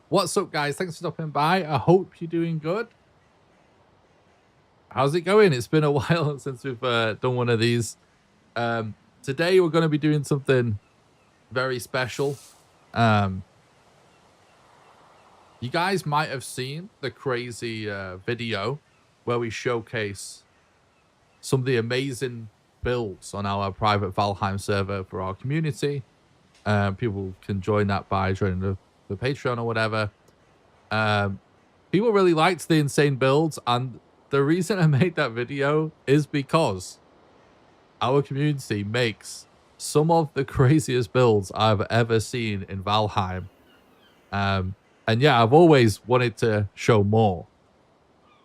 What's up, guys? Thanks for stopping by. I hope you're doing good. How's it going? It's been a while since we've done one of these. Today, we're going to be doing something very special. Um, you guys might have seen the crazy video where we showcase some of the amazing builds on our private Valheim server for our community. People can join that by joining the Patreon or whatever. People really liked the insane builds, and the reason I made that video is because our community makes some of the craziest builds I've ever seen in Valheim. And yeah, I've always wanted to show more.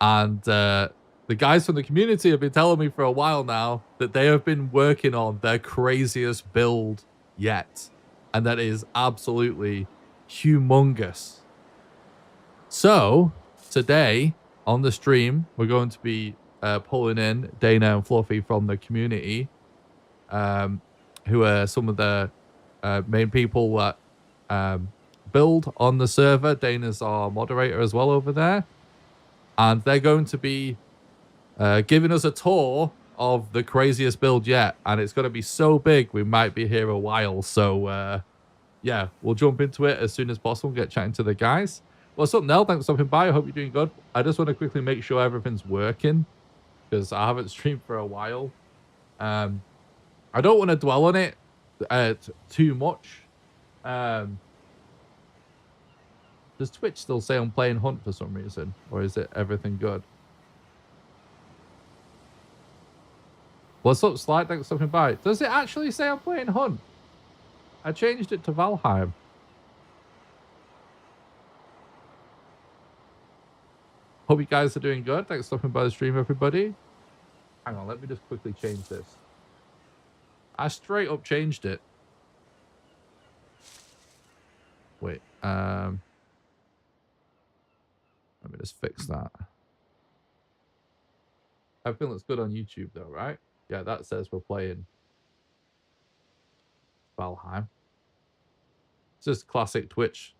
And the guys from the community have been telling me for a while now that they have been working on their craziest build yet. And that is absolutely humongous. So today on the stream, we're going to be pulling in Dana and Fluffy from the community, who are some of the main people that build on the server. Dana's our moderator as well over there. And they're going to be giving us a tour of the craziest build yet. And it's going to be so big, we might be here a while. So, yeah, we'll jump into it as soon as possible and get chatting to the guys. What's up, Nell? Thanks for stopping by. I hope you're doing good. I just want to quickly make sure everything's working because I haven't streamed for a while. I don't want to dwell on it too much. Does Twitch still say I'm playing Hunt for some reason? Or is it everything good? What's up, Slide? Thanks for stopping by. Does it actually say I'm playing Hunt? I changed it to Valheim. Hope you guys are doing good. Thanks for stopping by the stream, everybody. Hang on, let me just quickly change this. I straight up changed it. Wait, let me just fix that. Everything looks good on YouTube though, right? Yeah, that says we're playing Valheim. It's just classic Twitch.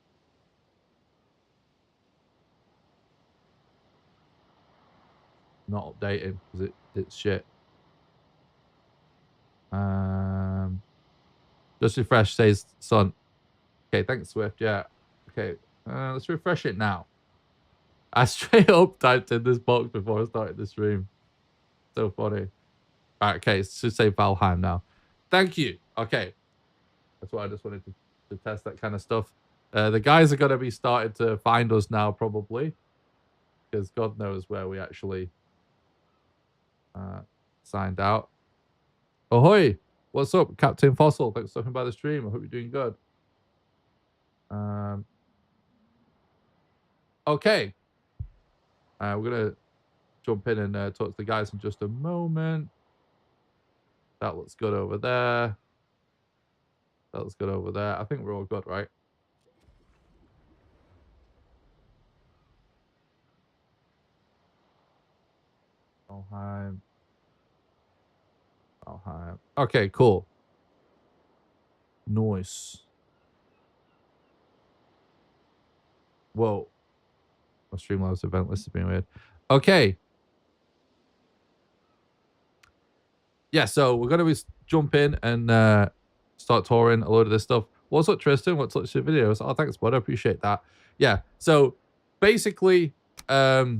Not updating because it's shit. Just refresh, says Son. Okay, thanks, Swift. Yeah. Okay, let's refresh it now. I straight up typed in this box before I started the stream. So funny. All right, okay, it should say Valheim now. Thank you. Okay. That's what I just wanted to test that kind of stuff. The guys are going to be starting to find us now, probably. Because God knows where we actually signed out. Ahoy! What's up, Captain Fossil? Thanks for stopping by the stream. I hope you're doing good. Okay. We're going to jump in and talk to the guys in just a moment. That looks good over there. That looks good over there. I think we're all good, right? Valheim. Valheim. Okay, cool. Nice. Whoa. My Streamlabs event list is being weird. Okay. Yeah, so we're going to jump in and start touring a load of this stuff. What's up, Tristan? What's up to your videos? Oh, thanks, bud. I appreciate that. Yeah, so basically, yeah,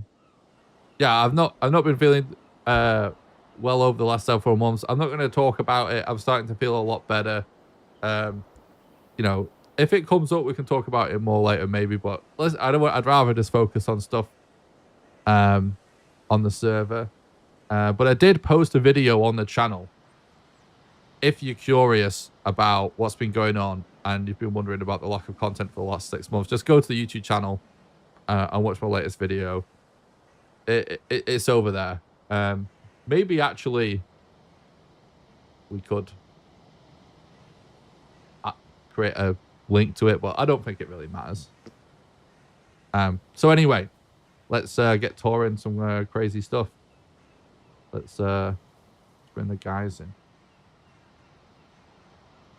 I've not been feeling well over the last several months. I'm not going to talk about it. I'm starting to feel a lot better. You know, if it comes up, we can talk about it more later, maybe. But I'd rather just focus on stuff on the server. But I did post a video on the channel. If you're curious about what's been going on and you've been wondering about the lack of content for the last 6 months, just go to the YouTube channel and watch my latest video. It's over there. Maybe actually we could create a link to it, but I don't think it really matters. So anyway, let's get touring some crazy stuff. Let's bring the guys in.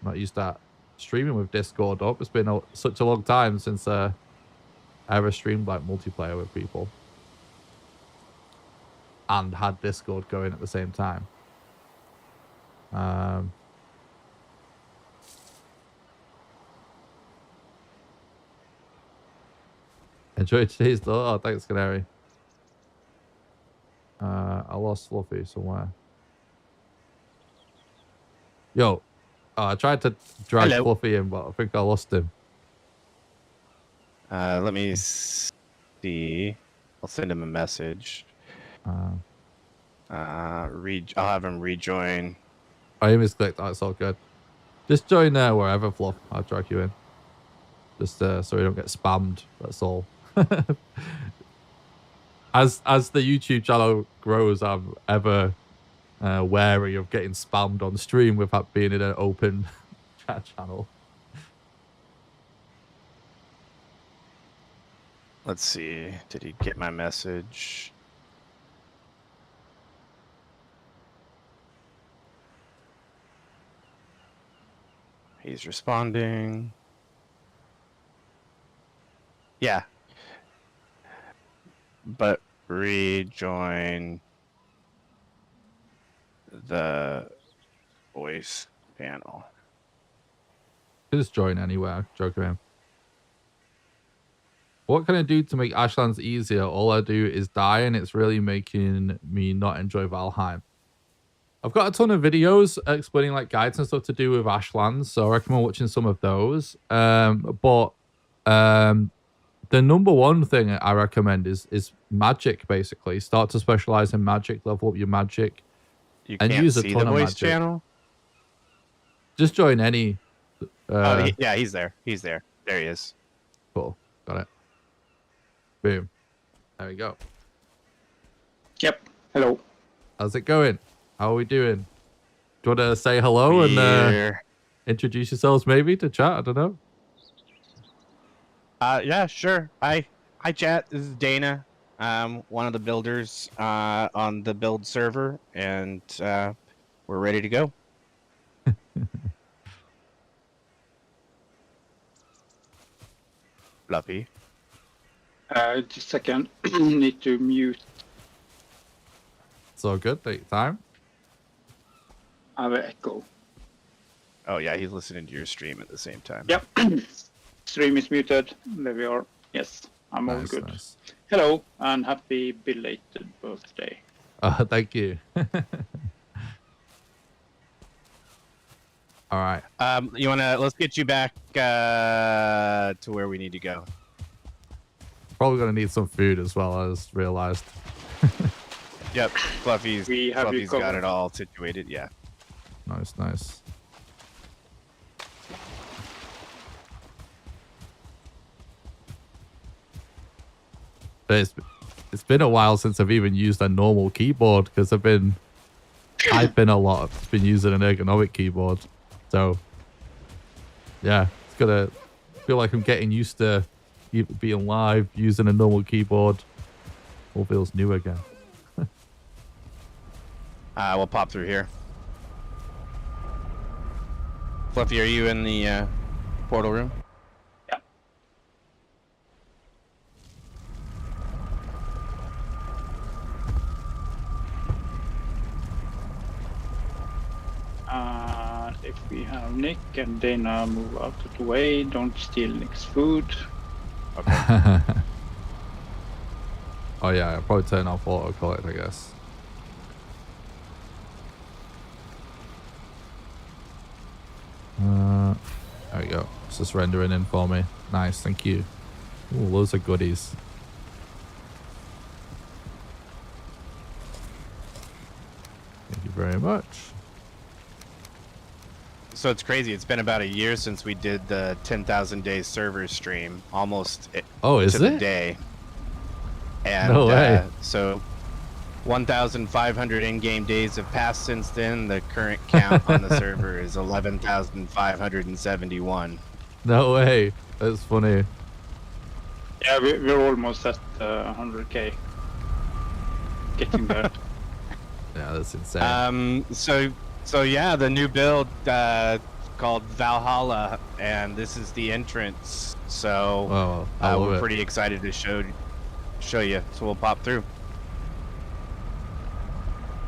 I'm not used to streaming with Discord up. It's been such a long time since ever streamed like multiplayer with people and had Discord going at the same time. Enjoy today's though. Oh, thanks, Canary. I lost Fluffy somewhere. Yo, I tried to drag Fluffy in, but I think I lost him. Let me see. I'll send him a message. I'll have him rejoin. I misclicked. Oh, it's all good. Just join wherever, Fluff. I'll drag you in. Just so we don't get spammed. That's all. As the YouTube channel grows, I'm ever wary of getting spammed on stream without being in an open chat channel. Let's see. Did he get my message? He's responding. Yeah. But rejoin the voice panel. Just join anywhere. Joke around. What can I do to make Ashlands easier? All I do is die, and it's really making me not enjoy Valheim. I've got a ton of videos explaining like guides and stuff to do with Ashlands, so I recommend watching some of those. But the number one thing I recommend is magic. Basically, start to specialize in magic, level up your magic, and use a ton of magic. Channel? Just join any. Yeah, he's there. He's there. There he is. Cool. Got it. Boom. There we go. Yep. Hello. How's it going? How are we doing? Do you want to say hello and introduce yourselves maybe to chat? I don't know. Yeah, sure. Hi, chat. This is Dana. One of the builders on the build server, and we're ready to go. Fluffy. Just a second. Need to mute. It's all good. Take your time. I have an echo. Oh, yeah. He's listening to your stream at the same time. Yep. Stream is muted. There we are. Yes, I'm all good. Nice. Hello, and happy belated birthday. Thank you. All right. Let's get you back to where we need to go. Probably gonna need some food as well, as realized. Yep, Fluffy's got it all situated. Yeah. Nice. But it's been a while since I've even used a normal keyboard because I've been typing a lot. I've been using an ergonomic keyboard, so yeah, it's gonna feel like I'm getting used to being live using a normal keyboard. All feels new again. We'll pop through here. Fluffy, are you in the portal room? Yeah. If we have Nick and Dana move out of the way, don't steal Nick's food. Okay. Oh yeah, I'll probably turn off autocorrect, I guess. There we go. It's just rendering in for me. Nice, thank you. Ooh, loads of goodies. Thank you very much. So it's crazy. It's been about a year since we did the 10,000 days server stream, almost to the day. And no way. So 1,500 in-game days have passed since then. The current count on the server is 11,571. No way. That's funny. Yeah, we're almost at 100k. Getting there. Yeah, that's insane. So yeah, the new build called Valhalla, and this is the entrance. So Oh, I love we're it. pretty excited to show you. So we'll pop through.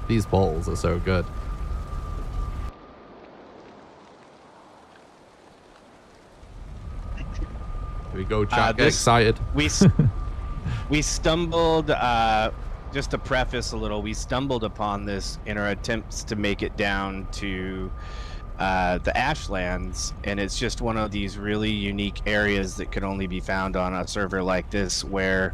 These bottles are so good. Here we go, chat. Get excited. We stumbled, just to preface a little, we stumbled upon this in our attempts to make it down to the Ashlands, and it's just one of these really unique areas that could only be found on a server like this, where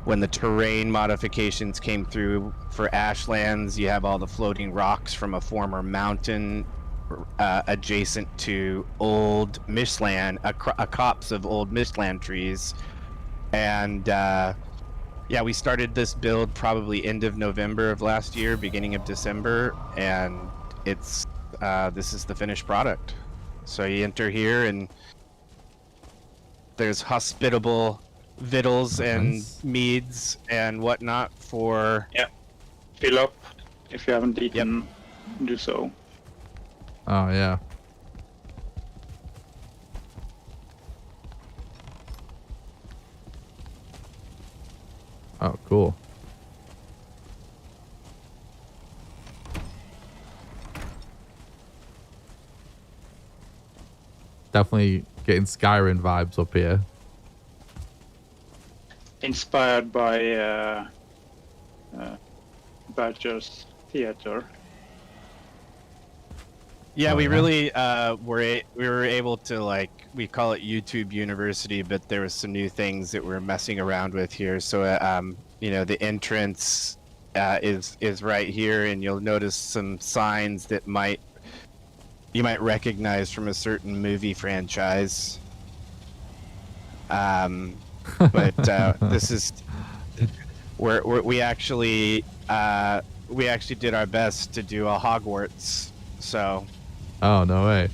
when the terrain modifications came through for Ashlands, you have all the floating rocks from a former mountain adjacent to old mistland, a copse of old mistland trees. And yeah, we started this build probably end of November of last year, beginning of December, and it's this is the finished product. So you enter here, and there's hospitable victuals and meads and whatnot for... Yeah. Fill up. If you haven't eaten, do so. Oh, yeah. Oh, cool. Definitely getting Skyrim vibes up here. Inspired by Badger's theater. Yeah, Oh, we yeah. really we were able to, like, we call it YouTube University, but there was some new things that we're messing around with here. So you know, the entrance is right here, and you'll notice some signs that you might recognize from a certain movie franchise. But this is we actually did our best to do a Hogwarts. So. Oh, no way.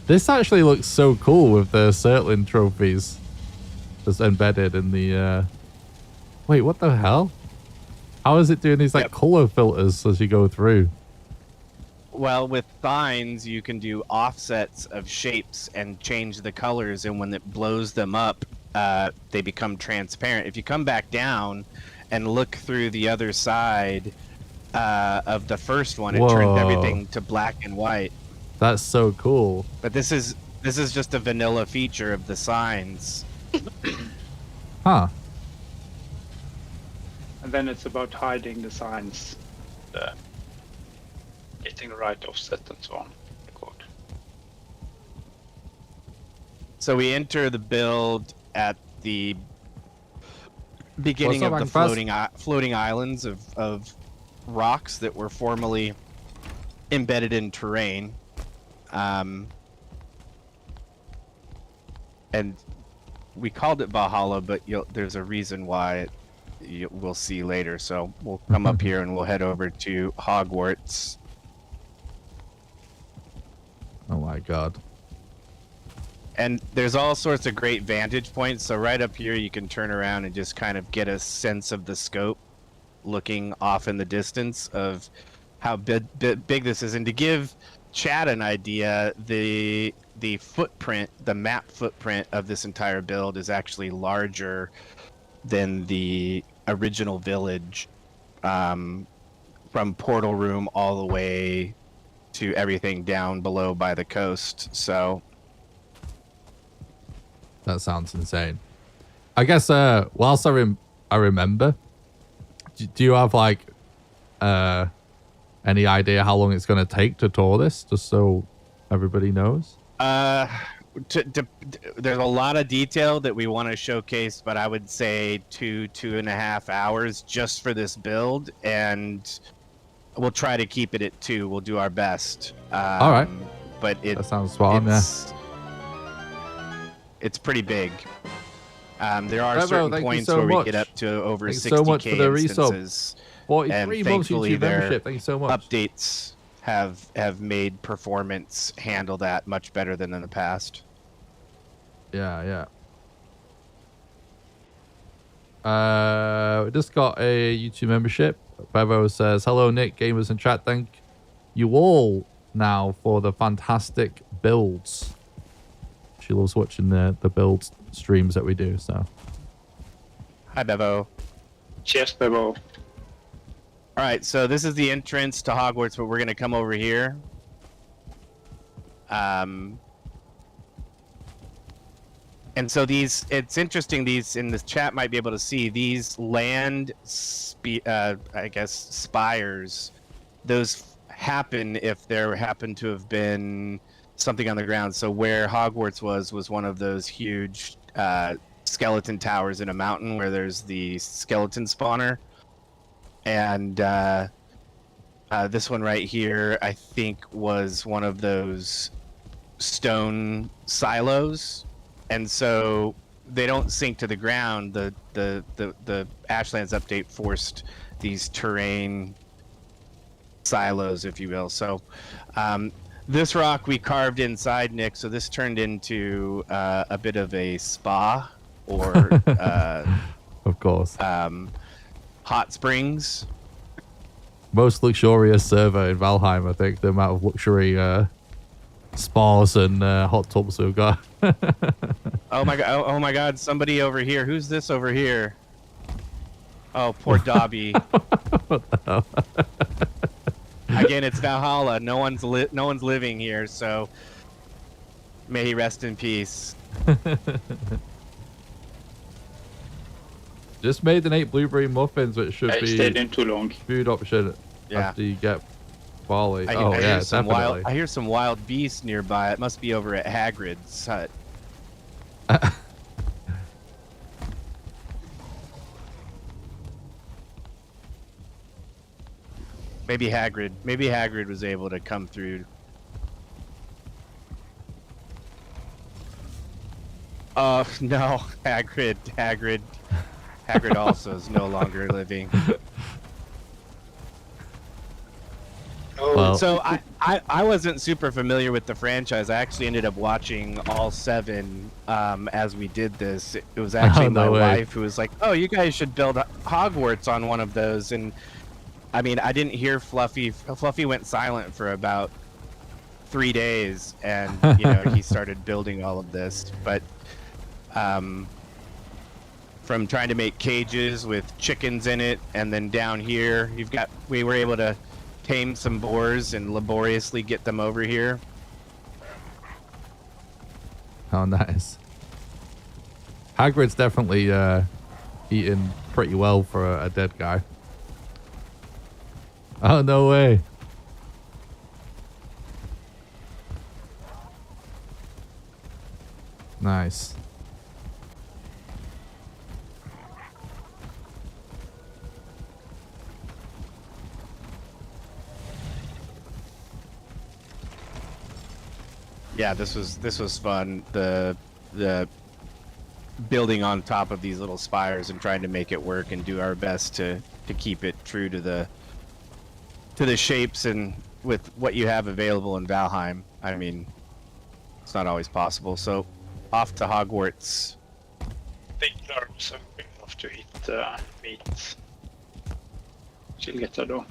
This actually looks so cool with the Surtling trophies just embedded in the... Wait, what the hell? How is it doing these like color filters as you go through? Well, with signs, you can do offsets of shapes and change the colors, and when it blows them up, they become transparent. If you come back down and look through the other side of the first one, it turned everything to black and white. That's so cool. But this is just a vanilla feature of the signs. Huh. And then it's about hiding the signs, getting the right offset and so on. Good. So we enter the build at the beginning of the floating islands of rocks that were formerly embedded in terrain. And we called it Valhalla, but there's a reason why we'll see later. So we'll come up here and we'll head over to Hogwarts. Oh my god. And there's all sorts of great vantage points. So right up here, you can turn around and just kind of get a sense of the scope, looking off in the distance of how big this is. And to give Chad an idea, the footprint, the map footprint of this entire build is actually larger than the original village, from Portal Room all the way to everything down below by the coast. So that sounds insane. I guess whilst I remember, do you have like any idea how long it's going to take to tour this, just so everybody knows? There's a lot of detail that we want to showcase, but I would say 2.5 hours just for this build, and we'll try to keep it at 2. We'll do our best. All right. But that sounds spot on, yeah. It's pretty big. There are certain points where we get up to over 60K so much for the instances. 43 months YouTube membership. Thank you so much. Updates have made performance handle that much better than in the past. Yeah. We just got a YouTube membership. Bevo says, hello, Nick, gamers and chat. Thank you all now for the fantastic builds. She loves watching the build streams that we do. So, Hi, Bevo. Cheers, Bebo. All right, so this is the entrance to Hogwarts, but we're gonna come over here. And so these, it's interesting. These in the chat might be able to see these I guess spires. Those happen if there happened to have been something on the ground. So where Hogwarts was one of those huge skeleton towers in a mountain where there's the skeleton spawner. And this one right here, I think, was one of those stone silos. And so they don't sink to the ground. The Ashlands update forced these terrain silos, if you will. So this rock we carved inside, Nick. So this turned into a bit of a spa, or of course, hot springs. Most luxurious server in Valheim. I think the amount of luxury spas and hot tubs we've got. Oh my god! Oh my god! Somebody over here. Who's this over here? Oh, poor Dobby. What the hell? Again, it's Valhalla. No one's living here, so may he rest in peace. Just made an 8 blueberry muffins, which should I be stayed in too long. food option after you get barley. I Yeah, hear some definitely. I hear some wild beasts nearby. It must be over at Hagrid's hut. Maybe Hagrid was able to come through. Oh no, Hagrid also is no longer living. Oh, Well- So I wasn't super familiar with the franchise. I actually ended up watching all 7 as we did this. It was actually Oh, no my way. wife who was like, "Oh, you guys should build Hogwarts on one of those." And I mean, I didn't hear Fluffy. Fluffy went silent for about 3 days, and he started building all of this. But from trying to make cages with chickens in it, and then down here we were able to tame some boars and laboriously get them over here. Oh, nice. Hagrid's definitely eating pretty well for a dead guy. Oh, no way. Nice. Yeah, this was fun. The building on top of these little spires and trying to make it work and do our best to keep it true to the shapes and with what you have available in Valheim. I mean, it's not always possible. So off to Hogwarts. Big large enough to eat meat. She'll get her though.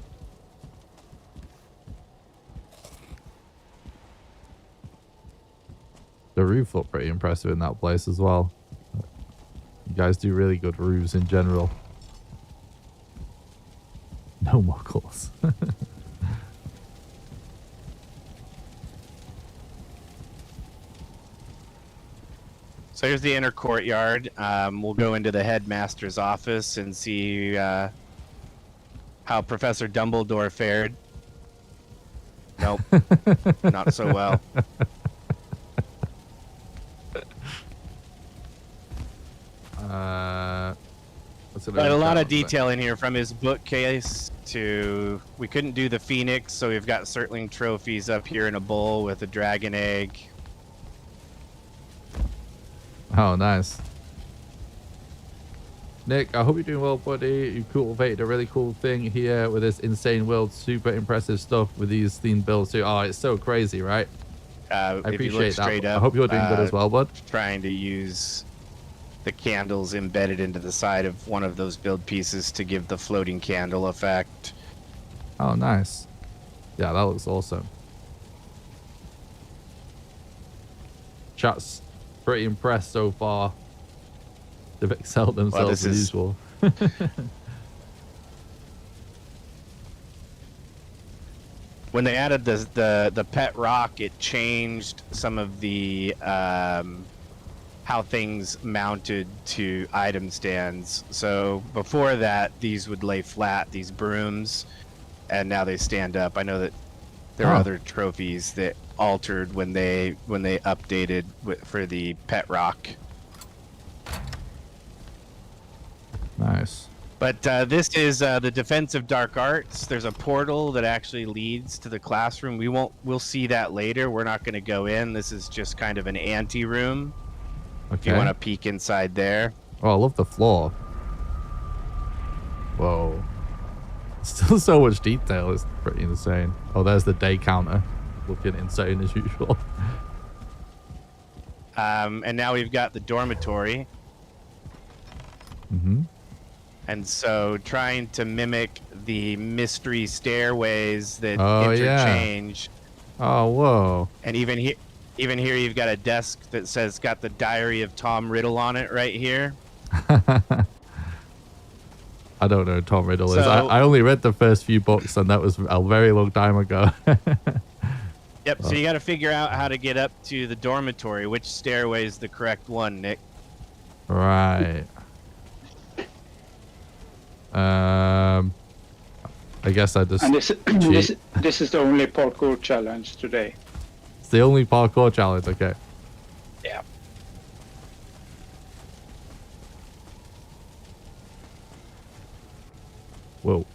The roof looked pretty impressive in that place as well. You guys do really good roofs in general. No muggles. So here's the inner courtyard. We'll go into the headmaster's office and see how Professor Dumbledore fared. Nope, not so well. But a lot of detail in here, from his bookcase to we couldn't do the Phoenix, so we've got Surtling trophies up here in a bowl with a dragon egg. Oh, nice. Nick, I hope you're doing well, buddy. You cultivated a really cool thing here with this insane world. Super impressive stuff with these themed builds too. Oh, it's so crazy, right? I appreciate that. I hope you're doing good as well, bud. Trying to use the candles embedded into the side of one of those build pieces to give the floating candle effect. Oh, nice. Yeah, that looks awesome. Chat's pretty impressed so far. They've excelled themselves as usual. When they added the pet rock, it changed some of the how things mounted to item stands. So before that, these would lay flat, these brooms, and now they stand up. I know that there are other trophies that altered when they updated for the pet rock. Nice. But this is the Defense of Dark Arts. There's a portal that actually leads to the classroom. We'll see that later. We're not going to go in. This is just kind of an ante room. Okay. If you want to peek inside there. Oh, I love the floor. Whoa. Still so much detail. It's pretty insane. Oh, there's the day counter. Looking insane as usual. And now we've got the dormitory. Mm-hmm. And so trying to mimic the mystery stairways that Oh, interchange. Yeah. Oh, whoa. And even here you've got a desk that says got the Diary of Tom Riddle on it right here. I don't know who Tom Riddle is. I only read the first few books, and that was a very long time ago. Yep, so you got to figure out how to get up to the dormitory. Which stairway is the correct one, Nick? Right. I guess I just. And this is the only parkour challenge today. It's the only parkour challenge. Okay. Yeah. Whoa.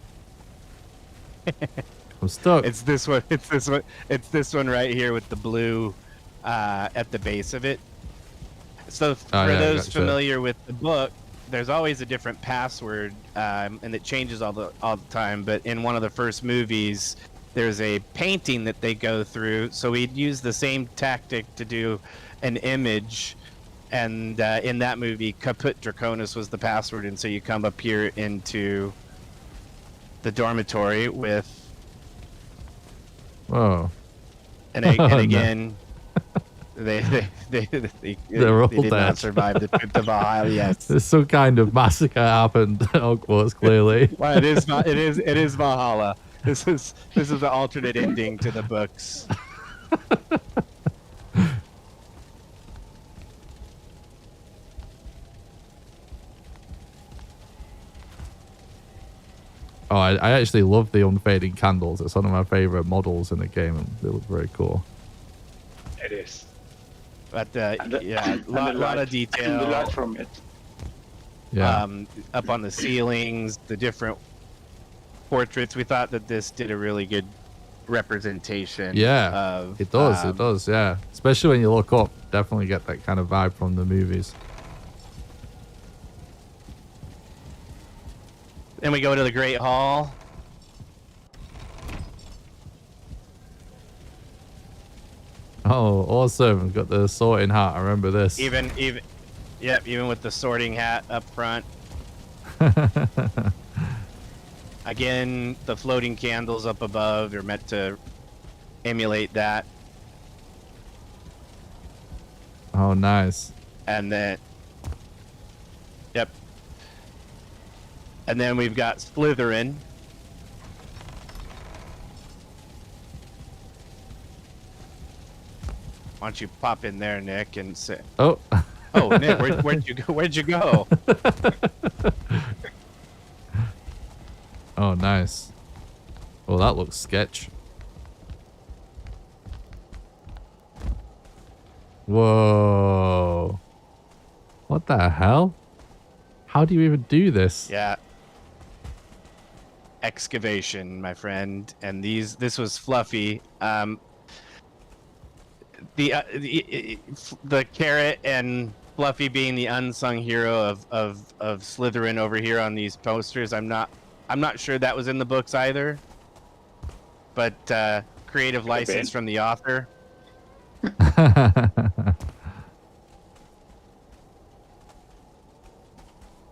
I'm stuck. It's this one. It's this one. It's this one right here with the blue at the base of it. So for those familiar with the book, there's always a different password, and it changes all the time. But in one of the first movies, there's a painting that they go through. So we'd use the same tactic to do an image, and in that movie, Caput Draconis was the password. And so you come up here into the dormitory with. Whoa. And again. They did not survive the trip to Valhalla. Yes, there's some kind of massacre happened at Hogwarts. Clearly, well, it is Valhalla. This is the alternate ending to the books. Oh, I actually love the unfading candles. It's one of my favorite models in the game, and they look very cool. It is. But yeah, a lot of detail. And the light from it. Yeah. Up on the ceilings, the different portraits. We thought that this did a really good representation. Yeah, of, it does. It does. Yeah, especially when you look up, definitely get that kind of vibe from the movies. Then we go to the Great Hall. Oh, awesome! Got the sorting hat. I remember this. Even with the sorting hat up front. Again, the floating candles up above are meant to emulate that. Oh, nice. And then, yep. And then we've got Slytherin. Why don't you pop in there, Nick, and say, Oh. Oh, Nick, where'd you go? Where'd you go? Oh, nice. Oh, that looks sketch. Whoa. What the hell? How do you even do this? Yeah. Excavation, my friend. And this was Fluffy. The carrot and Fluffy being the unsung hero of Slytherin over here on these posters. I'm not sure that was in the books either. But creative license from the author.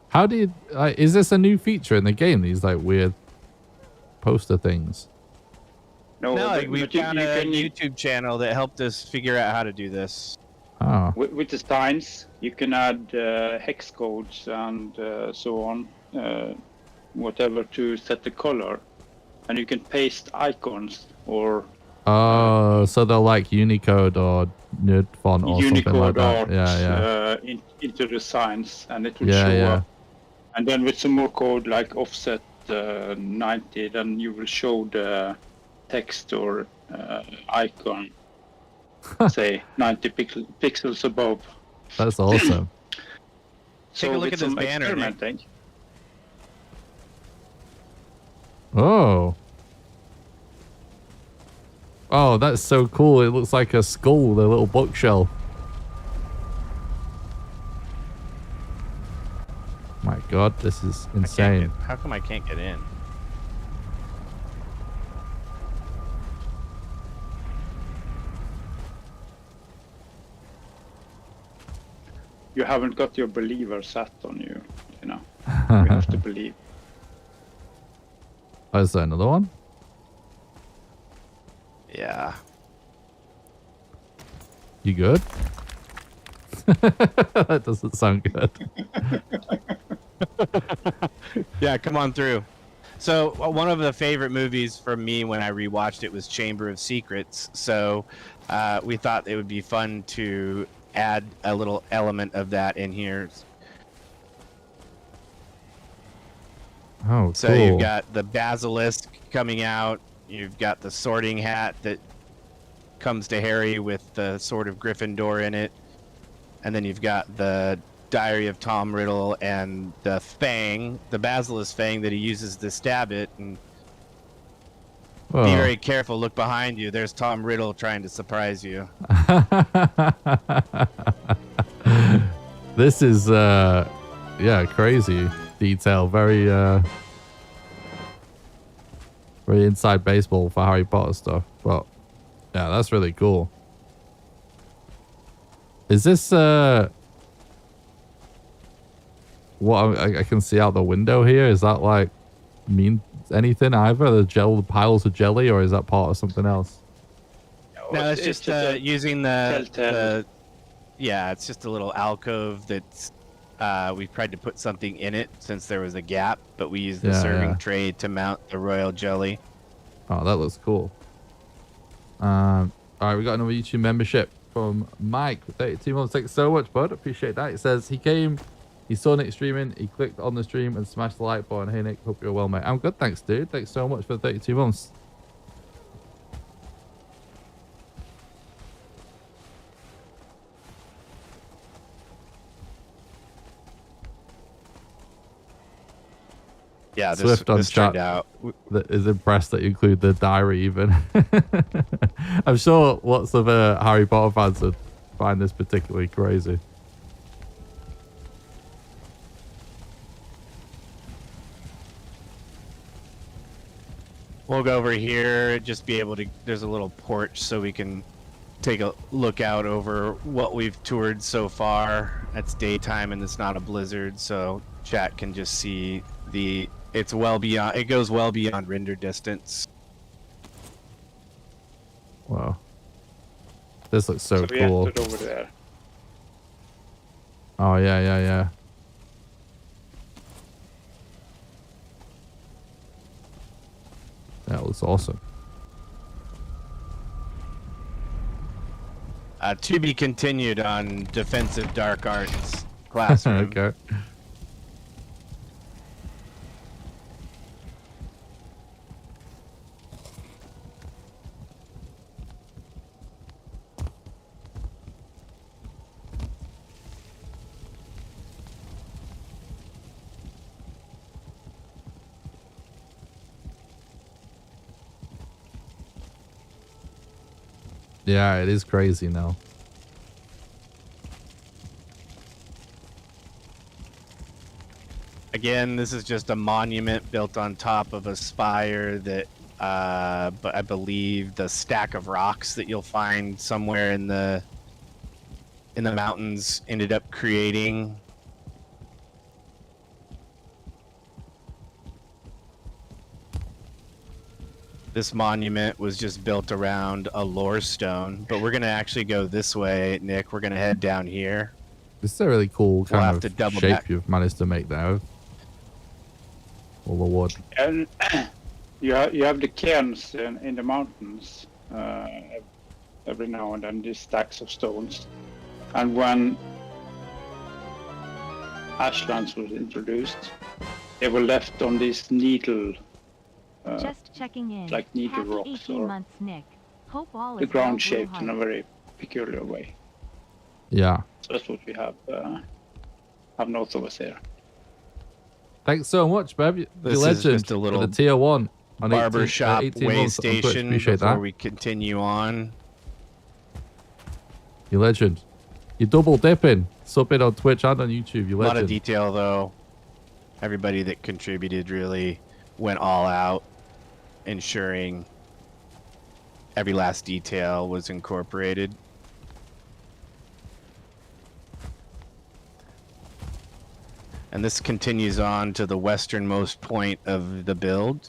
How do you is this a new feature in the game, these like weird poster things? No, we found a YouTube channel that helped us figure out how to do this. Oh. With the signs, you can add hex codes and so on, whatever to set the color, and you can paste icons or Oh, so they're like Unicode or Nerd font or something like Unicode that. art Yeah. into the signs, and it will Yeah, show yeah. up. And then with some more code like offset 90, then you will show the text or icon, say 90 pixels above. That's awesome. Take a look with at this some banner, Nick. experimenting. Oh. Oh, that's so cool. It looks like a skull, the little bookshelf. My God, this is insane. How come I can't get in? You haven't got your believer set on you, you know. You have to believe. Oh, is there another one? Yeah. You good? That doesn't sound good. Yeah, come on through. So one of the favorite movies for me when I rewatched it was Chamber of Secrets. So we thought it would be fun to add a little element of that in here. Oh, So cool. you've got the basilisk coming out. You've got the sorting hat that comes to Harry with the sword of Gryffindor in it. And then you've got the Diary of Tom Riddle and the fang, the basilisk fang that he uses to stab it. And Whoa. be very careful. Look behind you. There's Tom Riddle trying to surprise you. This is, yeah, crazy detail. Very, very inside baseball for Harry Potter stuff. But, yeah, that's really cool. Is this, what I can see out the window here? Is that, like, mean anything either? The piles of jelly, or is that part of something else? No, it's just using the yeah, it's just a little alcove that's we've tried to put something in it since there was a gap, but we used the serving tray to mount the royal jelly. Oh, that looks cool. All right, we got another YouTube membership from Mike, 32 months. Thanks so much, bud. Appreciate that. It says he saw Nick streaming, he clicked on the stream and smashed the like button. Hey Nick, hope you're well, mate. I'm good, thanks, dude. Thanks so much for 32 months. Yeah, Swift on this chat turned out. that is impressed that you include the diary even. I'm sure lots of Harry Potter fans would find this particularly crazy. We'll go over here, just be able to, there's a little porch so we can take a look out over what we've toured so far. It's daytime and it's not a blizzard, so chat can just see it goes well beyond render distance. Wow. This looks so we cool. entered over there. Oh, yeah. That looks awesome. To be continued on defensive dark arts classroom. Okay. Yeah, it is crazy now. Again, this is just a monument built on top of a spire that, but I believe the stack of rocks that you'll find somewhere in the mountains ended up creating. This monument was just built around a lore stone, but we're gonna actually go this way, Nick. We're gonna head down here. This is a really cool We'll kind have to of double shape back. you've managed to make there. All the wood. And you have the cairns in the mountains. Every now and then, these stacks of stones. And when Ashlands was introduced, they were left on these needle, Just checking in. like needle Happy rocks 18 or months, Nick. Hope all the is well, ground shaped Blue in a Heart. very peculiar way. Yeah. So that's what we have north of us here. Thanks so much, Bev. You This is legend just a little for the tier 1 on Barbershop 18 way months on Twitch. station Appreciate before that. we continue on. You legend. You're double dipping. Sub in on Twitch and on YouTube. You A lot of legend. detail, though. Everybody that contributed really went all out, ensuring every last detail was incorporated. And this continues on to the westernmost point of the build.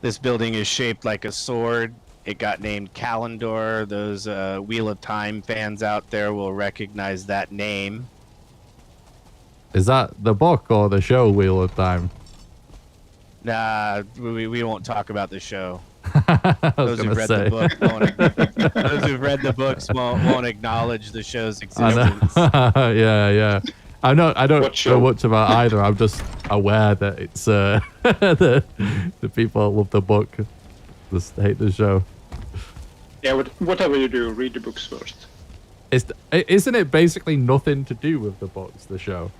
This building is shaped like a sword. It got named Kalendor. Those Wheel of Time fans out there will recognize that name. Is that the book or the show Wheel of Time? Nah, we won't talk about the show. I was Those who've gonna read say. the book won't, those who've read the books won't acknowledge the show's I existence. know. yeah. I don't What know show? much about either. I'm just aware that it's the people that love the book just hate the show. Yeah, whatever you do, read the books first. Isn't it basically nothing to do with the books, the show?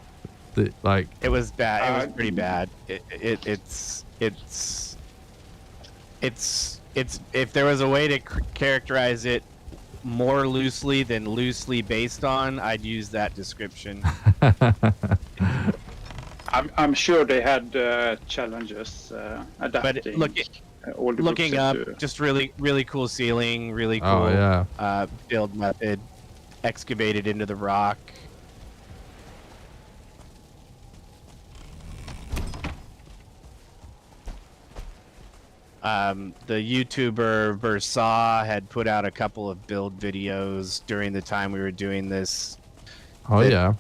Like, It was bad. It was pretty bad. It's if there was a way to characterize it more loosely than loosely based on, I'd use that description. I'm sure they had challenges adapting. All the Looking books up, into- just really cool ceiling, really cool oh yeah. build method, excavated into the rock. The YouTuber Versaw had put out a couple of build videos during the time we were doing this. Oh yeah.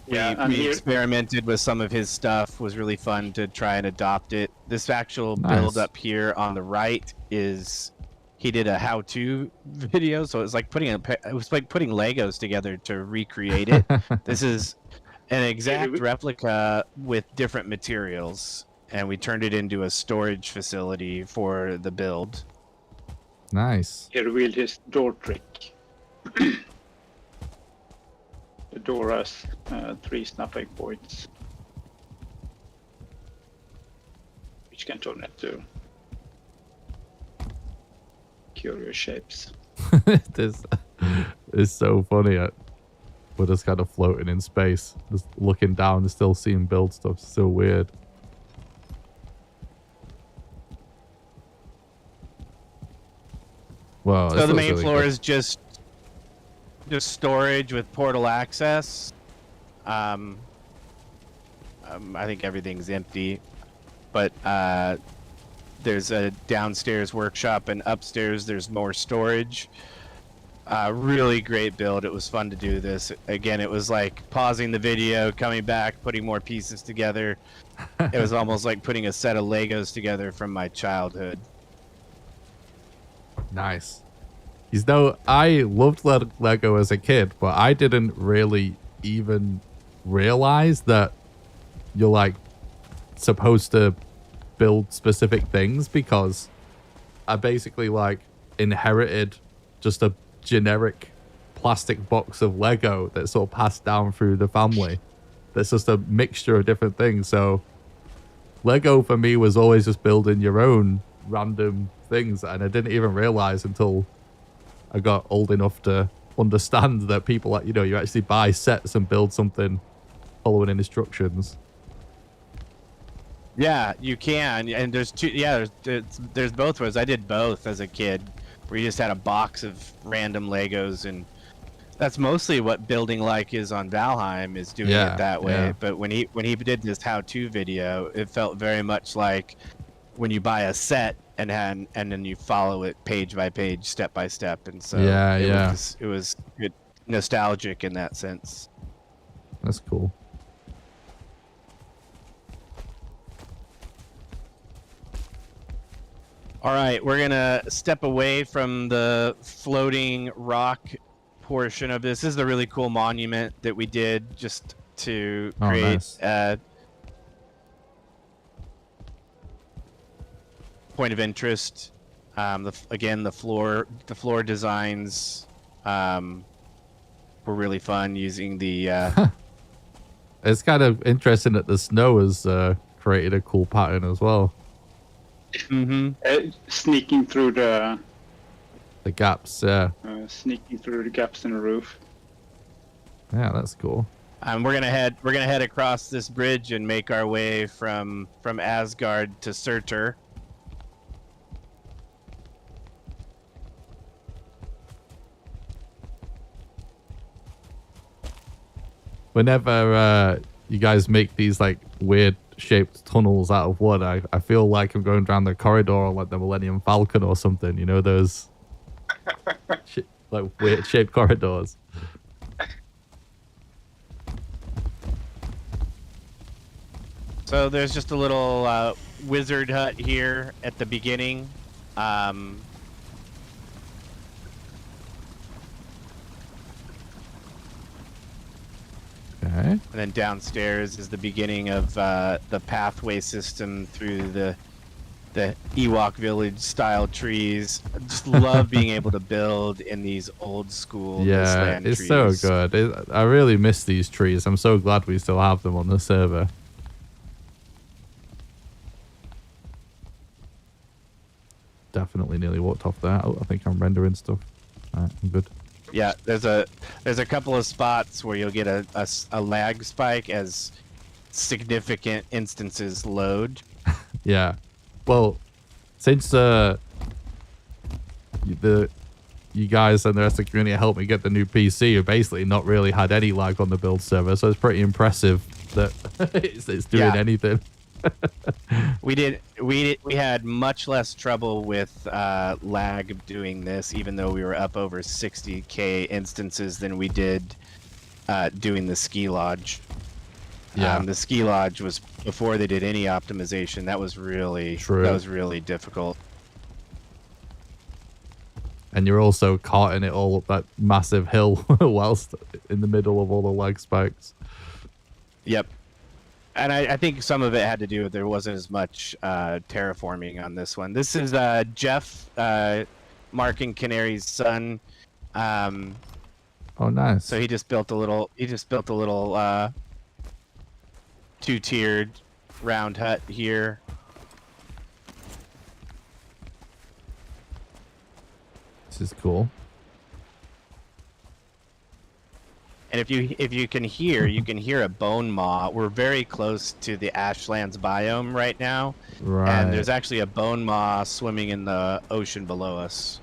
Yeah, and we here- experimented with some of his stuff. Was really fun to try and adopt it. This actual Nice. build up here on the right is he did a how-to video, so it was like putting Legos together to recreate it. This is an exact replica with different materials, and we turned it into a storage facility for the build. Nice. He revealed his door trick. The door has 3 snapping points, which can turn into curious shapes. This is so funny. We're just kind of floating in space, just looking down and still seeing build stuff. It's so weird. Wow. So the main floor is just storage with portal access. I think everything's empty, but there's a downstairs workshop, and upstairs there's more storage. Really great build. It was fun to do this. Again, it was like pausing the video, coming back, putting more pieces together. It was almost like putting a set of Legos together from my childhood. Nice. You know, I loved Lego as a kid, but I didn't really even realize that you're like supposed to build specific things, because I basically like inherited just a generic plastic box of Lego that's sort of passed down through the family. That's just a mixture of different things. So Lego for me was always just building your own random things, and I didn't even realize until I got old enough to understand that people, like, you know, you actually buy sets and build something following instructions. Yeah, you can, and there's two. Yeah, there's both ways. I did both as a kid, where you just had a box of random Legos, and That's mostly what building like is on Valheim, is doing Yeah, it that way. yeah. But when he did this how-to video, it felt very much like when you buy a set and then you follow it page by page, step by step, and so Yeah, it yeah. was good, nostalgic in that sense. That's cool. All right, we're gonna step away from the floating rock portion of this. This is a really cool monument that we did just to create nice. Point of interest. Again, the floor designs were really fun using the. It's kind of interesting that the snow has created a cool pattern as well. Sneaking through the gaps, yeah. Sneaking through the gaps in the roof. Yeah, that's cool. We're gonna head across this bridge and make our way from Asgard to Surtur. Whenever you guys make these like weird shaped tunnels out of wood, I feel like I'm going down the corridor like the Millennium Falcon or something, you know, those like weird shaped corridors. So there's just a little wizard hut here at the beginning. Okay. And then downstairs is the beginning of the pathway system through the Ewok village style trees. I just love being able to build in these old school Mistland it's trees. so good. I really miss these trees. I'm so glad we still have them on the server. Definitely nearly walked off there. Oh, I think I'm rendering stuff. Alright, I'm good. Yeah, there's a couple of spots where you'll get a lag spike as significant instances load. Yeah. Well, since you guys and the rest of the community helped me get the new PC, you basically not really had any lag on the build server, so it's pretty impressive that it's doing anything. We had much less trouble with lag doing this, even though we were up over 60k instances than we did doing the ski lodge. Yeah, the ski lodge was before they did any optimization. That was really difficult. And you're also caught in it all up that massive hill whilst in the middle of all the lag spikes. Yep. And I think some of it had to do with there wasn't as much terraforming on this one. This is Jeff, Mark and Canary's son. Oh, nice. So he just built a little. Two-tiered round hut here. This is cool. And if you can hear a bone maw. We're very close to the Ashlands biome right now. Right. And there's actually a bone maw swimming in the ocean below us.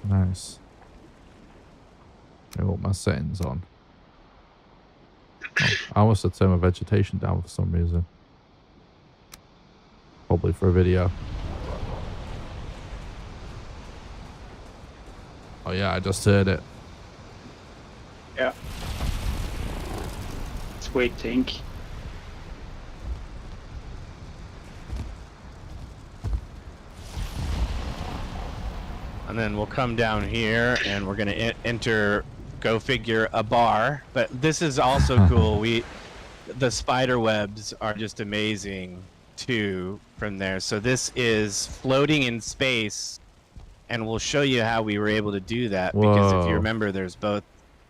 Nice. I want my settings on. Oh, I almost had to turn my vegetation down for some reason. Probably for a video. Oh yeah, I just heard it. Yeah. It's waiting. And then we'll come down here and we're going to enter, go figure, a bar. But this is also cool. The spider webs are just amazing too from there. So this is floating in space, and we'll show you how we were able to do that. Whoa. Because if you remember, there's both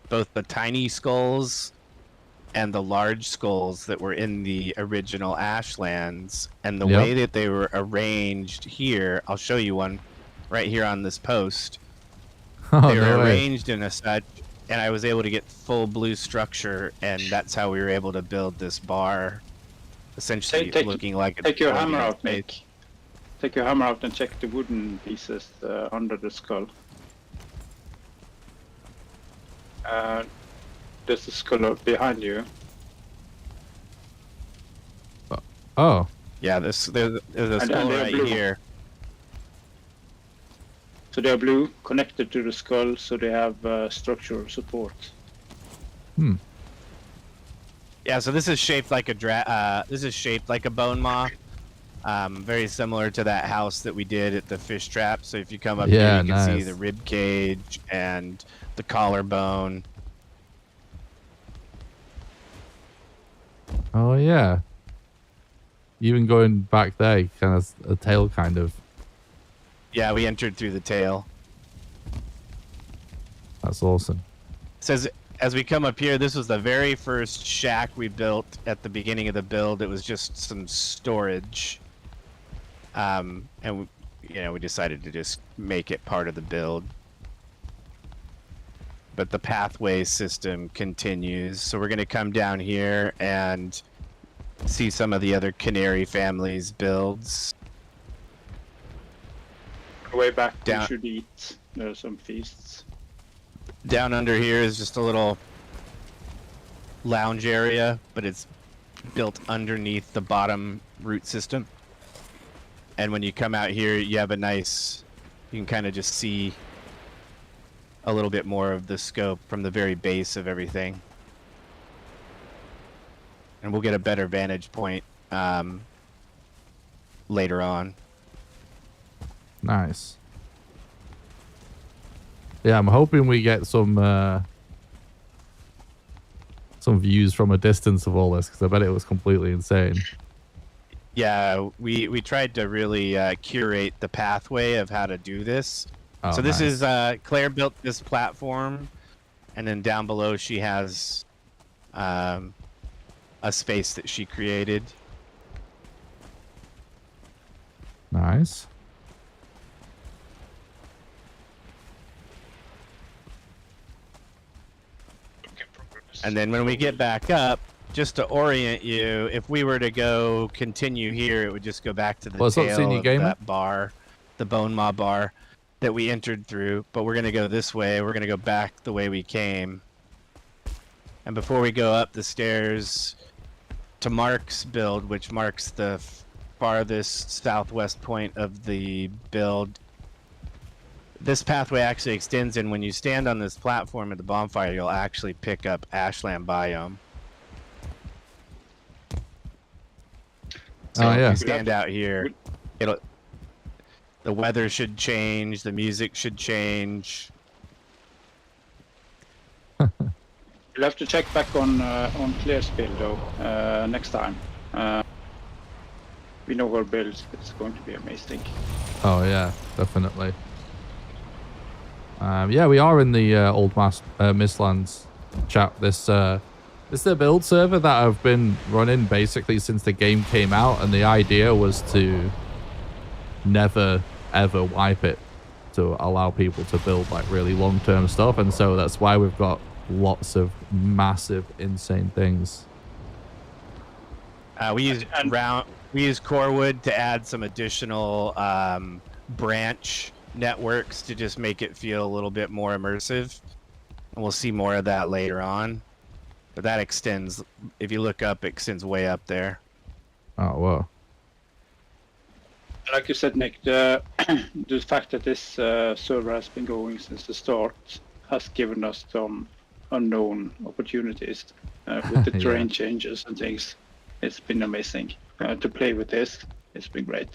the tiny skulls and the large skulls that were in the original Ashlands, and the way that they were arranged here, I'll show you one right here on this post. Oh, they were no way. arranged in a such, and I was able to get full blue structure, and that's how we were able to build this bar, essentially looking like. Take your hammer out, Nick. Take your hammer out and check the wooden pieces under the skull. There's a skull behind you. Oh. Yeah, there's a skull they're right blue. here. So they're blue, connected to the skull, so they have structural support. Hmm. Yeah, so this is shaped like a this is shaped like a bone maw. Very similar to that house that we did at the fish trap. So if you come up here, you can see the rib cage and the collarbone. Oh yeah. Even going back there, kind of a tail kind of. Yeah, we entered through the tail. That's awesome. It says as we come up here, this was the very first shack we built at the beginning of the build. It was just some storage. And we decided to just make it part of the build. But the pathway system continues. So we're going to come down here and see some of the other Canary families' builds. On the way back, Down. we should eat. There are some feasts. Down under here is just a little lounge area, but it's built underneath the bottom root system. And when you come out here, you have a nice, you can kind of just see a little bit more of the scope from the very base of everything. And we'll get a better vantage point later on. Nice. Yeah, I'm hoping we get some views from a distance of all this, because I bet it was completely insane. Yeah, we tried to really curate the pathway of how to do this. Oh, so this nice. is Claire built this platform, and then down below she has a space that she created. Nice. And then when we get back up, just to orient you, if we were to go continue here, it would just go back to the What's up, tail Senior of Gamer? that bar, the Bone Maw bar that we entered through. But we're going to go this way. We're going to go back the way we came. And before we go up the stairs to Mark's build, which marks the farthest southwest point of the build, this pathway actually extends, and when you stand on this platform at the bonfire, you'll actually pick up Ashland biome. So Oh, yeah. if you stand out here, the weather should change, the music should change. You'll have to check back on Claire's build though next time. We know her build; it's going to be amazing. Oh yeah, definitely. Yeah, we are in the Old Mistlands chat. This is the build server that I've been running basically since the game came out, and the idea was to never ever wipe it, to allow people to build like really long-term stuff, and so that's why we've got lots of massive, insane things. We use core wood to add some additional branch networks to just make it feel a little bit more immersive, and we'll see more of that later on. But that extends, if you look up, it extends way up there. Oh whoa. Like you said, Nick, the fact that this server has been going since the start has given us some unknown opportunities with the terrain changes and things. It's been amazing to play with this. It's been great.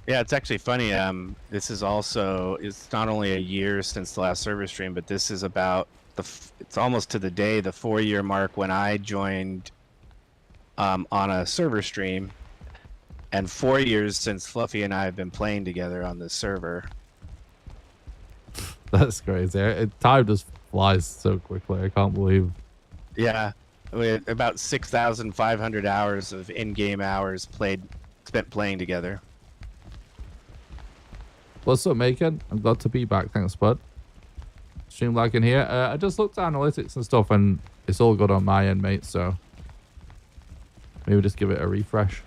Yeah, it's actually funny. This is also, it's not only a year since the last server stream, but this is about it's almost to the day, the 4-year mark when I joined on a server stream, and 4 years since Fluffy and I have been playing together on this server. That's crazy. Time just flies so quickly. I can't believe. Yeah, we had about 6,500 hours of in-game hours spent playing together. What's up, Macon? I'm glad to be back. Thanks, bud. Stream lagging here. I just looked at analytics and stuff, and it's all good on my end, mate. So maybe just give it a refresh.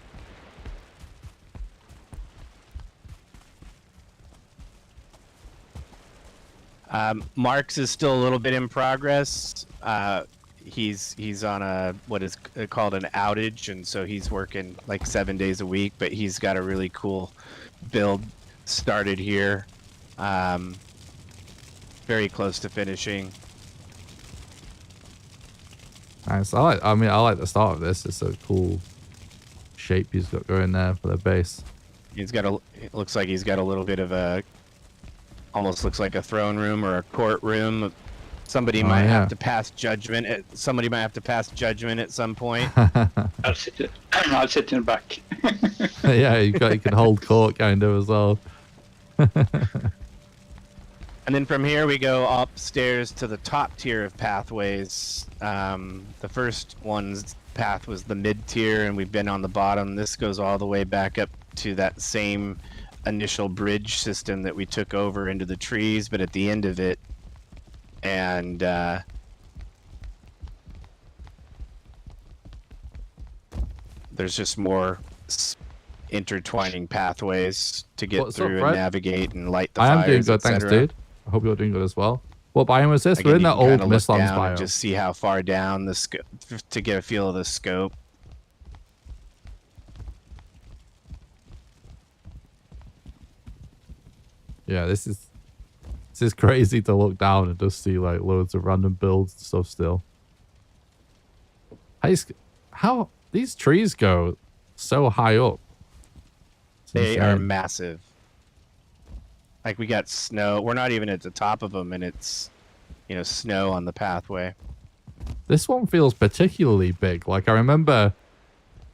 Mark's is still a little bit in progress. He's on what is called an outage, and so he's working like 7 days a week. But he's got a really cool build started here. Very close to finishing. Nice. I like the start of this. It's a cool shape he's got going there for the base. It looks like he's got a little bit of almost looks like a throne room or a courtroom. Somebody might have to pass judgment. Somebody might have to pass judgment at some point. I'll sit in the back. Yeah, you can hold court kind of as well. And then from here we go upstairs to the top tier of pathways. The first one's path was the mid tier, and we've been on the bottom. This goes all the way back up to that same initial bridge system that we took over into the trees, but at the end of it. And there's just more intertwining pathways to get through and navigate and light the fires. I am doing good, thanks, dude. I hope you're doing good as well. What biome was this? Again, we're in that old Mistlands biome. Just see how far down the scope to get a feel of the scope. Yeah, this is crazy to look down and just see like loads of random builds and stuff still. How these trees go so high up? They are massive. Like we got snow. We're not even at the top of them, and it's, snow on the pathway. This one feels particularly big. Like I remember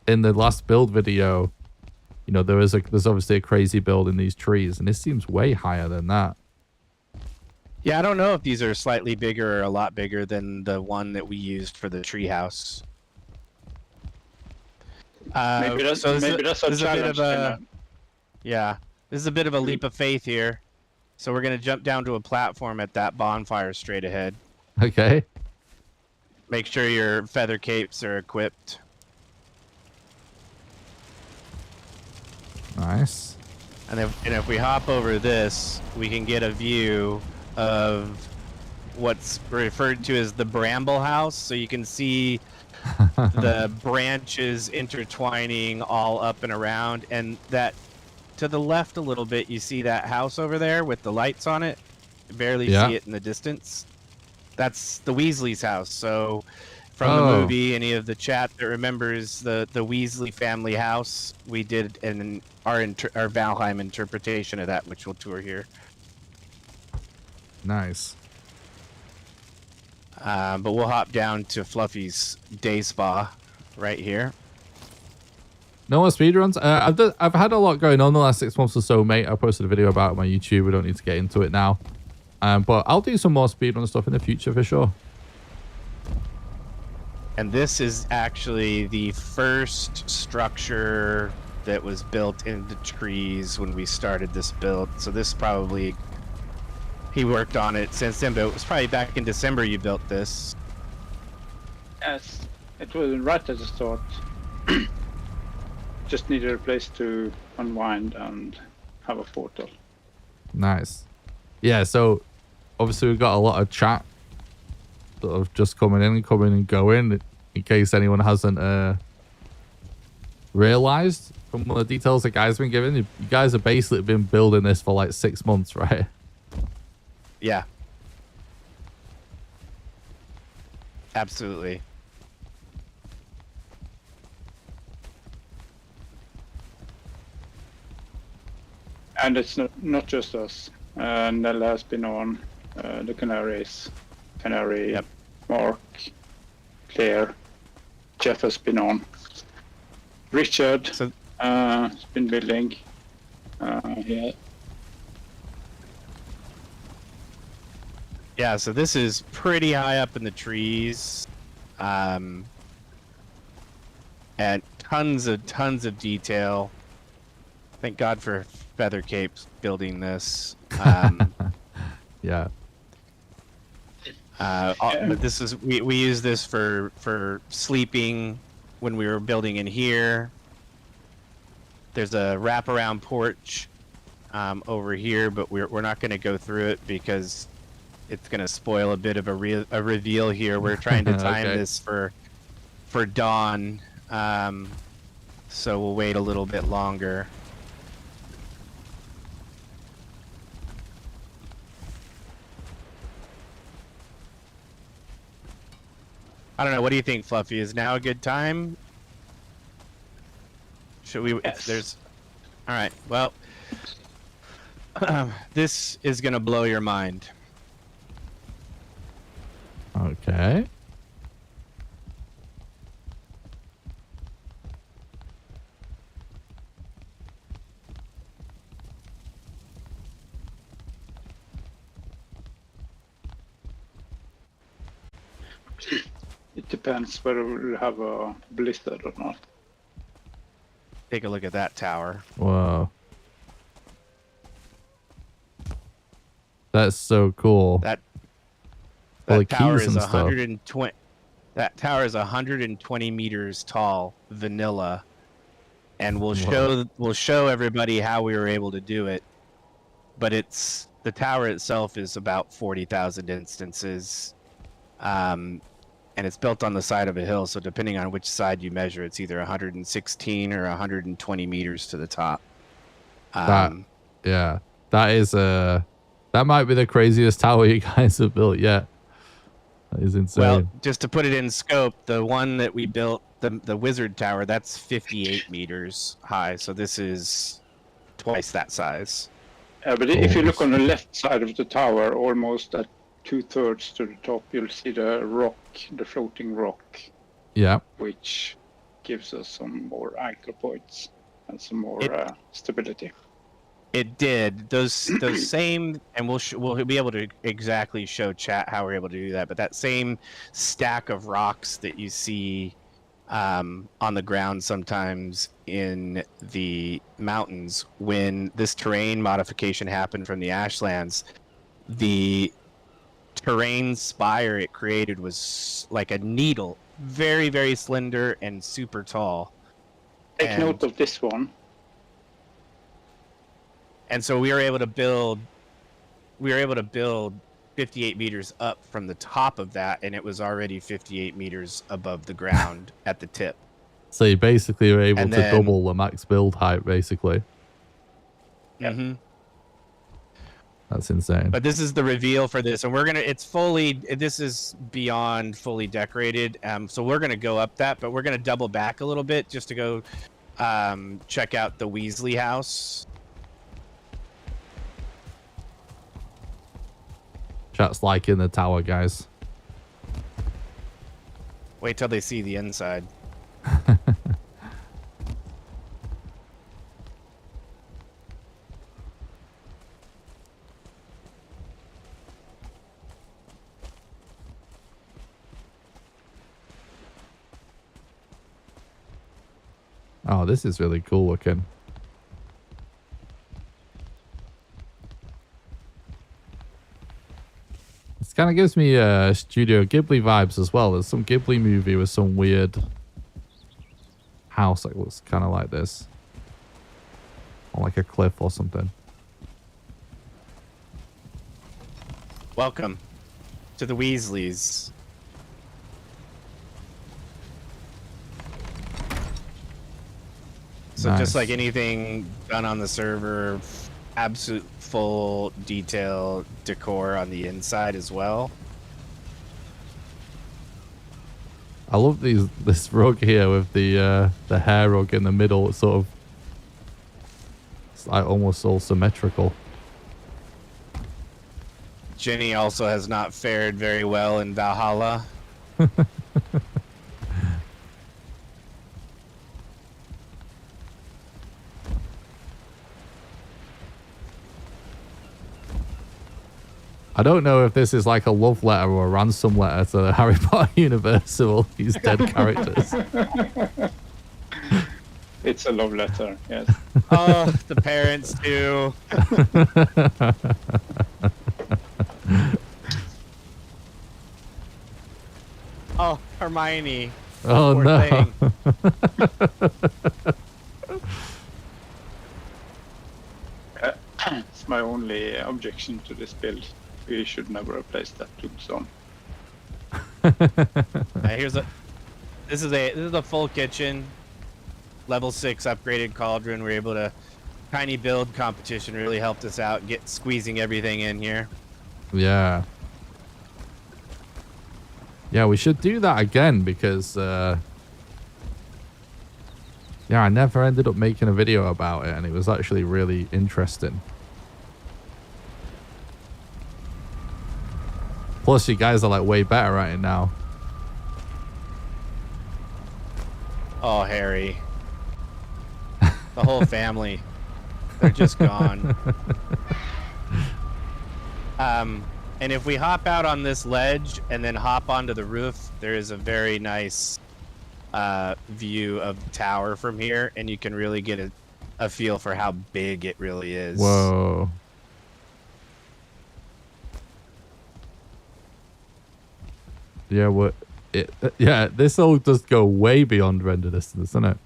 in the last build video, there's obviously a crazy build in these trees, and this seems way higher than that. Yeah, I don't know if these are slightly bigger or a lot bigger than the one that we used for the treehouse. Maybe that's a challenge. Yeah, this is a bit of a leap of faith here. So we're going to jump down to a platform at that bonfire straight ahead. Okay. Make sure your feather capes are equipped. Nice. And if we hop over this, we can get a view of what's referred to as the bramble house. So you can see the branches intertwining all up and around, and that to the left a little bit, you see that house over there with the lights on it. You barely see it in the distance. That's the Weasley's house. So from the movie, any of the chat that remembers the Weasley family house, we did our Valheim interpretation of that, which we'll tour here. Nice. But we'll hop down to Fluffy's day spa right here. No more speedruns. I've had a lot going on the last 6 months or so, mate. I posted a video about it on my YouTube. We don't need to get into it now. But I'll do some more speedrun stuff in the future for sure. And this is actually the first structure that was built into trees when we started this build. So this probably, he worked on it since then, but it was probably back in December you built this. Yes, it was right at the start. Just needed a place to unwind and have a portal. Nice. Yeah, so obviously we've got a lot of chat sort of just coming and going, in case anyone hasn't realized from the details the guys been giving. You guys have basically been building this for like 6 months, right? Yeah. Absolutely. And it's not just us. Nella has been on, the Canaries, Canary, Mark, Claire, Jeff has been on. Richard has been building. Yeah, so this is pretty high up in the trees. And tons of detail. Thank God for Feather Capes building this. Yeah. But this is we use this for sleeping when we were building in here. There's a wraparound porch over here, but we're not going to go through it because it's gonna spoil a bit of a reveal here. We're trying to time Okay. this for dawn, so we'll wait a little bit longer. I don't know. What do you think, Fluffy? Is now a good time? Should we? Yes. There's. All right. Well, this is gonna blow your mind. Okay. It depends whether we'll have a blizzard or not. Take a look at that tower. Whoa. That's so cool. That All the tower keys is and stuff. 120. That tower is 120 meters tall, vanilla, and we'll show everybody how we were able to do it. But the tower itself is about 40,000 instances, and it's built on the side of a hill. So depending on which side you measure, it's either 116 or 120 meters to the top. Yeah, that is that might be the craziest tower you guys have built yet. That is insane. Well, just to put it in scope, the one that we built, the Wizard Tower, that's 58 meters high. So this is twice that size. But if you look on the left side of the tower, almost at 2/3 to the top, you'll see the rock, the floating rock, Yeah. which gives us some more anchor points and some more stability. It did those same, and we'll be able to exactly show chat how we're able to do that. But that same stack of rocks that you see on the ground sometimes in the mountains, when this terrain modification happened from the Ashlands, the terrain spire it created was like a needle, very, very slender and super tall. Take note of this one. And so we were able to build 58 meters up from the top of that, and it was already 58 meters above the ground at the tip. So you basically were able And to then- double the max build height, basically. Mm-hmm. That's insane. But this is the reveal for this, and this is beyond fully decorated. So we're gonna go up that, but we're gonna double back a little bit just to go check out the Weasley house. Chat's liking the tower, guys. Wait till they see the inside. Oh, this is really cool looking. This kind of gives me Studio Ghibli vibes as well. There's some Ghibli movie with some weird house that looks kind of like this. On like a cliff or something. Welcome to the Weasleys. So just Nice. like anything done on the server, absolute full detail decor on the inside as well. I love this rug here with the hair rug in the middle. It's sort of, it's like almost all symmetrical. Jenny also has not fared very well in Valhalla. I don't know if this is like a love letter or a ransom letter to the Harry Potter universe of all these dead characters. It's a love letter, yes. Oh, the parents too. Oh, Hermione. Oh Poor no. thing. It's my only objection to this build. We should never replace that tombstone. This is a full kitchen, level 6 upgraded cauldron. We're able to tiny build competition really helped us out, squeezing everything in here. Yeah. Yeah, we should do that again because yeah, I never ended up making a video about it and it was actually really interesting. Plus you guys are like way better at it now. Oh, Harry. The whole family. They're just gone. And if we hop out on this ledge and then hop onto the roof, there is a very nice view of the tower from here, and you can really get a feel for how big it really is. Whoa. Yeah, yeah, this all does go way beyond render distance, doesn't it?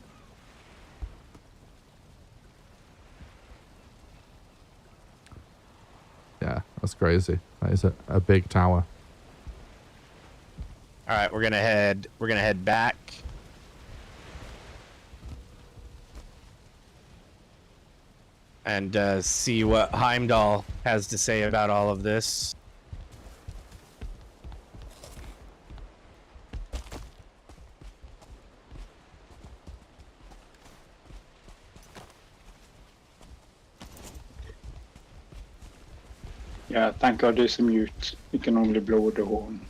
Yeah, that's crazy. That is a big tower. All right, we're gonna head back. And see what Heimdall has to say about all of this. Yeah, thank God there's a mute. You can only blow the horn.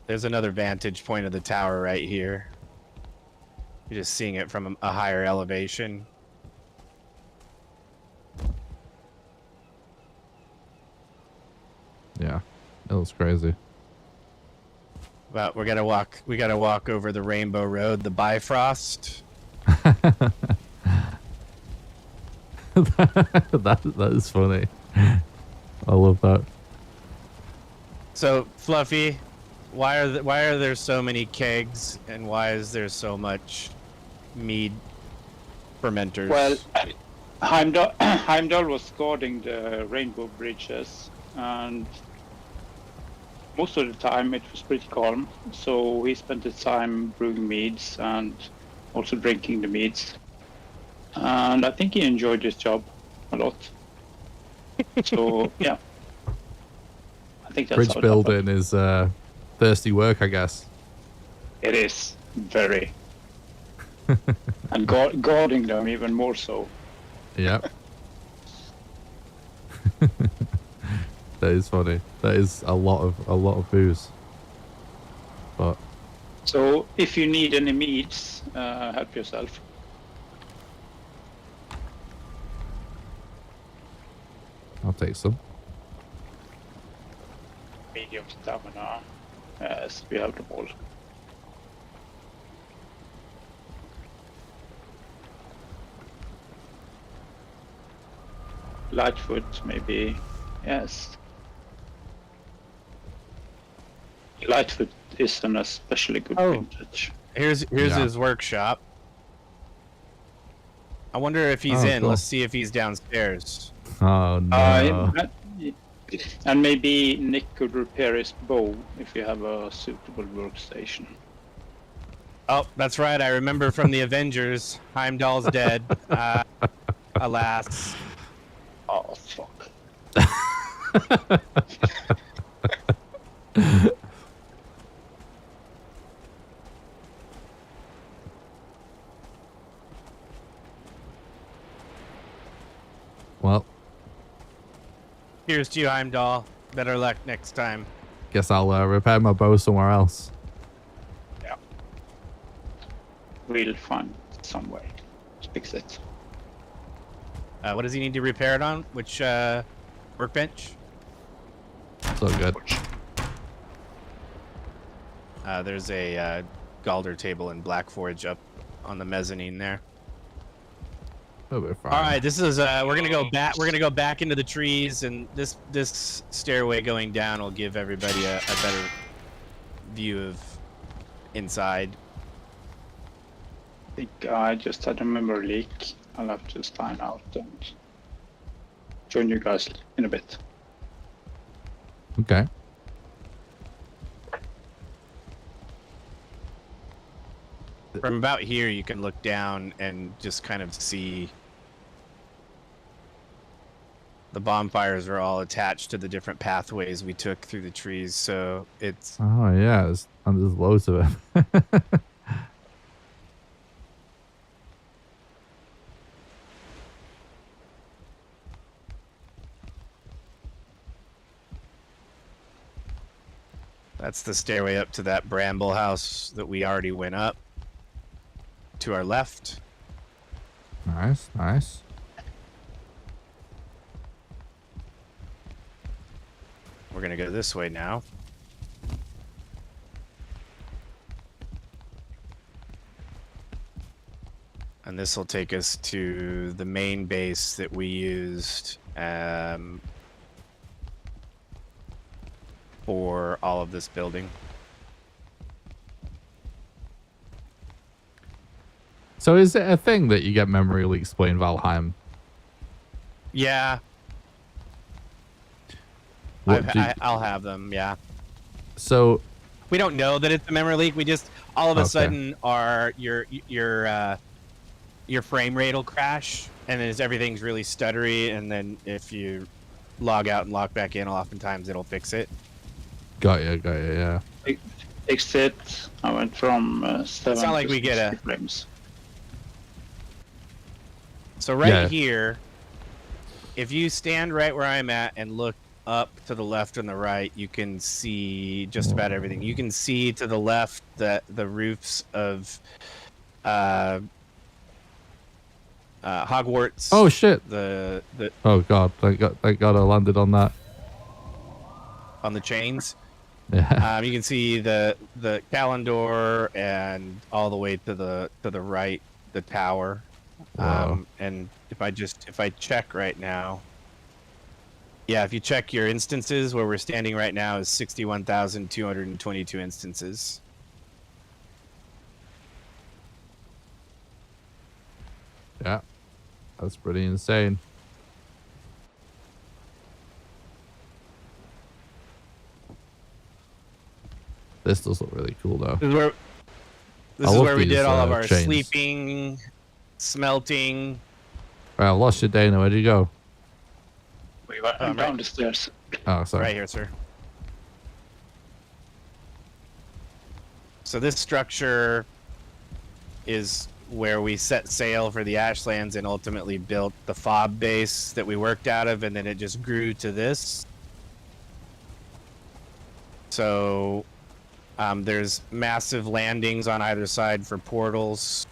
There's another vantage point of the tower right here. You're just seeing it from a higher elevation. Yeah, it looks crazy. But we gotta walk over the Rainbow Road, the Bifrost. that is funny. I love that. So, Fluffy, why are there so many kegs, and why is there so much mead fermenters? Well, Heimdall was guarding the rainbow bridges, and most of the time it was pretty calm. So he spent his time brewing meads and also drinking the meads. And I think he enjoyed his job a lot. So yeah, I think that's Bridge how it building happened. is thirsty work, I guess. It is very, and guarding them even more so. Yep. That is funny. That is a lot of booze. But So if you need any meads, help yourself. I'll take some. Medium stamina, yes, we have them all. Lightfoot, maybe, yes. Lightfoot is an especially good vintage. Here's Yeah. his workshop. I wonder if he's Oh, in. cool. Let's see if he's downstairs. Oh no. And maybe Nick could repair his bow if you have a suitable workstation. Oh, that's right. I remember from the Avengers. Heimdall's dead. Alas. Oh, fuck. Well, Here's to you, Heimdall. Better luck next time. guess I'll repair my bow somewhere else. Yeah. We'll find some way to fix it. What does he need to repair it on? Which workbench? So good. There's a Galder table in Black Forge up on the mezzanine there. We'll be fine. All right, this is we're gonna go back. We're gonna go back into the trees, and this stairway going down will give everybody a better view of inside. I think I just had a memory leak. I'll have to sign out and join you guys in a bit. Okay. From about here, you can look down and just kind of see the bonfires are all attached to the different pathways we took through the trees. So it's Oh yeah, there's loads of it. that's the stairway up to that bramble house that we already went up. To our left. Nice, nice. We're gonna go this way now. And this will take us to the main base that we used for all of this building. So is it a thing that you get memory leaks playing Valheim? Yeah. I'll have them, yeah. So we don't know that it's a memory leak. We just all of a sudden your frame rate will crash, and then everything's really stuttery, and then if you log out and log back in, oftentimes it'll fix it. Got you, yeah. Fixed it. I went from 7 it's not like to we get 60 frames. So right here, if you stand right where I'm at and look up to the left and the right, you can see just about everything. You can see to the left that the roofs of Hogwarts. Oh shit! The oh god! Thank God I landed on that. On the chains. Yeah. You can see the Kalendor and all the way to the right, the tower. And if I check right now, yeah, if you check your instances, where we're standing right now is 61,222 instances. Yeah, that's pretty insane. This does look really cool though. This is where we did all of our chains. sleeping, smelting. Right, I lost you, Dana. Where'd you go? We went down the stairs. Oh, sorry. Right here, sir. So this structure is where we set sail for the Ashlands and ultimately built the FOB base that we worked out of, and then it just grew to this. So there's massive landings on either side for portals.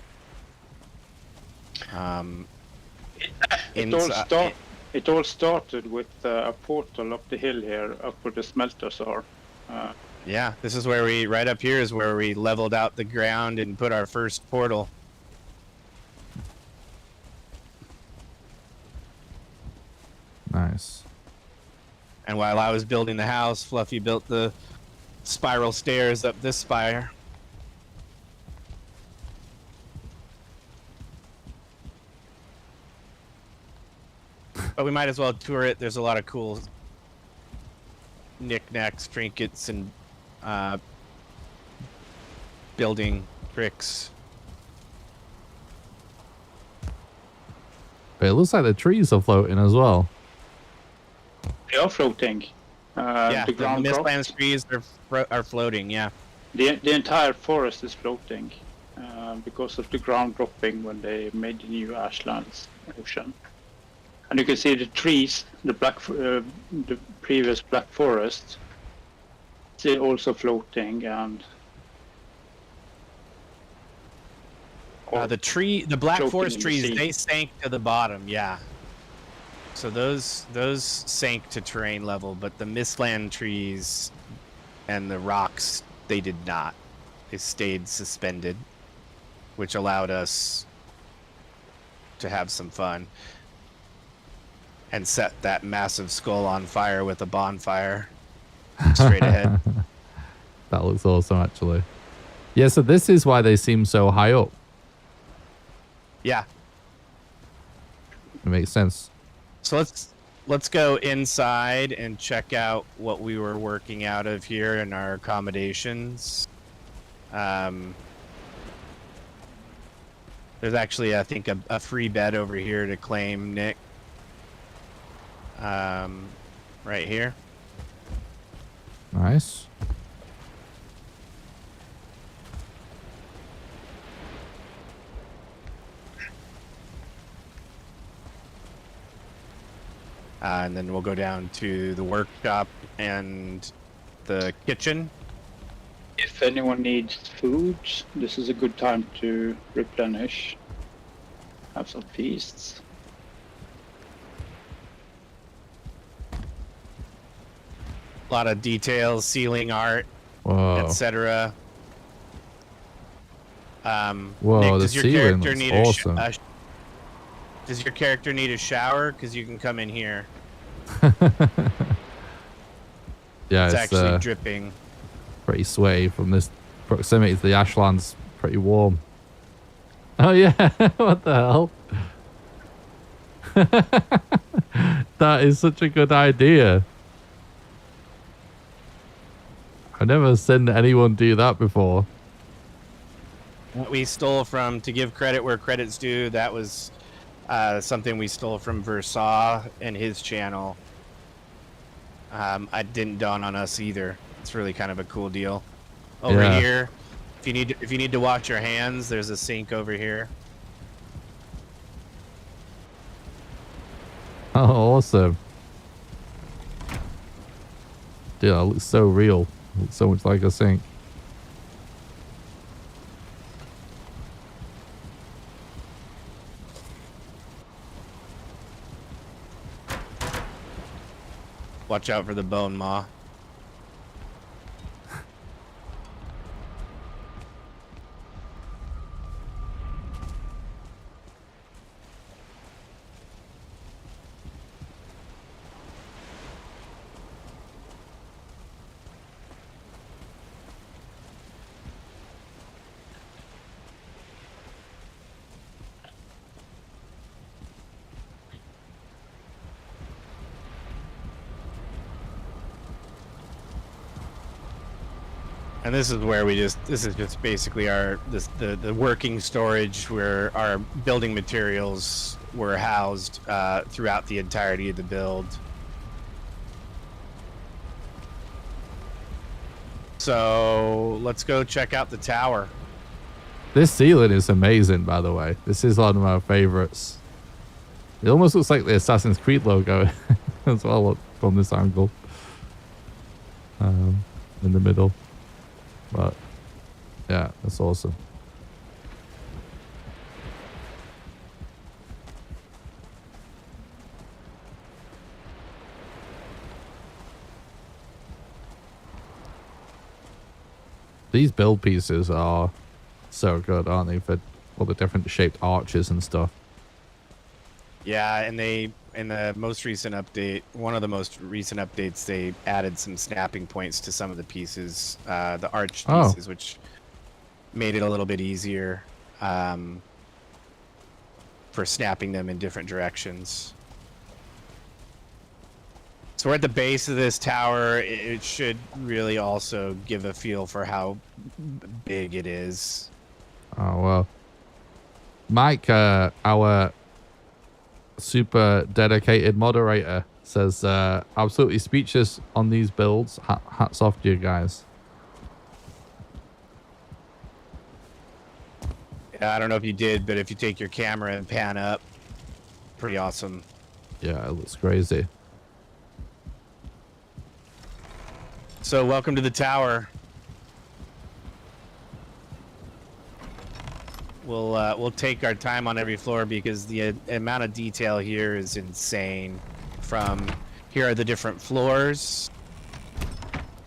It all started with a portal up the hill here, up where the smelters are. Yeah, this is where right up here is where we leveled out the ground and put our first portal. Nice. And while I was building the house, Fluffy built the spiral stairs up this spire. But we might as well tour it. There's a lot of cool knickknacks, trinkets, and building tricks. But it looks like the trees are floating as well. They are floating. Yeah, the ground Mistlands trees are floating, yeah. The entire forest is floating because of the ground dropping when they made the new Ashlands ocean. And you can see the trees, the previous black forest, they're also floating, and the black floating forest in the trees, sea. they sank to the bottom, yeah. So those sank to terrain level, but the mistland trees and the rocks, they did not. They stayed suspended, which allowed us to have some fun and set that massive skull on fire with a bonfire straight ahead. That looks awesome, actually. Yeah, so this is why they seem so high up. Yeah. It makes sense. So let's go inside and check out what we were working out of here in our accommodations. There's actually, I think, a free bed over here to claim, Nick. Right here. Nice. And then we'll go down to the workshop and the kitchen. If anyone needs food, this is a good time to replenish. Have some feasts. A lot of details, ceiling art, Whoa. etc. Whoa, Nick, the does your ceiling character looks need awesome. does your character need a shower? Because you can come in here. Yeah, It's it's actually dripping. pretty sweaty from this proximity to the ashlands. Pretty warm. Oh yeah, what the hell? That is such a good idea. I've never seen anyone do that before. What we stole from, to give credit where credit's due, that was something we stole from Versailles and his channel. It didn't dawn on us either. It's really kind of a cool deal. Over Yeah. here, if you need to wash your hands, there's a sink over here. Oh, awesome. Dude, that looks so real. It looks so much like a sink. Watch out for the bone maw. And this is where this is just basically the working storage where our building materials were housed throughout the entirety of the build. So let's go check out the tower. This ceiling is amazing, by the way. This is one of my favorites. It almost looks like the Assassin's Creed logo as well, look, from this angle. In the middle. But yeah, that's awesome. These build pieces are so good, aren't they? For all the different shaped arches and stuff. Yeah, and in the most recent update, one of the most recent updates, they added some snapping points to some of the pieces, the arch pieces, which made it a little bit easier for snapping them in different directions. So we're at the base of this tower. It should really also give a feel for how big it is. Oh, well. Mike, our super dedicated moderator, says absolutely speechless on these builds. Hats off to you guys. I don't know if you did, but if you take your camera and pan up, pretty awesome. Yeah, it looks crazy. So welcome to the tower. we'll take our time on every floor because the amount of detail here is insane. From here are the different floors.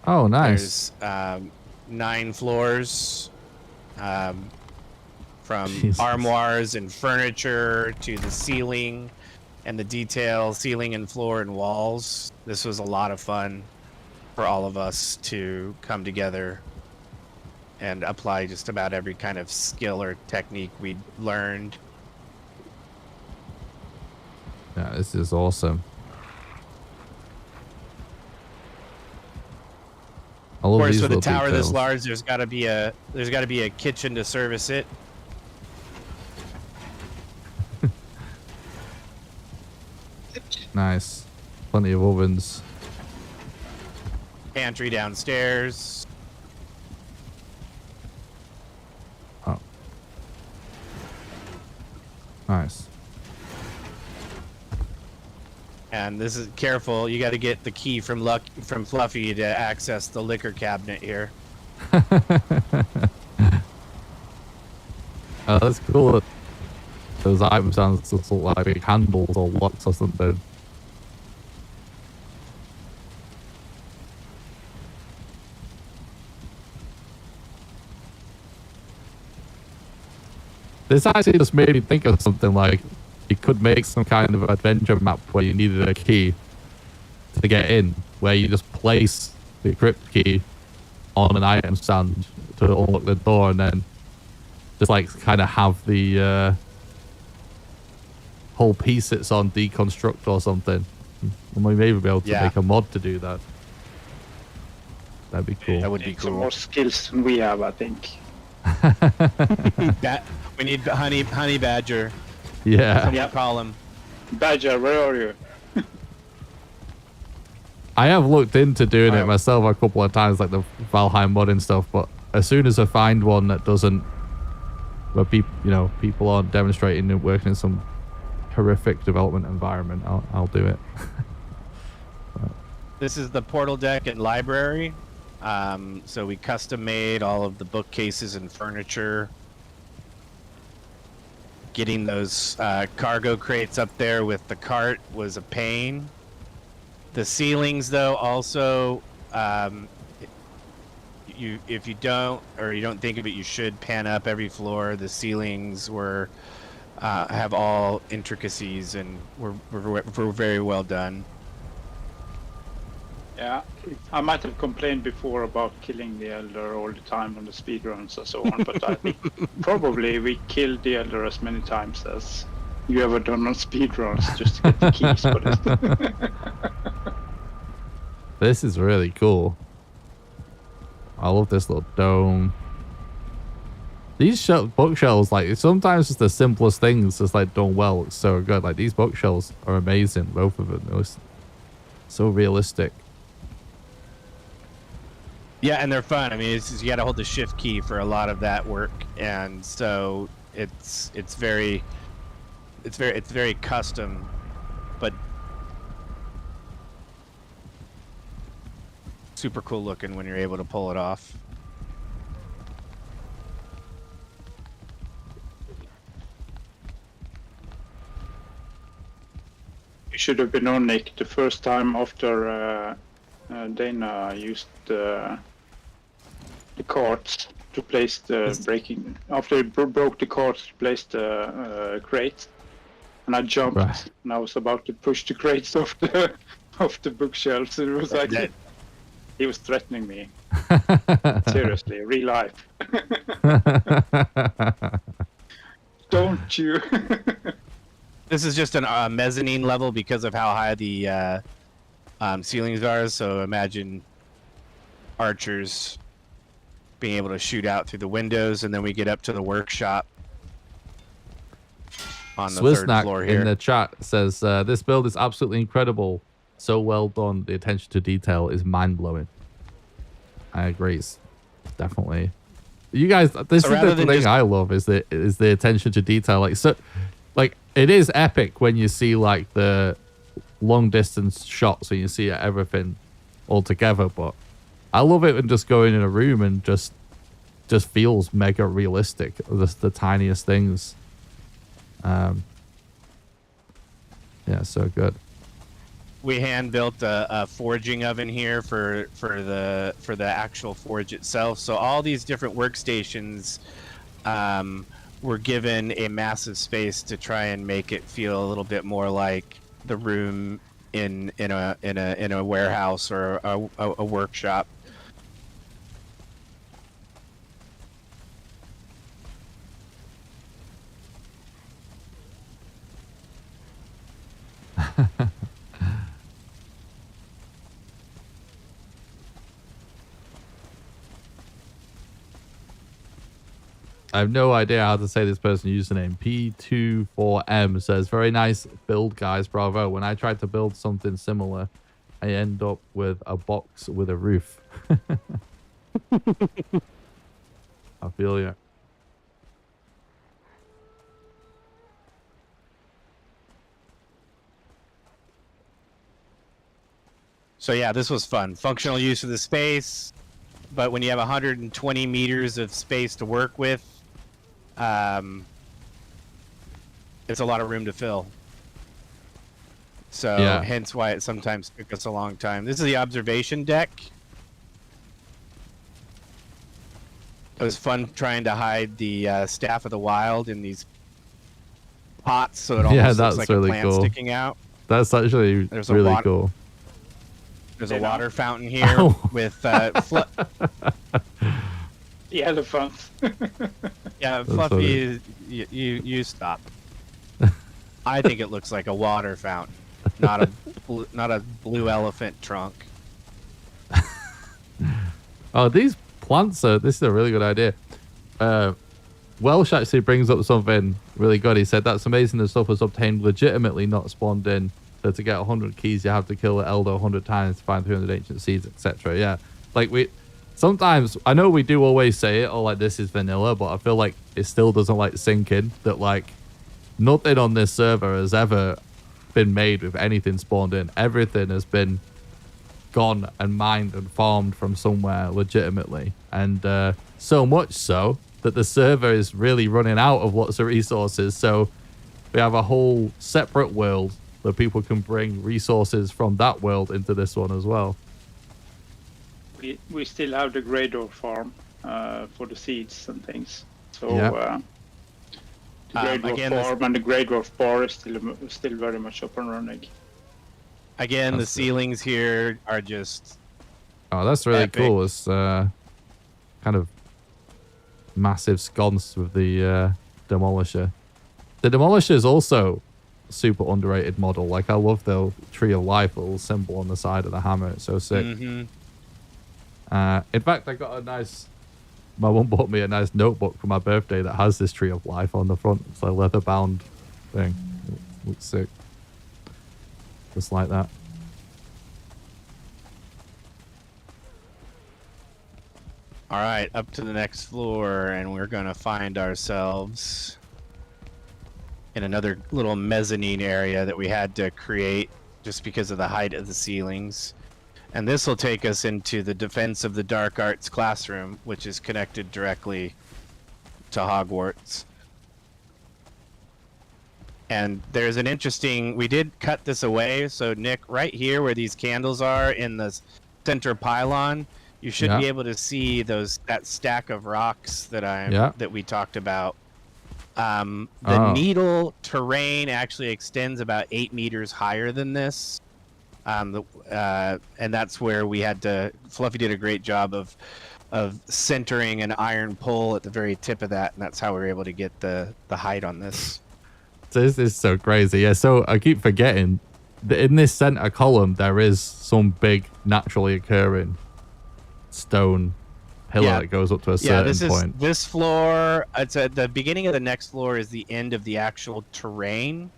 Oh, nice. There's 9 floors. From Jesus. armoires and furniture to the ceiling and the detail, ceiling and floor and walls. This was a lot of fun for all of us to come together and apply just about every kind of skill or technique we learned. Yeah, this is awesome. I love Of course, these with a little tower details. this large, there's got to be a kitchen to service it. Nice. Plenty of ovens. Pantry downstairs. Oh. Nice. And this is careful. You got to get the key from Fluffy to access the liquor cabinet here. That's cool. Those items sound sort of like big handles or locks or something. This actually just made me think of something like you could make some kind of adventure map where you needed a key to get in, where you just place the crypt key on an item stand to unlock the door, and then just like kind of have the whole piece it's on deconstruct or something. We may maybe be able to make a mod to do that. That'd be cool. That would be Some cool. more skills than we have, I think. We need honey badger. Yeah. Someone call him. Badger, where are you? I have looked into doing it myself a couple of times, like the Valheim mod and stuff, but as soon as I find one that doesn't, where people aren't demonstrating and working in some horrific development environment, I'll do it. This is the portal deck and library. So we custom made all of the bookcases and furniture. Getting those cargo crates up there with the cart was a pain. The ceilings, though, also, if you don't think of it, you should pan up every floor. The ceilings have all intricacies and were very well done. Yeah, I might have complained before about killing the Elder all the time on the speedruns and so on, but I think probably we killed the Elder as many times as you ever done on speedruns just to get the keys for this. This is really cool. I love this little dome. These bookshelves, like, sometimes it's the simplest things just like done well. It's so good. Like, these bookshelves are amazing, both of them. It was so realistic. Yeah, and they're fun. I mean, you got to hold the shift key for a lot of that work, and so it's very custom, but super cool looking when you're able to pull it off. You should have been on, Nick, the first time after Dana used the carts to place the breaking. After he broke the carts to place the crates, and I jumped, and I was about to push the crates off the bookshelves. And it was like he was threatening me. Seriously, real life. Don't you? This is just a mezzanine level because of how high the ceilings are. So imagine archers being able to shoot out through the windows, and then we get up to the workshop on the third floor here. In the chat says, this build is absolutely incredible. So well done. The attention to detail is mind-blowing. I agree. It's definitely. You guys, this is the thing I love is the attention to detail. Like it is epic when you see like the long distance shots and you see everything all together, but I love it when just going in a room and just just feels mega realistic. The tiniest things. Yeah, so good. We hand built a forging oven here for the actual forge itself. So all these different workstations were given a massive space to try and make it feel a little bit more like the room in a warehouse or a workshop. I have no idea how to say this person's username. P24M says, very nice build, guys. Bravo. When I tried to build something similar, I end up with a box with a roof. I feel you. So yeah, this was fun. Functional use of the space, but when you have 120 meters of space to work with, it's a lot of room to fill. So Yeah. hence why it sometimes took us a long time. This is the observation deck. It was fun trying to hide the staff of the wild in these pots, so it almost looks like really a plant cool. sticking out. That's actually There's a really cool. There's a water fountain here with The elephant. yeah, That's Fluffy. You stop. I think it looks like a water fountain, not a blue elephant trunk. Oh, these plants are... This is a really good idea. Welsh actually brings up something really good. He said, that's amazing the stuff was obtained legitimately, not spawned in. So to get 100 keys, you have to kill the Elder 100 times to find 300 ancient seeds, etc. Yeah. Like, sometimes, I know we do always say it, like, this is vanilla, but I feel like it still doesn't, like, sink in that, like, nothing on this server has ever been made with anything spawned in. Everything has been gone and mined and farmed from somewhere legitimately. And so much so that the server is really running out of lots of resources. So we have a whole separate world that people can bring resources from that world into this one as well. We still have the Greydor farm for the seeds and things. So Yeah. the Greydor farm and the Greydor bar is still very much up and running. Again, the That's good. ceilings here are just Oh, that's really epic. cool. It's kind of massive sconce with the Demolisher. The Demolisher is also a super underrated model. Like, I love the Tree of Life little symbol on the side of the hammer. It's so sick. Mhm. In fact, I got my mum bought me a nice notebook for my birthday that has this Tree of Life on the front. It's a leather bound thing. It looks sick. Just like that. All right, up to the next floor, and we're gonna find ourselves in another little mezzanine area that we had to create just because of the height of the ceilings. And this will take us into the Defense of the Dark Arts classroom, which is connected directly to Hogwarts. And there's an interesting... We did cut this away, so Nick, right here where these candles are in the center pylon, you should be able to see that stack of rocks that we talked about. The needle terrain actually extends about 8 meters higher than this. And that's where we had to... Fluffy did a great job of centering an iron pole at the very tip of that, and that's how we were able to get the height on this. This is so crazy. Yeah, so I keep forgetting that in this center column, there is some big naturally occurring stone pillar that goes up to a certain point. This floor, it's at the beginning of the next floor is the end of the actual terrain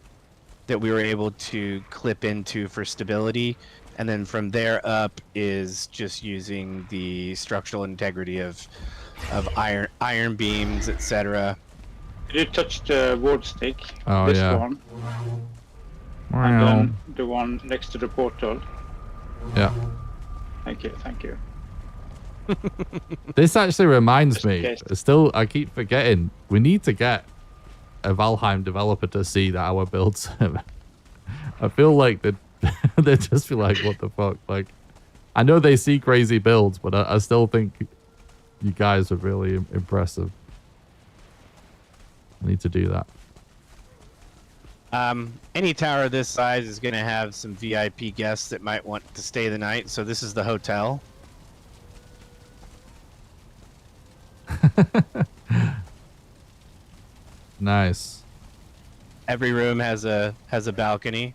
that we were able to clip into for stability. And then from there up is just using the structural integrity of iron beams, etc. Did you touch the ward stick? Oh, this yeah. one. And then the one next to the portal. Yeah. Thank you, thank you. This actually reminds Just in me. case. Still, I keep forgetting. We need to get a Valheim developer to see that our builds. I feel like they'd just be like, "What the fuck?" Like, I know they see crazy builds, but I still think you guys are really impressive. I need to do that. Any tower this size is going to have some VIP guests that might want to stay the night. So this is the hotel. Nice. Every room has a balcony,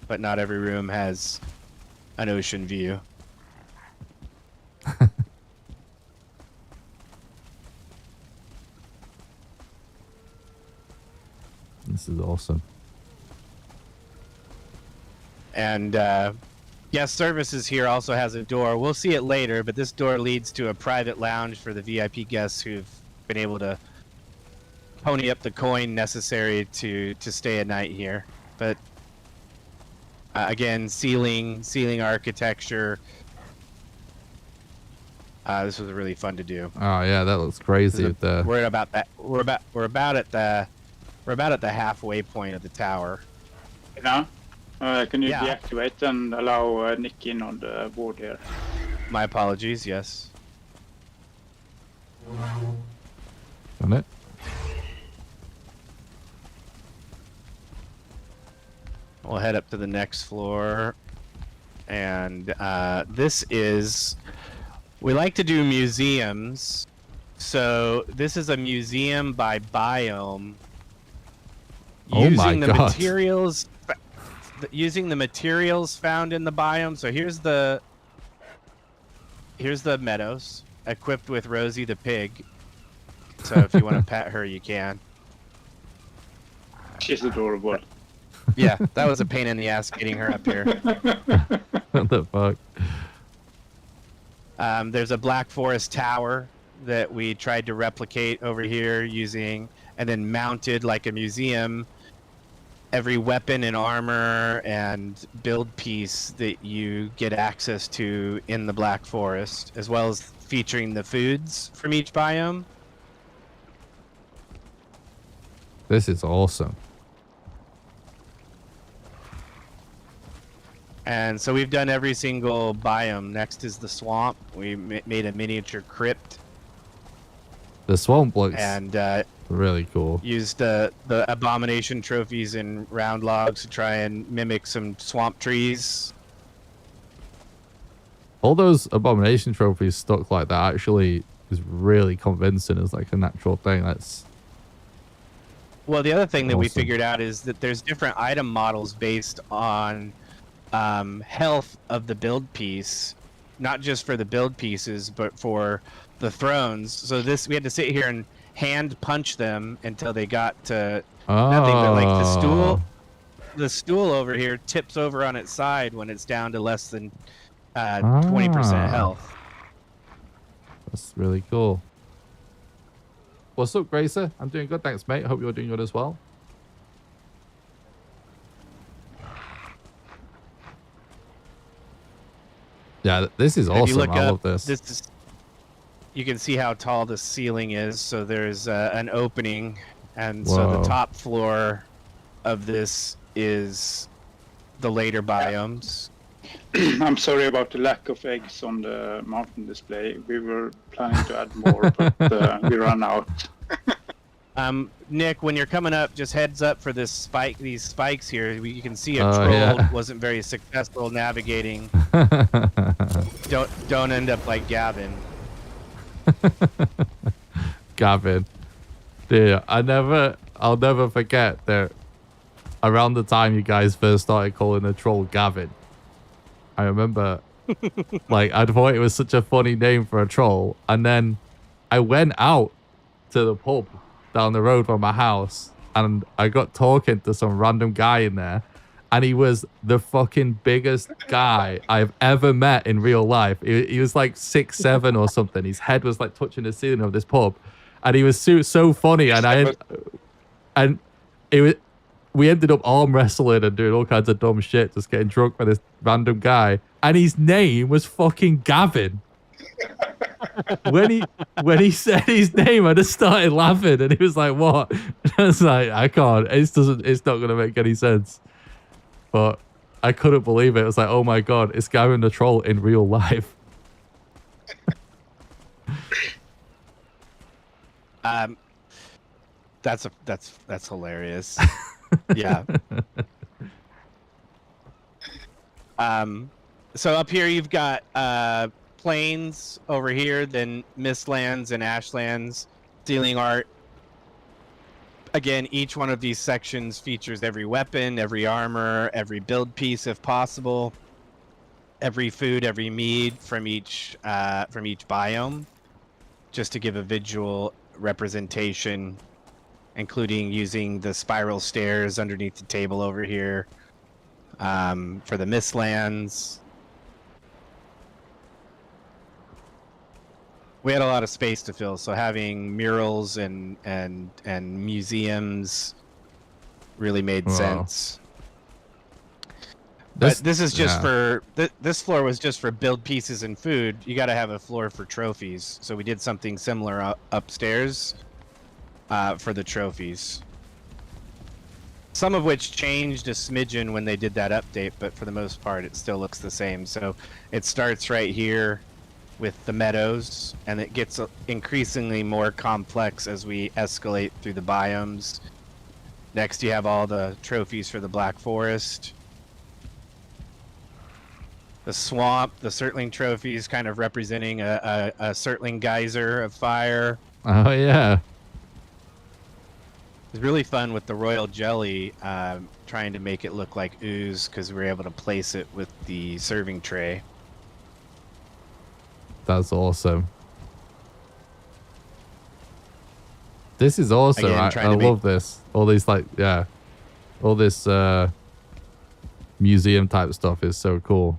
but not every room has an ocean view. This is awesome. And guest services here also has a door. We'll see it later, but this door leads to a private lounge for the VIP guests who've been able to pony up the coin necessary to stay a night here. But again, ceiling architecture. This was really fun to do. Oh yeah, that looks crazy. We're about that. We're about at the halfway point of the tower. Yeah. Can you Yeah. deactivate and allow Nick in on the board here? My apologies. Yes. Done it. We'll head up to the next floor, and this is. We like to do museums, so this is a museum by biome. Oh my God. Using the materials found in the biome. So here's the meadows equipped with Rosie the pig. So if you want to pet her, you can. She's adorable. Yeah, that was a pain in the ass getting her up here. What the fuck? There's a Black Forest tower that we tried to replicate over here using, and then mounted like a museum. Every weapon and armor and build piece that you get access to in the Black Forest, as well as featuring the foods from each biome. This is awesome. And so we've done every single biome. Next is the swamp. We made a miniature crypt. The swamp looks And really cool. used the abomination trophies and round logs to try and mimic some swamp trees. All those abomination trophies stuck like that actually is really convincing as like a natural thing. That's Well, the other thing that we Awesome. figured out is that there's different item models based on health of the build piece, not just for the build pieces, but for the thrones. So we had to sit here and hand punch them until they got to nothing. But like the stool over here tips over on its side when it's down to less than 20% health. That's really cool. What's up, Gracer? I'm doing good, thanks, mate. Hope you're doing good as well. Yeah, this is If you awesome. look I up, love this. You can see how tall the ceiling is. So there's an opening, and so Whoa. the top floor of this is the later biomes. I'm sorry about the lack of eggs on the mountain display. We were planning to add more, but we ran out. Nick, when you're coming up, just heads up for these spikes here. You can see a Oh, troll yeah. wasn't very successful navigating. Don't end up like Gavin. Gavin. Dude, I'll never forget that around the time you guys first started calling the troll Gavin. I remember, like, I thought it was such a funny name for a troll. And then I went out to the pub down the road from my house and I got talking to some random guy in there. And he was the fucking biggest guy I've ever met in real life. He was like 6'7" or something. His head was like touching the ceiling of this pub. And he was so funny. And we ended up arm wrestling and doing all kinds of dumb shit, just getting drunk with this random guy. And his name was fucking Gavin. when he said his name, I just started laughing, and he was like, "What?" And I was like, "I can't. It's not gonna make any sense." But I couldn't believe it. It was like, "Oh my god, it's Gavin the Troll in real life." That's hilarious. Yeah. So up here you've got plains over here, then mistlands and ashlands, ceiling art. Again, each one of these sections features every weapon, every armor, every build piece if possible, every food, every mead from each biome, just to give a visual representation, including using the spiral stairs underneath the table over here for the mistlands. We had a lot of space to fill, so having murals and museums really made sense. But this is just for this floor was just for build pieces and food. You got to have a floor for trophies, so we did something similar upstairs for the trophies. Some of which changed a smidgen when they did that update, but for the most part, it still looks the same. So it starts right here with the meadows, and it gets increasingly more complex as we escalate through the biomes. Next, you have all the trophies for the Black Forest. The swamp, the Surtling trophies kind of representing a Surtling geyser of fire. Oh, yeah. It's really fun with the royal jelly, trying to make it look like ooze because we were able to place it with the serving tray. That's awesome. This is awesome. Again, I love this. All these all this museum type stuff is so cool.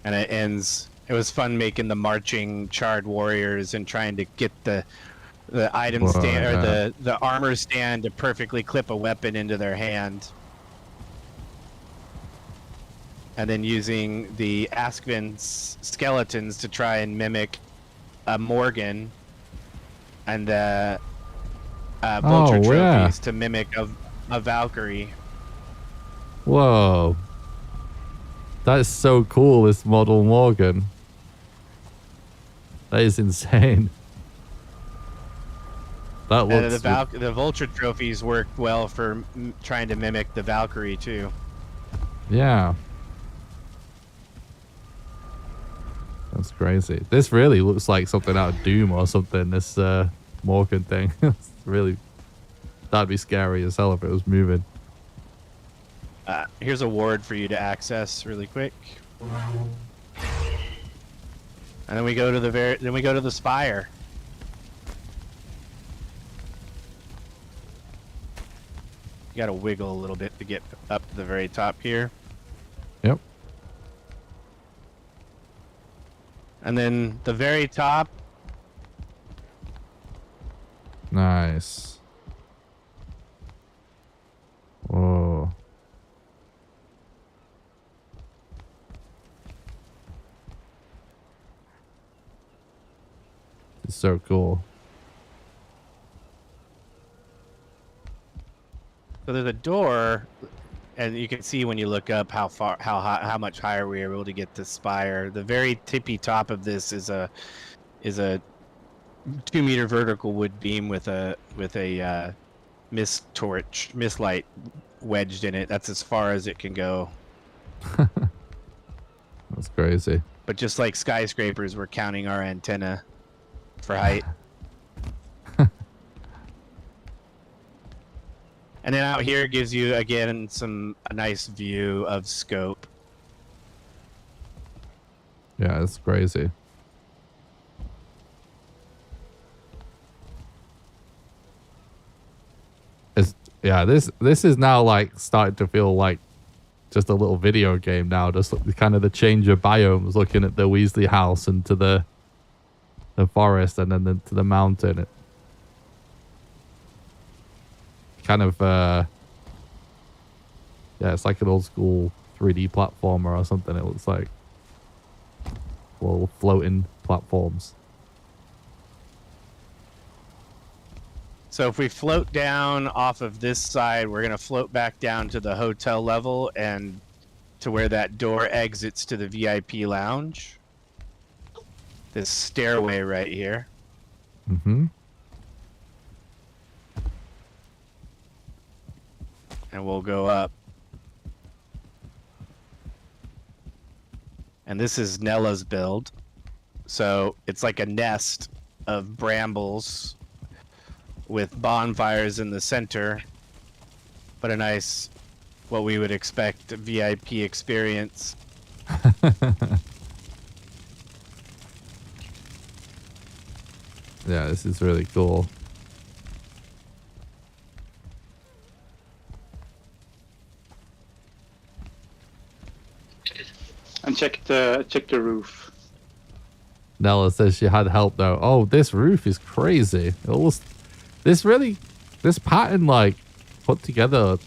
And it ends. It was fun making the marching charred warriors and trying to get the item stand or the armor stand to perfectly clip a weapon into their hand, and then using the Askvin skeletons to try and mimic a Morgan, and the vulture trophies to mimic a Valkyrie. Whoa, that's so cool! This model Morgan, that is insane. That looks... the vulture trophies worked well for trying to mimic the Valkyrie too. Yeah. That's crazy. This really looks like something out of Doom or something, this Morgan thing. Really, that'd be scary as hell if it was moving. Here's a ward for you to access really quick. And then we go to the spire. You gotta wiggle a little bit to get up to the very top here. Yep. And then the very top. Nice. Whoa. It's so cool. So there's a door, and you can see when you look up how much higher we are able to get this spire. The very tippy top of this is a 2-meter vertical wood beam with a mist light wedged in it. That's as far as it can go. That's crazy. But just like skyscrapers, we're counting our antenna for height. And then out here gives you, again, a nice view of scope. Yeah, it's crazy. This is now like starting to feel like just a little video game now. Just kind of the change of biomes, looking at the Weasley house and to the forest and then to the mountain. kind of yeah, it's like an old school 3D platformer or something. It looks like little floating platforms. So if we float down off of this side, we're gonna float back down to the hotel level and to where that door exits to the VIP lounge. This stairway right here. Mm-hmm. And we'll go up. And this is Nella's build. So it's like a nest of brambles with bonfires in the center, but a nice, what we would expect, a VIP experience. Yeah, this is really cool. And check the roof. Nella says she had help though. Oh, this roof is crazy. This pattern like put together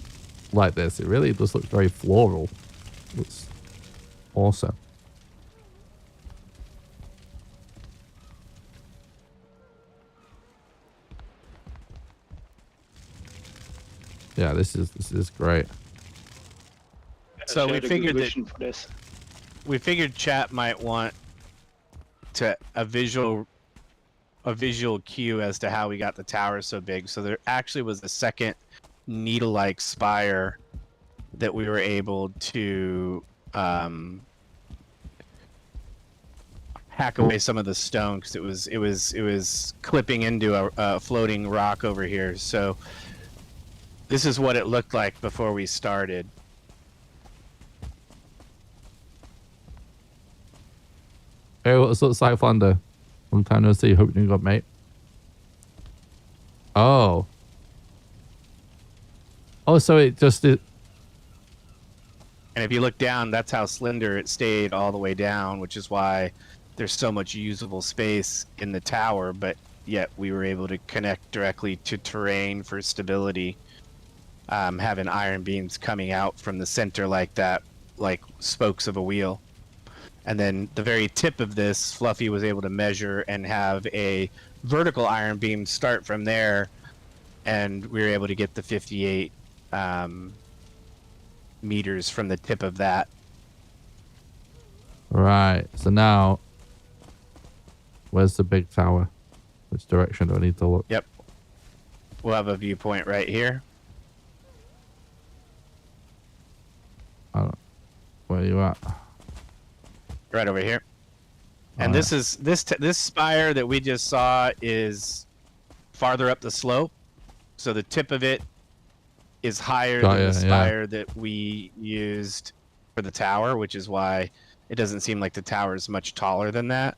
like this, it really does look very floral. Looks awesome. Yeah, this is great. So we figured that for this. we figured chat might want to a visual cue as to how we got the tower so big. So there actually was a second needle-like spire that we were able to hack away some of the stone because it was clipping into a floating rock over here. So this is what it looked like before we started. Hey, what's up, Cyflander? Long time no see. Hope you got, mate. Oh. Oh, so it just... And if you look down, that's how slender it stayed all the way down, which is why there's so much usable space in the tower, but yet we were able to connect directly to terrain for stability, having iron beams coming out from the center like that, like spokes of a wheel. And then the very tip of this, Fluffy was able to measure and have a vertical iron beam start from there, and we were able to get the 58 meters from the tip of that. Right. So now, where's the big tower? Which direction do I need to look? Yep. We'll have a viewpoint right here. I don't, where are you at? Right over here. And this is this spire that we just saw is farther up the slope, so the tip of it is higher than the spire that we used for the tower, which is why it doesn't seem like the tower is much taller than that.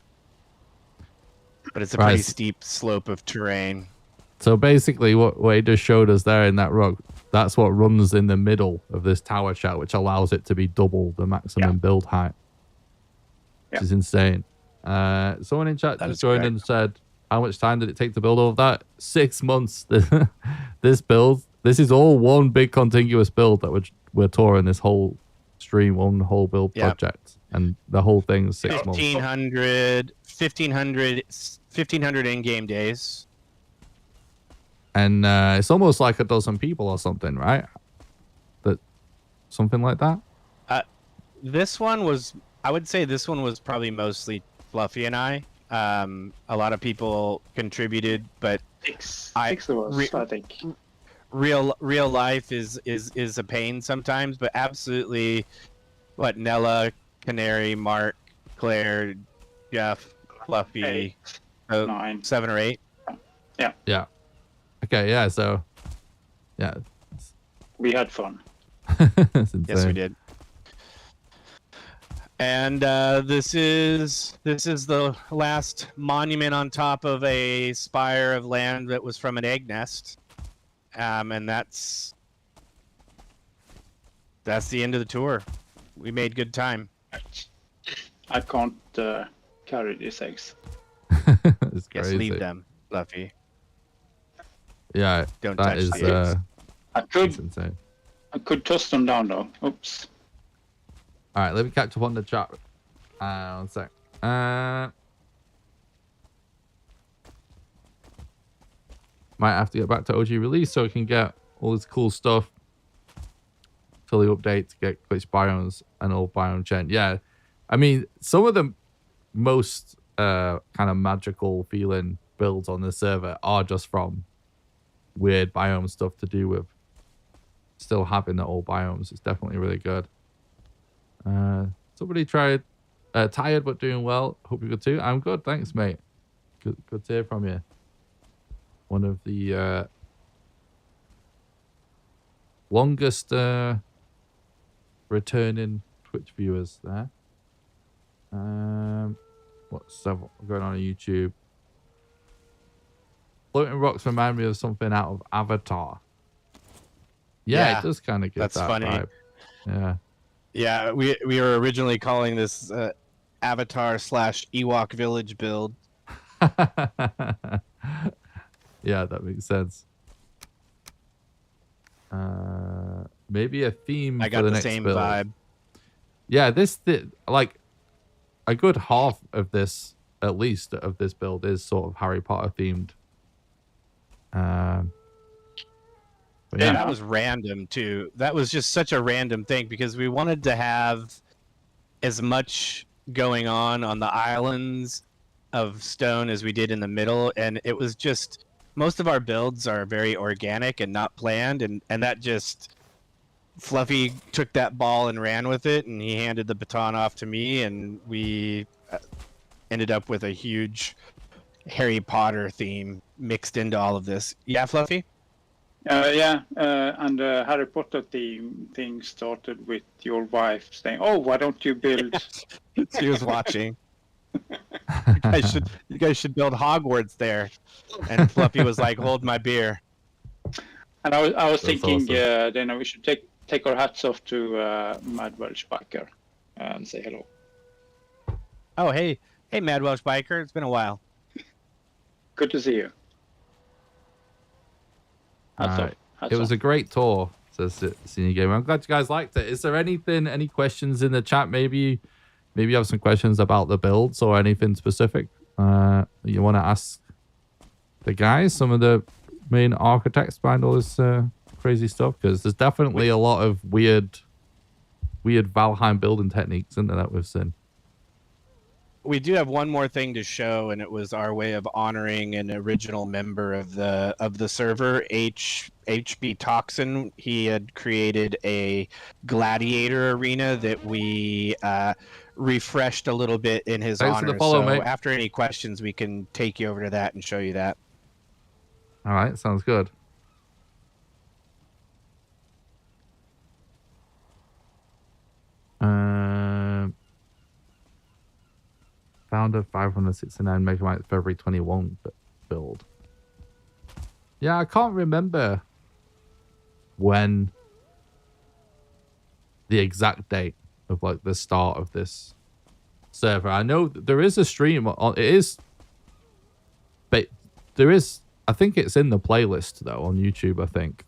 But it's a pretty steep slope of terrain. So basically, what he just showed us there in that rock, that's what runs in the middle of this tower shaft, which allows it to be double the maximum build height. Which is insane. Someone in chat just joined and said, how much time did it take to build all of that? 6 months. This is all one big contiguous build that we're touring this whole stream, one whole build project. And the whole thing is 6 months. 1,500 in-game days. And it's almost like a dozen people or something, right? Something like that? This one was... I would say this one was probably mostly Fluffy and I. A lot of people contributed, but six of us, I think. Real life is a pain sometimes, but absolutely, Nella, Canary, Mark, Claire, Jeff, Fluffy, 9, 7 or 8. Yeah. Okay. Yeah. So, yeah, we had fun. Yes, we did. And this is the last monument on top of a spire of land that was from an egg nest, and that's the end of the tour. We made good time. I can't carry these eggs. It's crazy. Yes, leave them, Fluffy. Yeah, Don't touch the eggs. I It's could insane. toss them down though. Oops. All right, let me catch up on the chat. 1 sec. Might have to get back to OG release so I can get all this cool stuff. Fully update to get glitch biomes and all biome gen. Yeah, I mean, some of the most kind of magical feeling builds on the server are just from weird biome stuff to do with still having the old biomes. It's definitely really good. Somebody tried tired but doing well. Hope you're good too. I'm good, thanks, mate. Good to hear from you. One of the longest returning Twitch viewers there. What's going on YouTube? Floating rocks remind me of something out of Avatar. Yeah, it does kind of get that's that funny. vibe. Yeah. Yeah, we were originally calling this Avatar / Ewok Village build. Yeah, that makes sense. Maybe a theme I for got the the next same build. vibe. Yeah, like a good half of this, at least of this build, is sort of Harry Potter themed. But Yeah, yeah, that was random too. That was just such a random thing because we wanted to have as much going on the islands of stone as we did in the middle, and it was just most of our builds are very organic and not planned, and that just Fluffy took that ball and ran with it, and he handed the baton off to me, and we ended up with a huge Harry Potter theme mixed into all of this. Yeah, Fluffy? And the Harry Potter thing started with your wife saying, "Oh, why don't you build?" She was watching. You guys should build Hogwarts there. And Fluffy was like, "Hold my beer." And I was That's thinking, awesome. then we should take our hats off to Mad Welsh Biker and say hello. Oh, hey, Mad Welsh Biker. It's been a while. Good to see you. Hats off. Hats it was off. a great tour, says Senior Gamer. I'm glad you guys liked it. Is there any questions in the chat? Maybe you have some questions about the builds or anything specific you want to ask the guys, some of the main architects behind all this crazy stuff, because there's definitely a lot of weird Valheim building techniques in there that we've seen. We do have one more thing to show, and it was our way of honoring an original member of the server, HB Toxin. He had created a gladiator arena that we refreshed a little bit in his Thanks honor. for the follow, so mate. After any questions, we can take you over to that and show you that. All right, sounds good. Found a 569 megabyte February 21 build. Yeah, I can't remember when the exact date of like the start of this server. I know there is a stream on it is, but there is. I think it's in the playlist though on YouTube. I think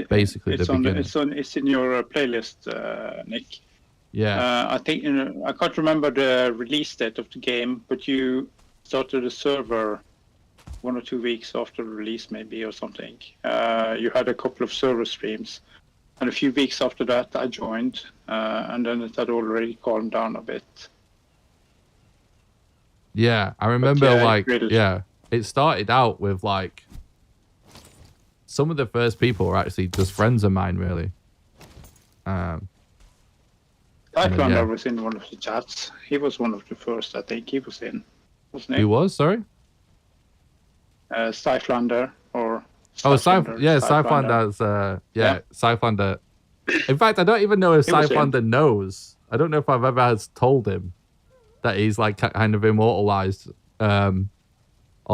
basically it's the beginning. It's in your playlist, Nick. Yeah. I think I can't remember the release date of the game, but you started the server 1 or 2 weeks after the release, maybe, or something. You had a couple of server streams, and a few weeks after that, I joined, and then it had already calmed down a bit. Yeah, I remember it started out with like some of the first people were actually just friends of mine, really. Typelander was in one of the chats. He was one of the first, I think he was in. Wasn't he? Who was? Sorry? Scyflander or... Scyflander's... Scyflander. In fact, I don't even know if Scyflander knows. I don't know if I've ever told him that he's like kind of immortalized on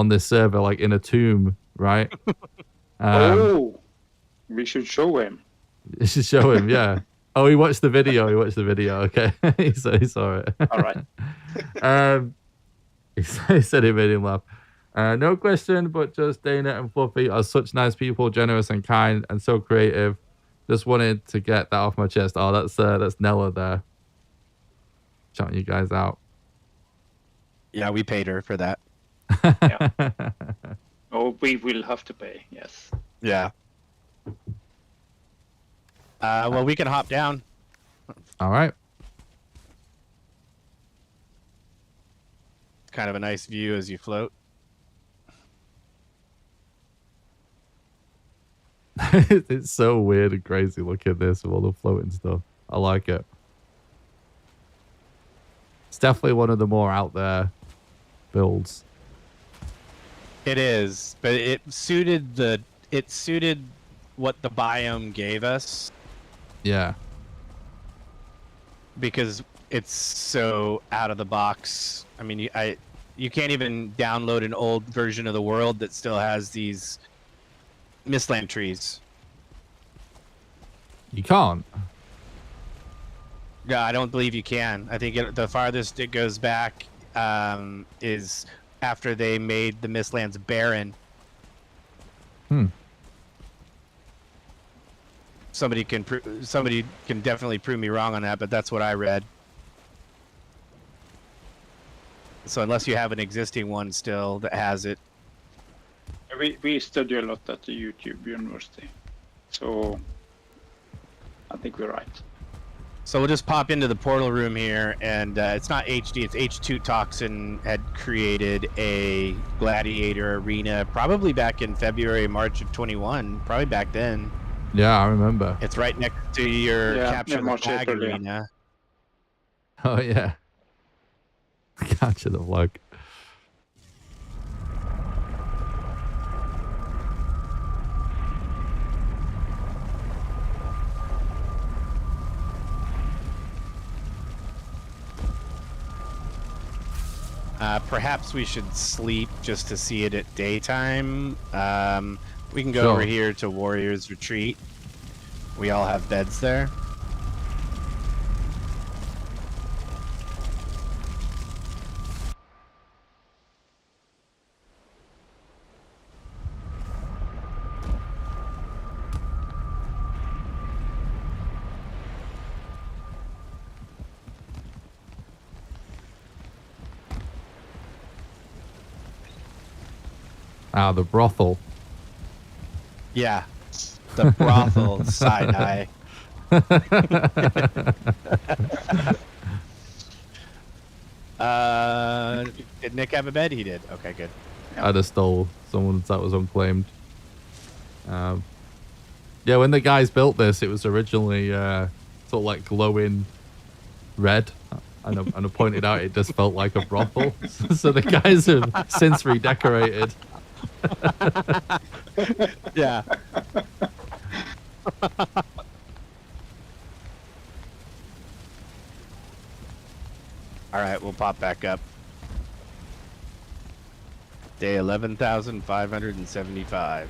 this server, like in a tomb, right? We should show him. You should show him, yeah. Oh, he watched the video. Okay. he saw it. All right. He said it made him laugh. No question, but just Dana and Fluffy are such nice people, generous and kind, and so creative. Just wanted to get that off my chest. Oh, that's Nella there, shouting you guys out. Yeah, we paid her for that. Oh, we will have to pay. Yes. Yeah. Well, we can hop down. All right. Kind of a nice view as you float. It's so weird and crazy. Look at this with all the floating stuff. I like it. It's definitely one of the more out there builds. It is, but it suited what the biome gave us. Yeah. Because it's so out of the box. I mean, you can't even download an old version of the world that still has these mistland trees. You can't. Yeah, I don't believe you can. I think the farthest it goes back is after they made the mistlands barren. Somebody can definitely prove me wrong on that, but that's what I read. So unless you have an existing one still that has it. We study a lot at the YouTube University, so I think we're right. So we'll just pop into the portal room here, and it's not HD, it's H2 Toxin had created a gladiator arena probably back in February, March of 21, probably back then. Yeah, I remember. It's right next to your Capture the Flag arena. Oh, yeah. Capture the Flag. Perhaps we should sleep just to see it at daytime. We can go over here to Warrior's Retreat. We all have beds there. Ah, the brothel. Yeah, the brothel side-eye. Did Nick have a bed? He did. Okay, good. I just stole someone's that was unclaimed. Yeah, when the guys built this, it was originally sort of like glowing red. And I pointed out it just felt like a brothel. So the guys have since redecorated. Yeah. All right, we'll pop back up. Day 11,575.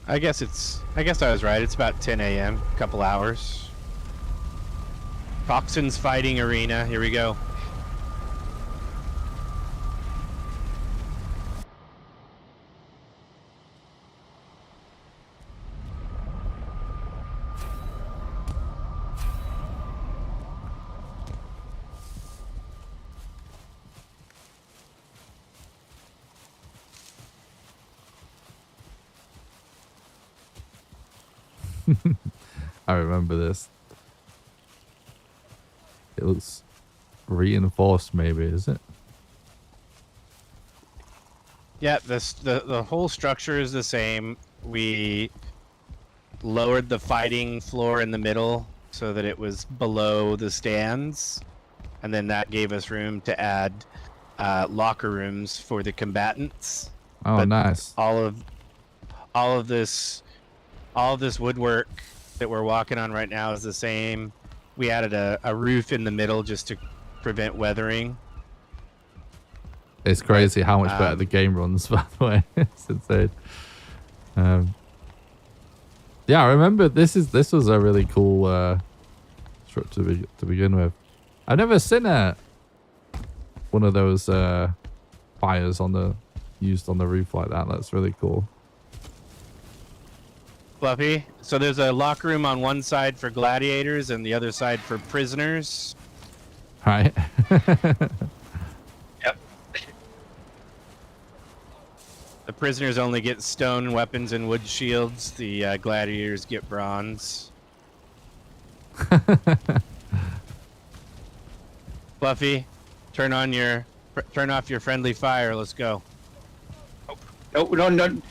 I guess I was right. It's about 10 a.m. A couple hours. Toxins fighting arena. Here we go. I remember this. It looks reinforced, maybe, is it? Yeah, the whole structure is the same. We lowered the fighting floor in the middle so that it was below the stands. and then that gave us room to add locker rooms for the combatants. Oh, But nice. all of this woodwork that we're walking on right now is the same. We added a roof in the middle just to prevent weathering. It's crazy how much better the game runs, by the way. It's insane. Yeah, I remember this was a really cool structure to begin with. I've never seen one of those fires used on the roof like that. That's really cool. Fluffy. So there's a locker room on one side for gladiators and the other side for prisoners. Right. Yep. The prisoners only get stone weapons and wood shields. The gladiators get bronze. Fluffy, turn off your friendly fire. Let's go. No.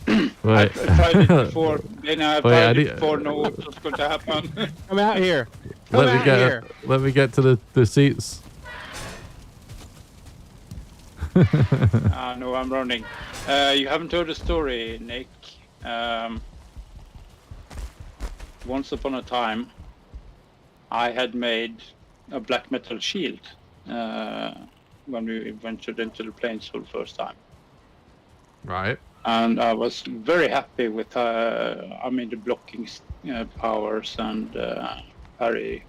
I Right. tried it before. Then I Wait, tried it before. No, what's going to happen? Come out here. Come out here. Let me get to the seats. No, I'm running. You haven't heard the story, Nick. Once upon a time, I had made a black metal shield when we ventured into the plains for the first time. Right. And I was very happy with the blocking powers and parry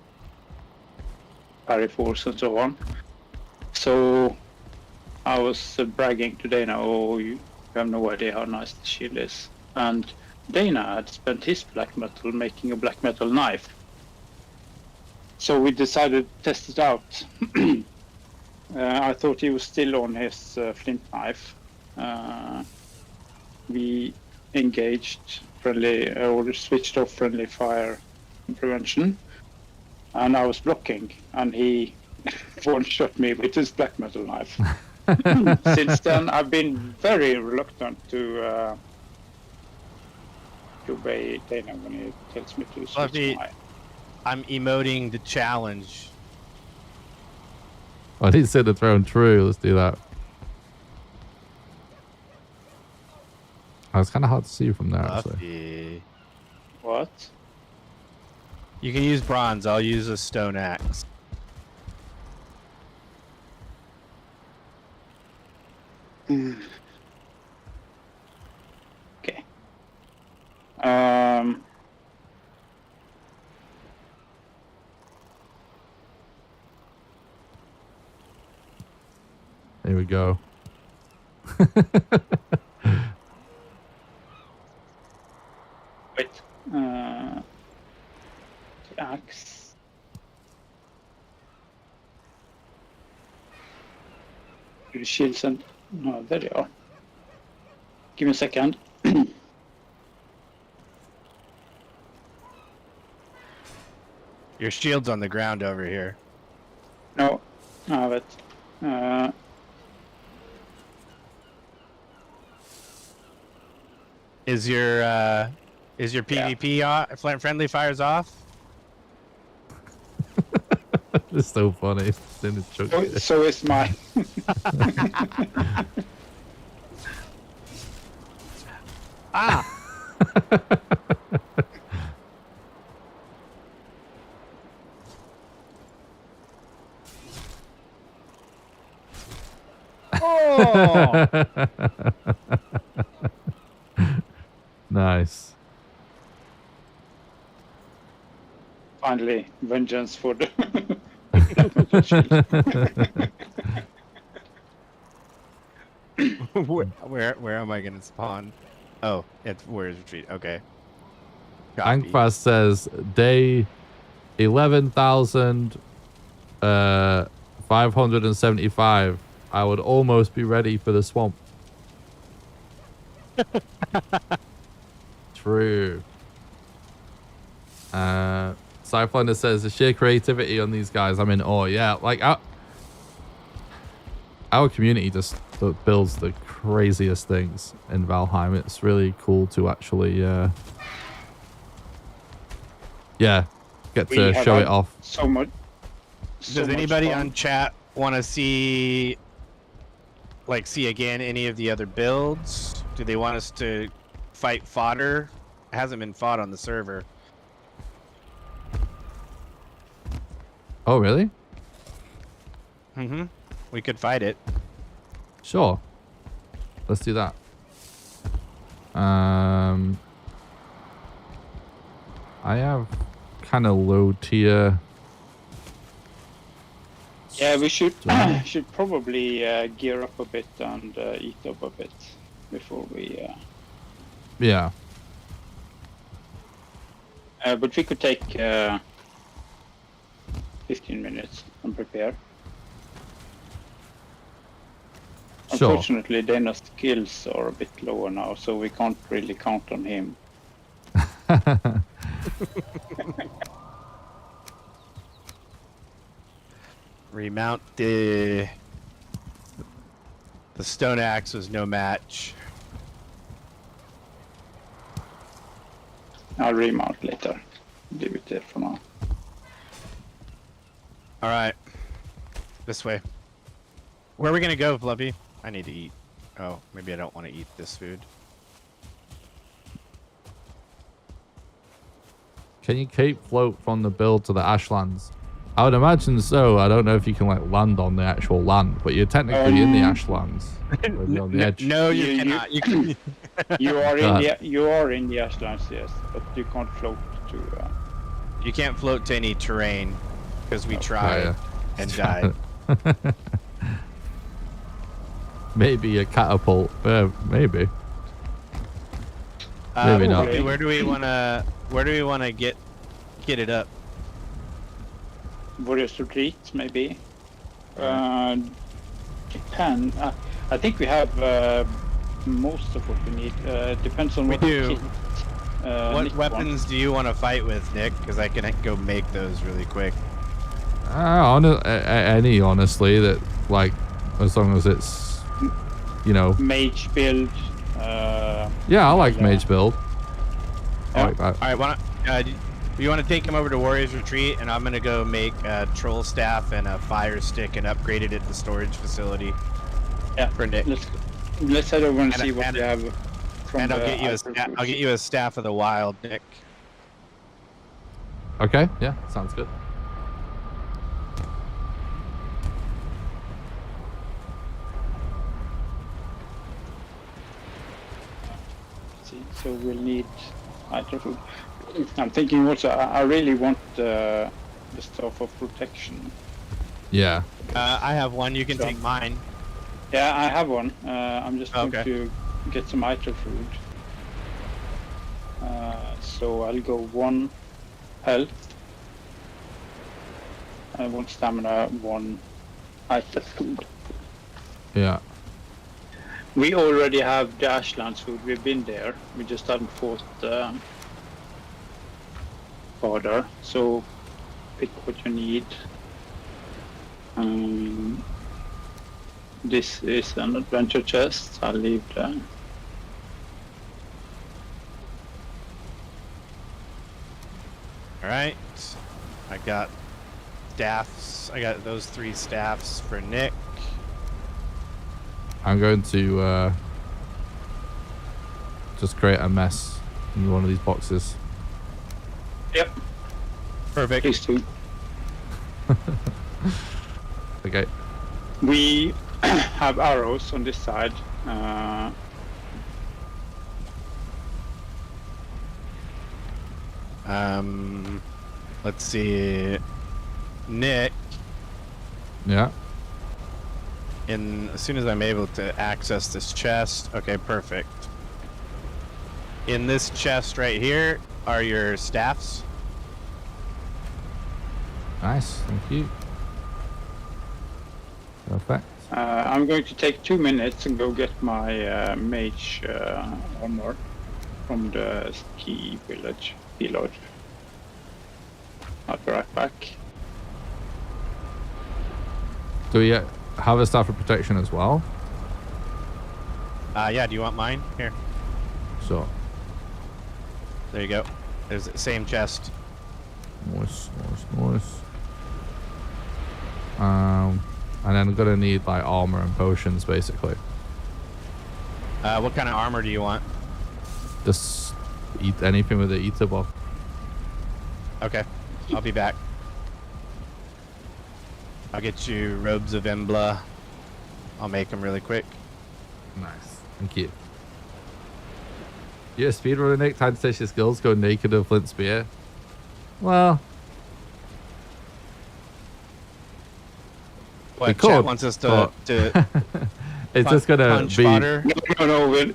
force and so on. So I was bragging to Dana, "Oh, you have no idea how nice the shield is." And Dana had spent his black metal making a black metal knife. So we decided to test it out. I thought he was still on his flint knife. We engaged friendly, or switched off friendly fire prevention, and I was blocking, and he one-shot me with his black metal knife. Since then, I've been very reluctant to obey Dana when he tells me to switch my... I'm emoting the challenge. I didn't say the throne true. Let's do that. Oh, it's kind of hard to see from there, actually. Fluffy. What? You can use bronze. I'll use a stone axe. Okay. Here we go. Wait. The axe. Do the shields and... No, there they are. Give me a second. Your shield's on the ground over here. No, I have it. Is your PvP off? Friendly fires off? It's so funny. It's in its chunk. So is mine. Ah! Oh! Nice. Finally, vengeance for the... Where am I gonna spawn? Oh, where's retreat? Okay. Copy. Angfast says day 11,575. I would almost be ready for the swamp. True. Cyflander says the sheer creativity on these guys, I'm in awe. Yeah, like our community just builds the craziest things in Valheim. It's really cool to actually get to show it off. So much. so Does much anybody fun. on chat want to see again any of the other builds? Do they want us to fight fodder? It hasn't been fought on the server. Oh, really? Mm-hmm. We could fight it. Sure. Let's do that. I have kind of low tier. Yeah, we should should probably gear up a bit and eat up a bit before we. Yeah. But we could take 15 minutes and prepare. Sure. Unfortunately, Dana's skills are a bit lower now, so we can't really count on him. Remount the stone axe was no match. I'll remount later. Leave it there for now. All right, this way. Where are we gonna go, Fluffy? I need to eat. Oh, maybe I don't want to eat this food. Can you cape float from the build to the ashlands? I would imagine so. I don't know if you can like land on the actual land, but you're technically in the ashlands. Maybe on the edge. No, you You- cannot. You can. You are in the ashlands, yes, but you can't float to. You can't float to any terrain because we tried yeah. and died. Maybe a catapult. Maybe. Maybe not. Fluffy, where do we wanna get it up? Warriors Retreat, maybe. Depend. I think we have most of what we need. Depends on We what do. kit, What Nick weapons wants. do you want to fight with, Nick? Because I can go make those really quick. Any, honestly, that like, as long as it's, you know. Mage build. Yeah, I like yeah. mage build. I Yeah. like that. All right, do you want to take him over to Warriors Retreat, and I'm gonna go make a troll staff and a fire stick and upgrade it at the storage facility. Yeah. For Nick. Let's head over and And- see what and- we have. From And I'll the get you I'll get you a staff of the wild, Nick. Okay, yeah, sounds good. See, so we'll need item food. I'm thinking also. I really want the stuff of protection. Yeah. I have one. You can So- take mine. Yeah, I have one. I'm just going Okay. to get some item food. So I'll go 1 health, 1 stamina, 1 item food. Yeah. We already have the Ashlands food. We've been there. We just haven't fought further. So pick what you need. This is an adventure chest. I'll leave that. All right. I got staffs. I got those 3 staffs for Nick. I'm going to just create a mess in one of these boxes. Yep. Perfect. Please do. Okay. We have arrows on this side. Let's see. Nick, Yeah. as soon as I'm able to access this chest. Okay, perfect. In this chest right here are your staffs. Nice. Thank you. Perfect. I'm going to take 2 minutes and go get my mage armor from the ski village. I'll be right back. Do we have a staff of protection as well? Yeah, do you want mine? Here. So, There you go. There's the same chest. nice, nice, nice. And then I'm gonna need like armor and potions basically. What kind of armor do you want? Just eat anything with the eater buff. Okay, I'll be back. I'll get you robes of Embla. I'll make them really quick. Nice. Thank you. Yeah, speedrunner Nick, time to test your skills. Go naked with flint spear. Well, we What, could, chat wants us to it's just gonna punch be. fodder? No,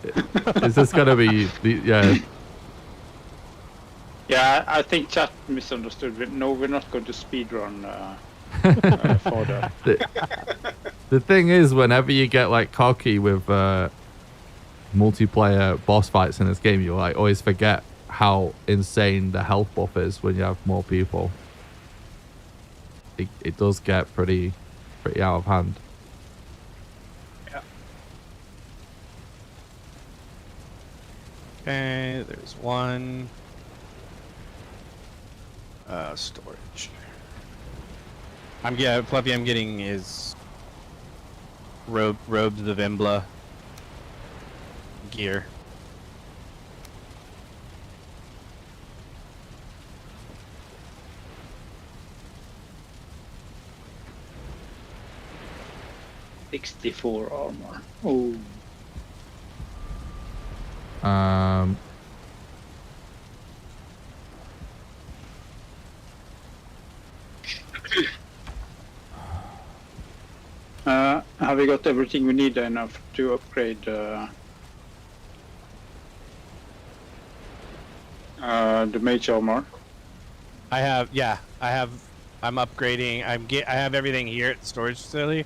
It's just gonna be. Yeah. yeah, I think chat misunderstood. No, we're not going to speedrun fodder. The thing is, whenever you get like cocky with multiplayer boss fights in this game, you like always forget how insane the health buff is when you have more people. It does get pretty out of hand. Yeah. Okay, there's one. Storage. Fluffy, I'm getting his robes of Embla gear. $64 armor. Oh. Have we got everything we need enough to upgrade the mage armor? I'm upgrading. I have everything here at the storage facility,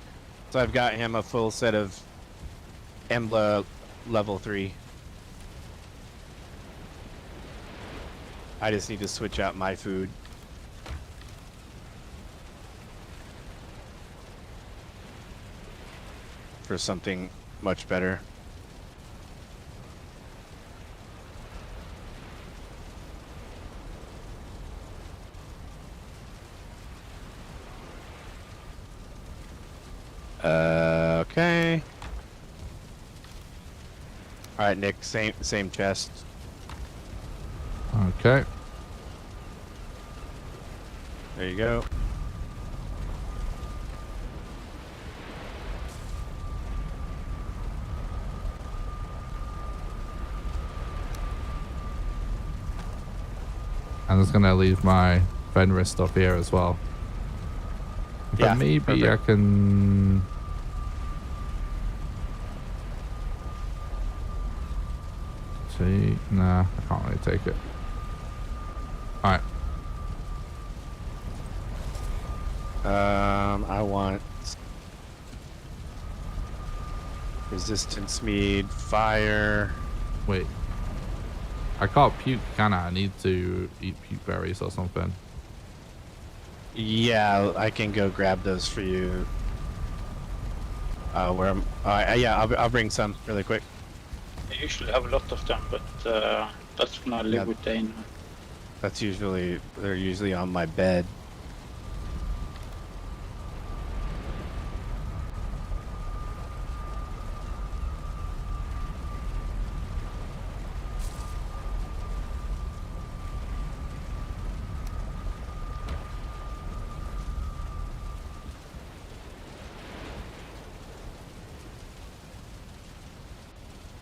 so I've got him a full set of Embla level 3. I just need to switch out my food. For something much better. Okay. All right, Nick. Same chest. Okay. There you go. I'm just gonna leave my Fenris stuff here as well. But Yeah, maybe perfect. I can. See, nah, I can't really take it. All right. I want resistance mead, fire. Wait. I can't puke, can I? I need to eat puke berries or something. Yeah, I can go grab those for you. Where I'm? Yeah, I'll bring some really quick. I usually have a lot of them, but that's when I live Yeah. with Dana. They're usually on my bed.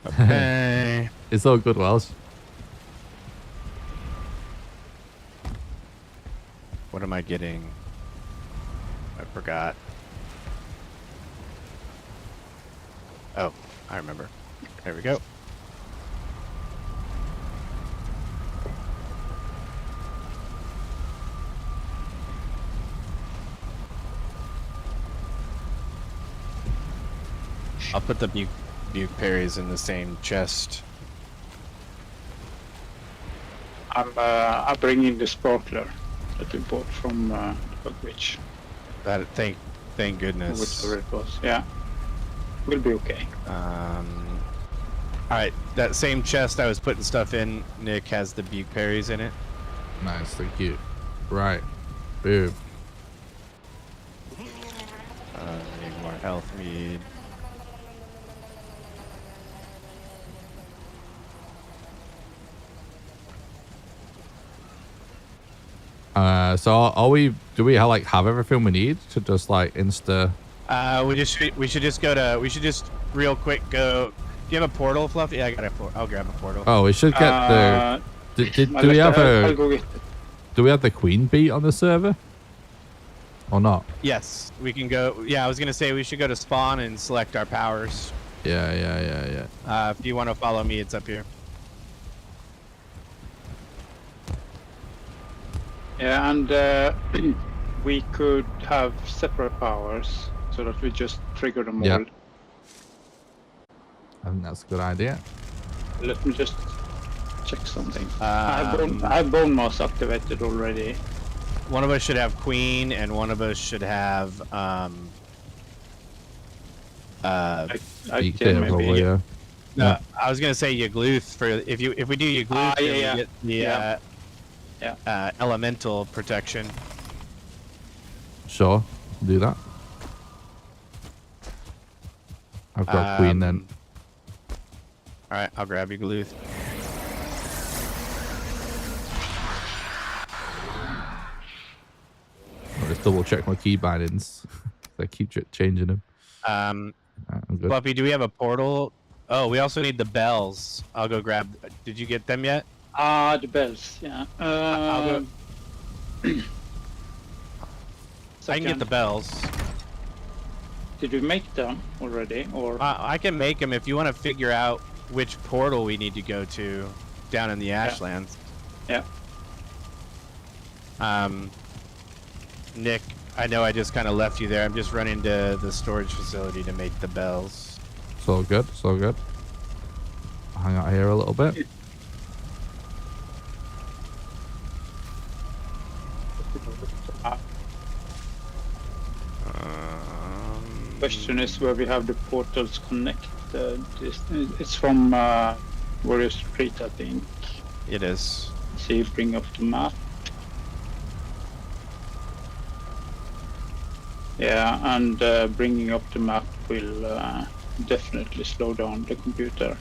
Okay. It's all good, Welsh. What am I getting? I forgot. Oh, I remember. There we go. I'll put the buke berries in the same chest. I'm bringing the sparkler that we bought from the Bugwitch. That thank goodness. Whichever it was. Yeah. We'll be okay. All right, that same chest I was putting stuff in, Nick, has the buke berries in it. Nice, thank you. Right. Boom. health mead. So are we? Do we like have everything we need to just like insta? We should just real quick go. Do you have a portal, Fluffy? Yeah, I got a portal. I'll grab a portal. Oh, we should get the. Do we have I'll go get it. Do we have the queen beat on the server? Or not? Yes, we can go. Yeah, I was gonna say we should go to spawn and select our powers. Yeah. If you want to follow me, it's up here. Yeah, and we could have separate powers so that we just trigger them all. Yeah. I think that's a good idea. Let me just check something. I have bone mass activated already. One of us should have queen, and one of us should have Beat can there, maybe. probably, yeah. No, I was gonna say Yagluth for if we do Yagluth, then yeah. we get the elemental protection. Sure, do that. I've got queen then. All right, I'll grab Yagluth. I'll just double check my key bindings. I keep changing them. I'm good. Fluffy, do we have a portal? Oh, we also need the bells. I'll go grab. Did you get them yet? The bells, yeah. I'll go. I can get the bells. Did we make them already, or? I can make them if you want to figure out which portal we need to go to down in the Ashlands. Yeah. Nick, I know I just kind of left you there. I'm just running to the storage facility to make the bells. It's all good. It's all good. I'll hang out here a little bit. Question is where we have the portals connected. It's from Warrior Street, I think. It is. See, bring up the map. Yeah, and bringing up the map will definitely slow down the computer.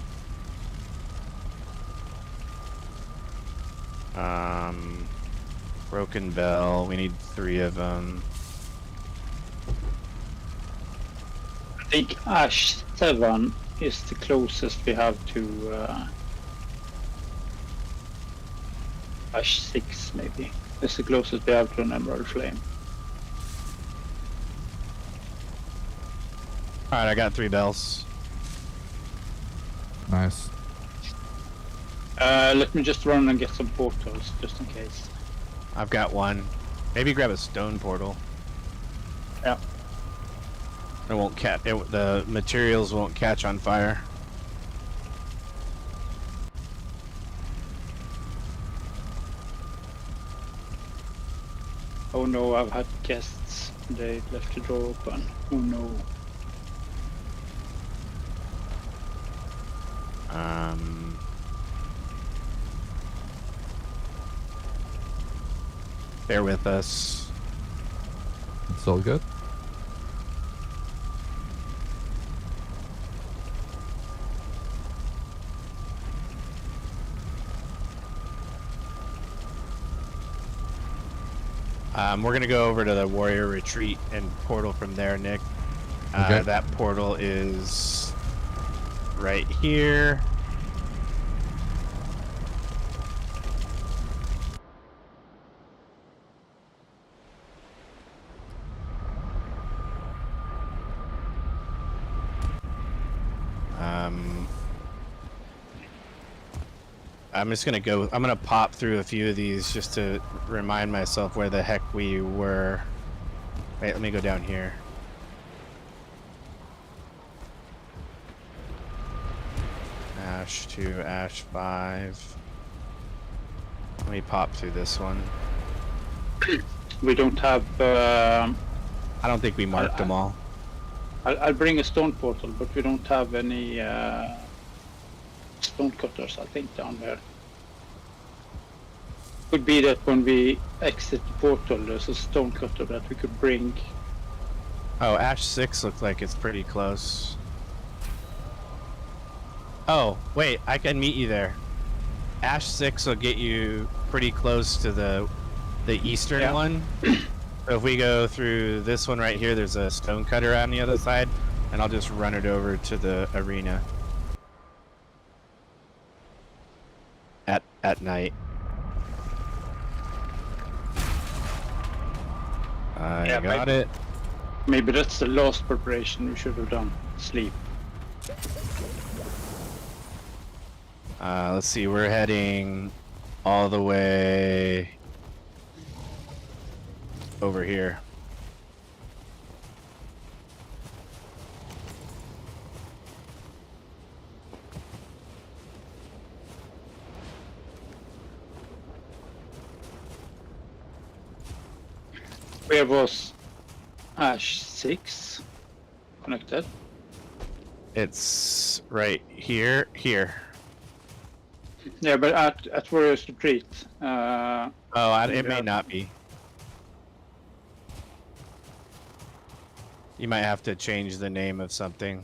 Broken bell. We need 3 of them. I think Ash 7 is the closest we have to Ash 6 maybe. It's the closest we have to an Emerald Flame. Alright, I got 3 bells. Nice. Let me just run and get some portals, just in case. I've got 1. Maybe grab a stone portal. Yeah. It won't catch. The materials won't catch on fire. Oh no, I've had guests. They left the door open. Oh no. Bear with us. It's all good. We're gonna go over to the warrior retreat and portal from there, Nick. Okay. That portal is right here. I'm just gonna go. I'm gonna pop through a few of these just to remind myself where the heck we were. Wait, let me go down here. Ash 2, Ash 5. Let me pop through this one. We don't have. I don't think we marked them all. I'll bring a stone portal, but we don't have any stone cutters, I think, down there. Could be that when we exit the portal, there's a stone cutter that we could bring. Oh, Ash 6 looks like it's pretty close. Oh, wait, I can meet you there. Ash 6 will get you pretty close to the eastern one. So if we go through this one right here, there's a stone cutter on the other side, and I'll just run it over to the arena. At night. I got it. Maybe that's the last preparation we should have done. Sleep. Let's see, we're heading all the way over here. Where was Ash 6 connected? It's right here. Yeah, but at Warriors Retreat. It may not be. You might have to change the name of something.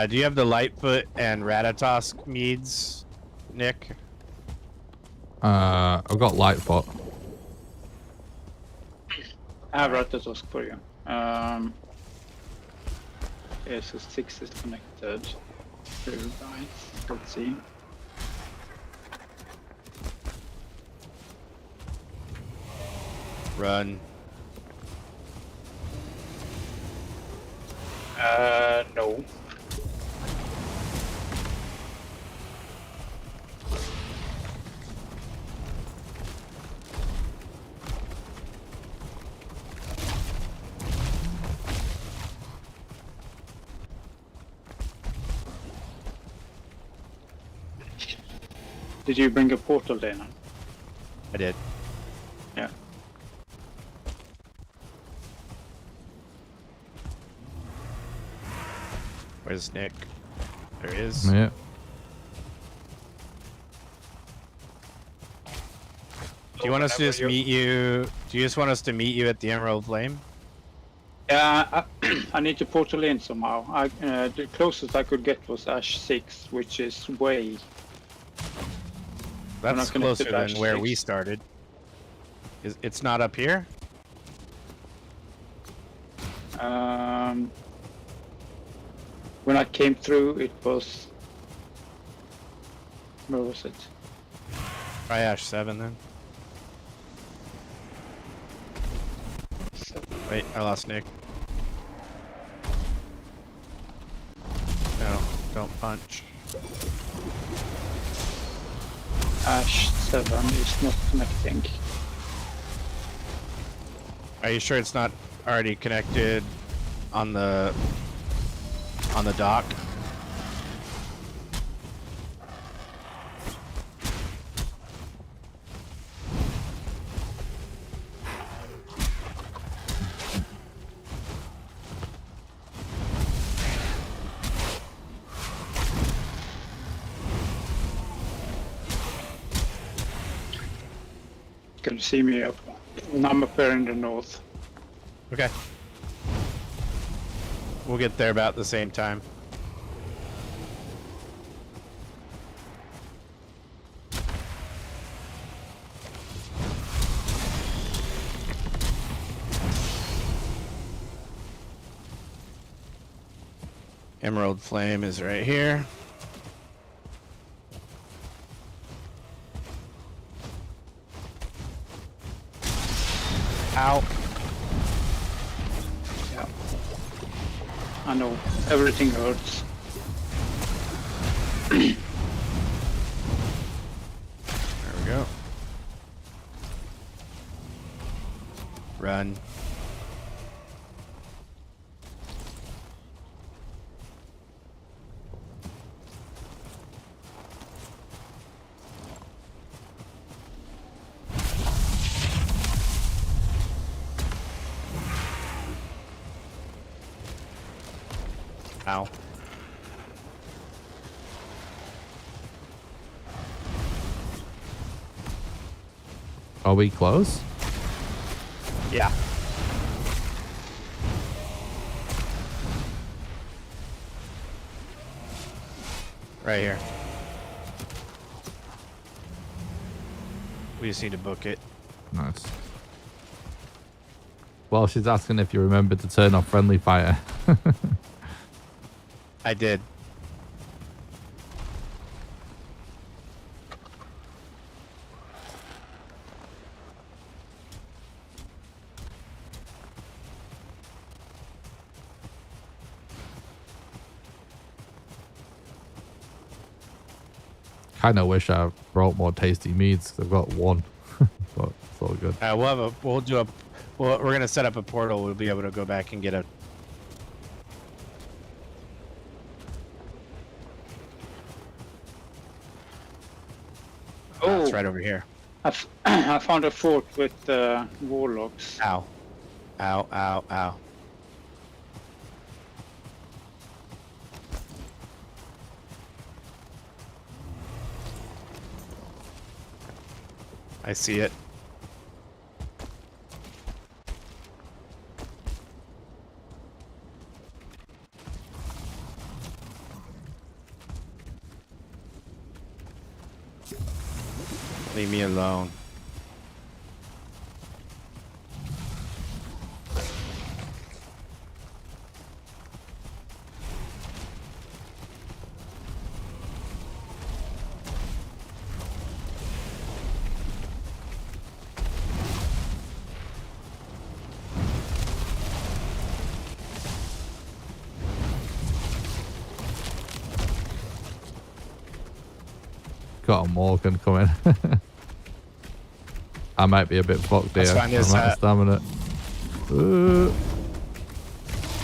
Do you have the Lightfoot and Ratatosk meads, Nick? I've got Lightfoot. I have Ratatosk for you. Okay, so 6 is connected. Right. Let's see. Run. No. Did you bring a portal, Dana? I did. Yeah. Where's Nick? There he is. Yeah. Do you want us to just meet you? Do you just want us to meet you at the Emerald Flame? Yeah, I need to portal in somehow. The closest I could get was Ash 6, which is way. That's not connected closer to than Ash where 6. we started. It's not up here? When I came through, it was. Where was it? Try Ash 7 then. Wait, I lost Nick. No, don't punch. Ash 7 is not connecting. Are you sure it's not already connected on the dock? Can you see me up? I'm up there in the north. Okay. We'll get there about the same time. Emerald Flame is right here. Ow. Yeah. I know. Everything hurts. There we go. Run. Ow. Are we close? Yeah. Right here. We just need to book it. Nice. Well, she's asking if you remember to turn off friendly fire. I did. Kind of wish I brought more tasty meats 'cause I've got one, but it's all good. We're gonna set up a portal. We'll be able to go back and get a. Oh, It's right over here. I found a fort with warlocks. Ow. Ow, ow, ow. I see it. Leave me alone. Got a Morgan coming. I might be a bit fucked here. Let's find this, I'm out of stamina.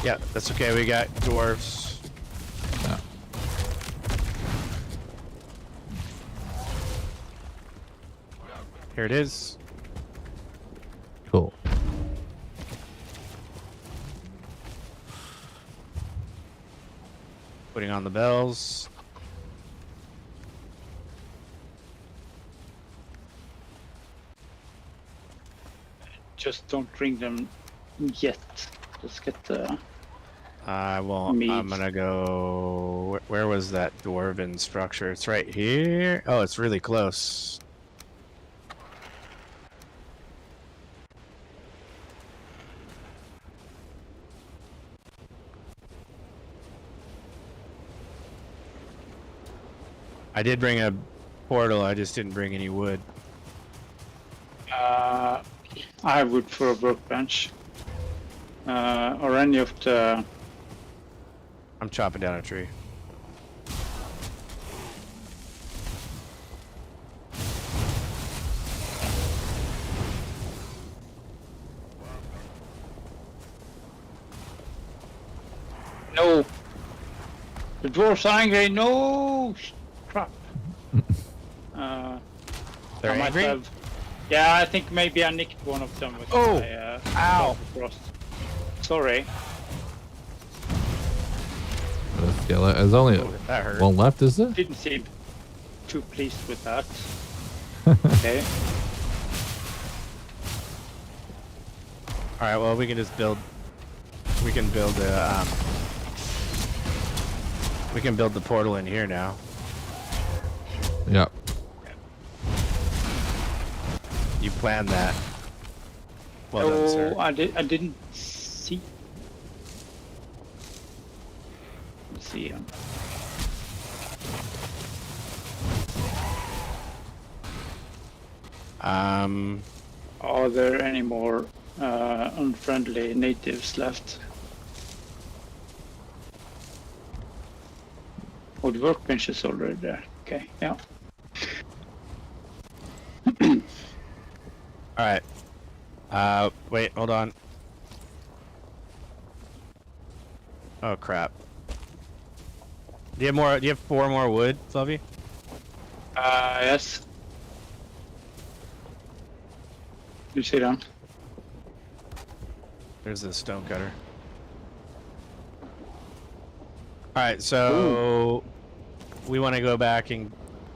Yeah, that's okay. We got dwarves. Yeah. Here it is. Cool. Putting on the bells. Just don't ring them yet. Just get the. Well, Meat. I'm gonna go. Where was that dwarven structure? It's right here. Oh, it's really close. I did bring a portal. I just didn't bring any wood. I have wood for a workbench. Or any of the. I'm chopping down a tree. No! The dwarf's angry! No! Crap. They're I might angry? have. Yeah, I think maybe I nicked one of them with Oh! my Ow! frost. Sorry. The skeleton. There's only Oh, that hurt. one left, is there? Didn't seem too pleased with that. Okay. All right. Well, we can just build. We can build a. We can build the portal in here now. Yep. You planned that. Well done, sir. I didn't see. Let's see. Are there any more unfriendly natives left? Oh, the workbench is already there. Okay, yeah. All right. Wait, hold on. Oh crap. Do you have more? Do you have 4 more wood, Fluffy? Yes. You see them? There's the stone cutter. All right, so we want to go back and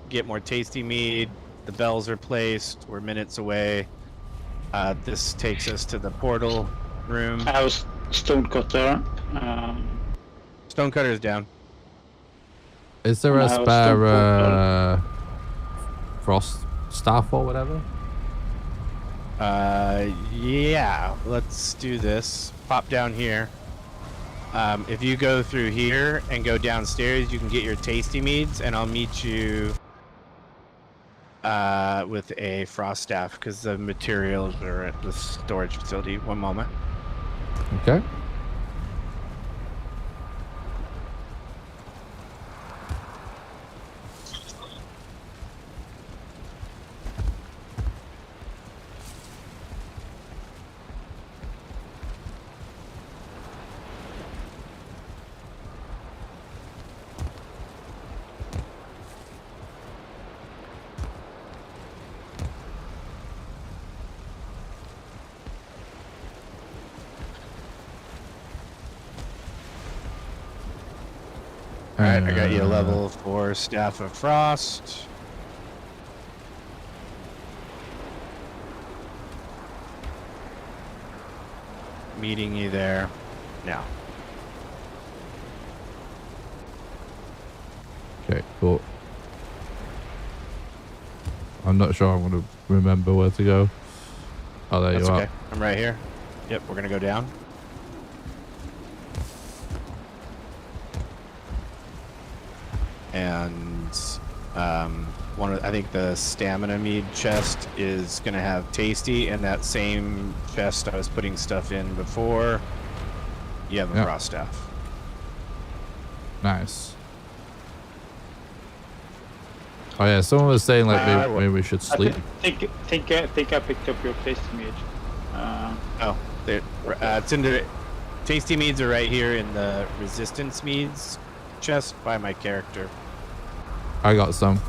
get more tasty meat, The bells are placed. We're minutes away. This takes us to the portal room. I have a stonecutter. Stonecutter is down. Is there a I have a spare frost staff or whatever? Yeah. Let's do this. Pop down here. If you go through here and go downstairs, you can get your tasty meads, and I'll meet you with a frost staff because the materials are at the storage facility. One moment. Okay. All right, I got you a level 4 staff of frost. Meeting you there now. Okay, cool. I'm not sure I'm going to remember where to go. Oh, there That's you are. okay. I'm right here. Yep, we're gonna go down. And I think the stamina mead chest is gonna have tasty, and that same chest I was putting stuff in before, you have a Yep. frost staff. Nice. Oh yeah, someone was saying like maybe we should sleep. I think I picked up your tasty mead. Oh, it's in the tasty meads are right here in the resistance meads chest by my character. I got some.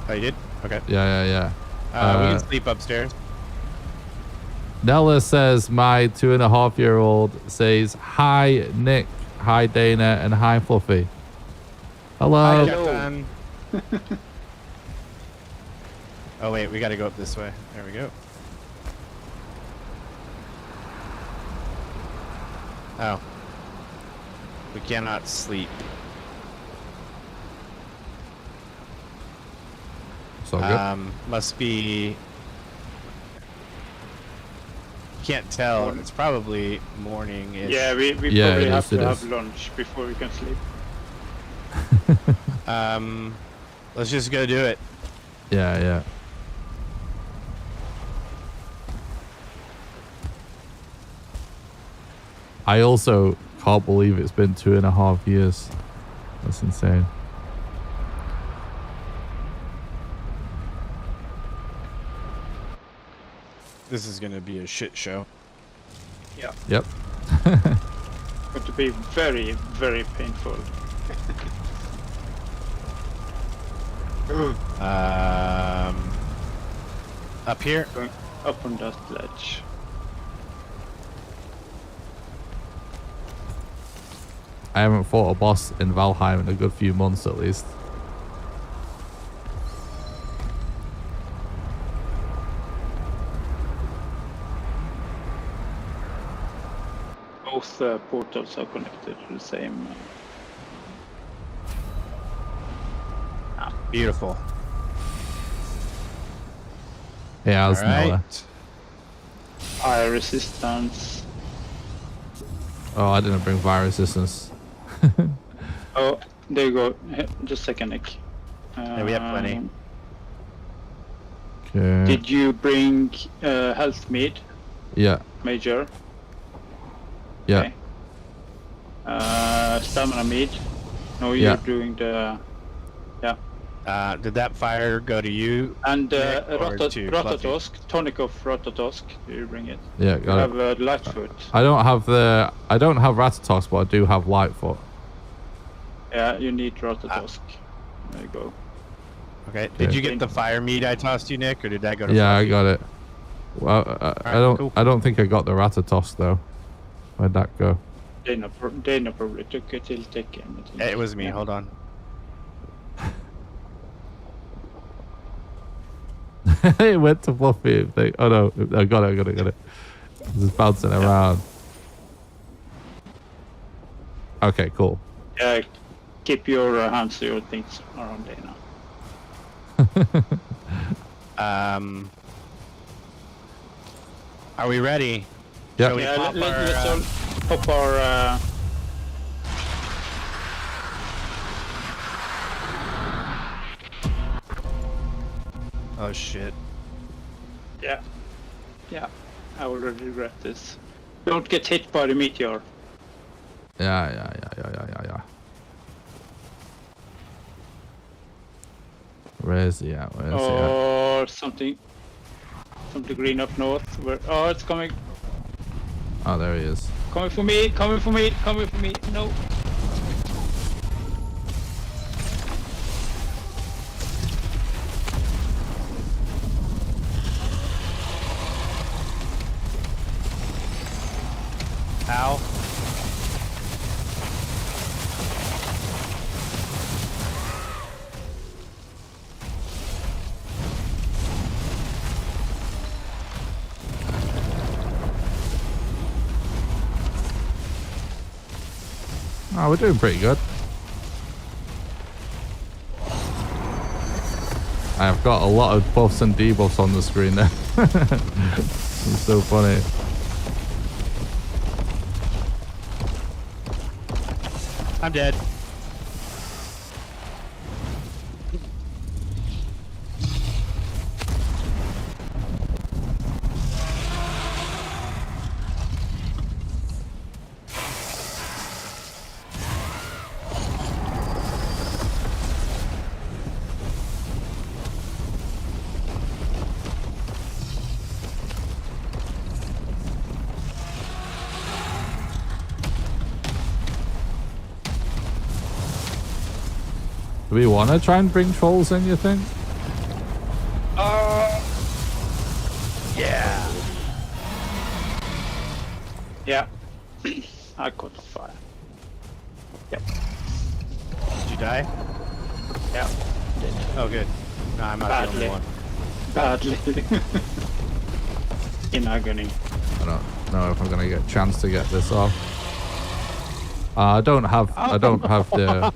Oh, you did? Okay. Yeah. We can sleep upstairs. Nella says my 2.5-year-old says hi Nick, hi Dana, and hi Fluffy. Hello. Hi, Captain. Oh wait, we gotta go up this way. There we go. Oh. We cannot sleep. So good. Must be... Can't tell. It's probably morning-ish. Yeah, we Yeah, probably it have is, to it have is. lunch before we can sleep. Let's just go do it. Yeah. I also can't believe it's been 2.5 years. That's insane. This is gonna be a shit show. Yeah. Yep. Going to be very, very painful. Up here. Going up on that ledge. I haven't fought a boss in Valheim in a good few months at least. Both portals are connected to the same. Beautiful. Yeah, All that's Nella. right. Fire resistance. Oh, I didn't bring fire resistance. Oh, there you go. Just a second, Nick. Yeah, we have plenty. Okay. Did you bring health mead, Yeah. Major? Yeah. Okay. Stamina mead. No, you're Yeah. doing the. Yeah. Did that fire go to you? And Nick, or to Ratatosk, tonic of Ratatosk. Do you bring it? Yeah, You got it. have Lightfoot. I don't have Ratatosk, but I do have Lightfoot. Yeah, you need Ratatosk. There you go. Okay. Did Okay. you get the fire meat I tossed you, Nick, or did that go to Yeah, I Fluffy? got it. Well, cool. I don't think I got the Ratatosk though. Where'd that go? Dana probably took it. He'll take him. It was me. Yeah. Hold on. It went to Fluffy. Oh no, I got it. It's just bouncing around. Okay, cool. Yeah, keep your hands to your things around there now. Are we ready? Yep. Shall we Yeah, pop let's our, all pop our. Oh shit. Yeah. I already regret this. Don't get hit by the meteor. Yeah. Where is he at? Or something green up north. Oh, it's coming. Oh, there he is. Coming for me. No. Ow. Oh, we're doing pretty good. I've got a lot of buffs and debuffs on the screen there. It's so funny. I'm dead. Do we want to try and bring trolls in, you think? Yeah. Yeah. I caught fire. Yep. Did you die? Yeah. Oh, good. No, I'm not the only one. Badly. In agony. I don't know if I'm gonna get a chance to get this off. I don't have the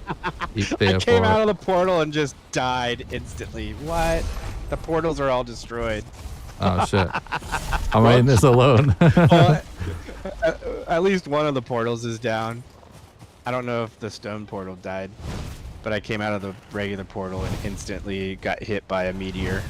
I came out of the portal and just died instantly. What? The portals are all destroyed. Oh shit. Am I in this alone? Well, at least one of the portals is down. I don't know if the stone portal died, but I came out of the regular portal and instantly got hit by a meteor.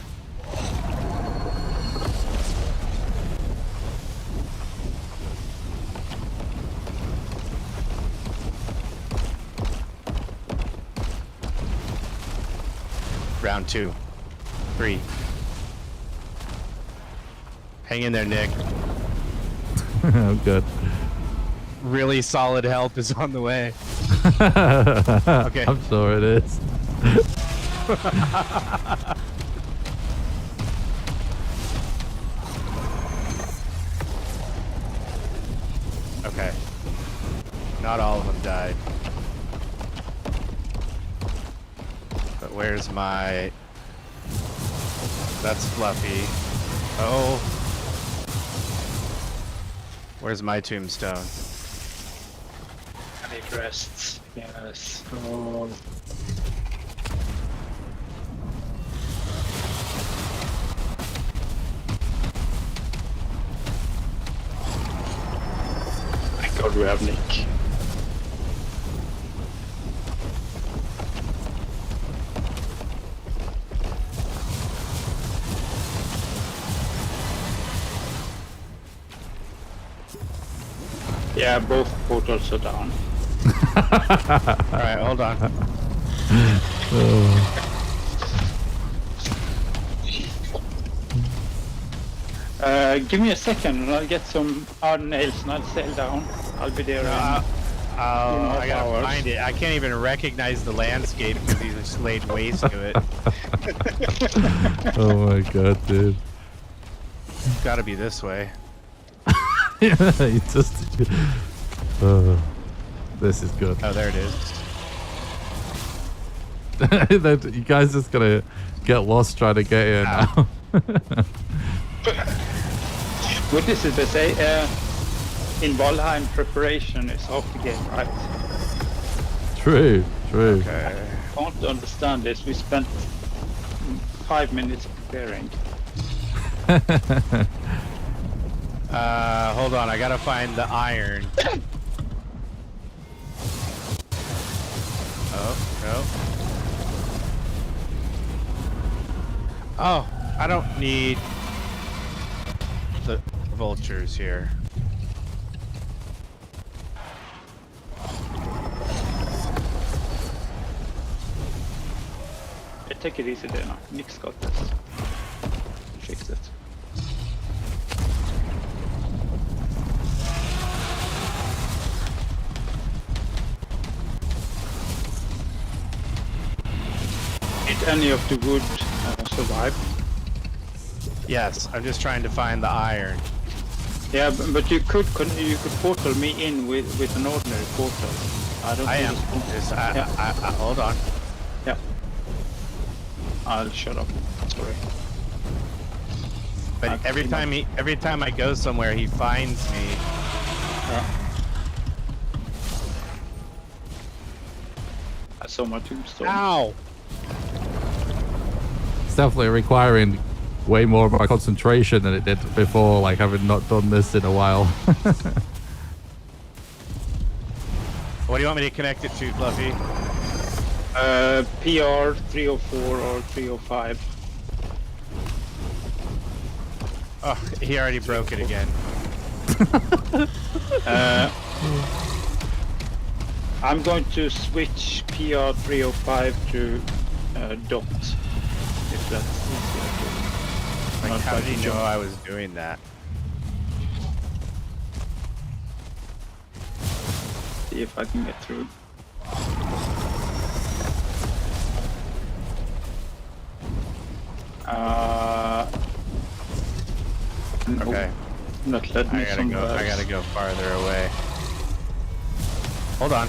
Round 2. 3. Hang in there, Nick. Oh, good. Really solid help is on the way. Okay. I'm sure it is. Okay. Not all of them died. But where's my... That's Fluffy. Oh. Where's my tombstone? I need rests. Yes. Oh. Thank God we have Nick. Yeah, both portals are down. Alright, hold on. Give me a second and I'll get some hard nails and I'll sail down. I'll be there. I gotta find it. I can't even recognize the landscape because he's just laid waste to it. Oh my god, dude. It's gotta be this way. Yeah, he just... this is good. Oh, there it is. You guys just gonna get lost trying to get here now. What is it they say? In Valheim, preparation is half the game, right? True. Okay. I can't understand this. We spent 5 minutes preparing. Hold on. I gotta find the iron. Oh, no. Oh, I don't need the vultures here. Hey, take it easy there now. Nick's got this. Fix it. Did any of the wood survive? Yes, I'm just trying to find the iron. Yeah, but you could portal me in with an ordinary portal. I don't. I am. think it's- Just, Yeah. I hold on. Yeah. I'll shut up. Sorry. But Okay. every time I go somewhere, he finds me. Yeah. I saw my tombstone. Ow! It's definitely requiring way more of my concentration than it did before, like having not done this in a while. What do you want me to connect it to, Fluffy? PR 304 or 305. Oh, he already broke it again. I'm going to switch PR 305 to dot, if that's easier. Like, Not how did he like know jump. I was doing that? See if I can get through. No, Okay, not let me I gotta somewhere go. I else. gotta go farther away. Hold on.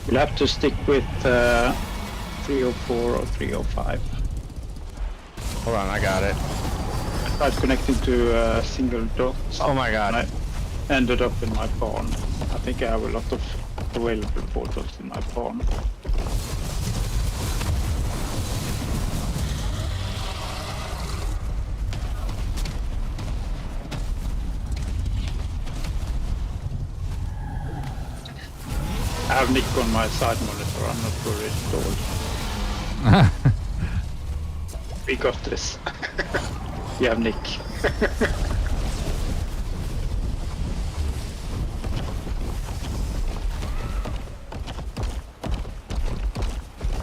We'll have to stick with 304 or 305. Hold on, I got it. I tried connecting to a single dot. Oh my god. I ended up in my barn. I think I have a lot of available portals in my barn. I have Nick on my side monitor. I'm not worried at all. We got this. We have Nick.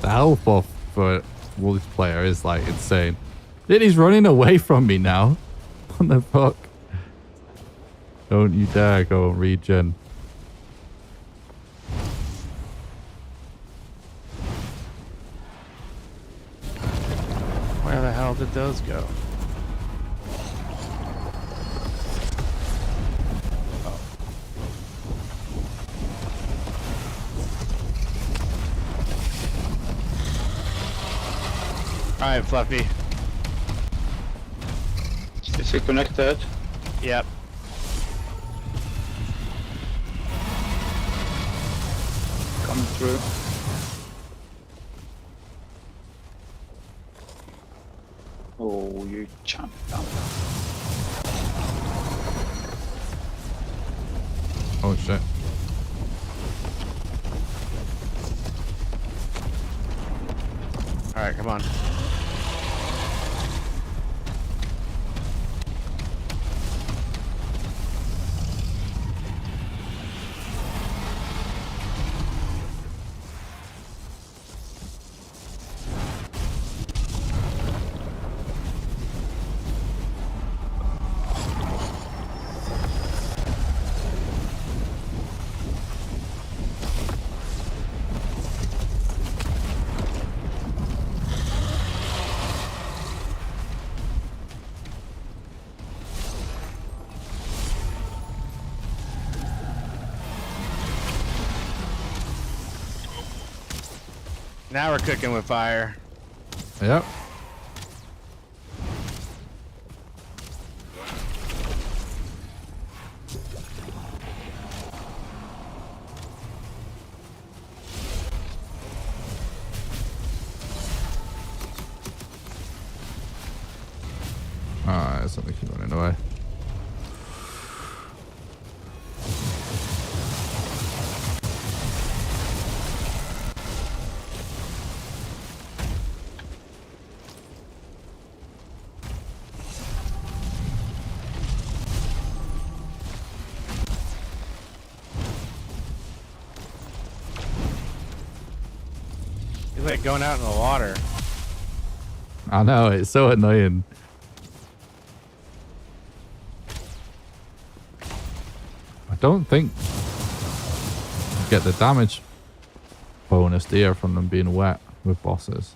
The health buff for multiplayer is like insane. Dude, he's running away from me now. What the fuck? Don't you dare go and regen. Where the hell did those go? Alright, Fluffy. Is he connected? Yep. Coming through. Oh, you champ down. Oh shit. Alright, come on. Now we're cooking with fire. Yep. Alright, something keep running away. He's like going out in the water. I know, it's so annoying. I don't think you get the damage bonus, do you, from them being wet with bosses.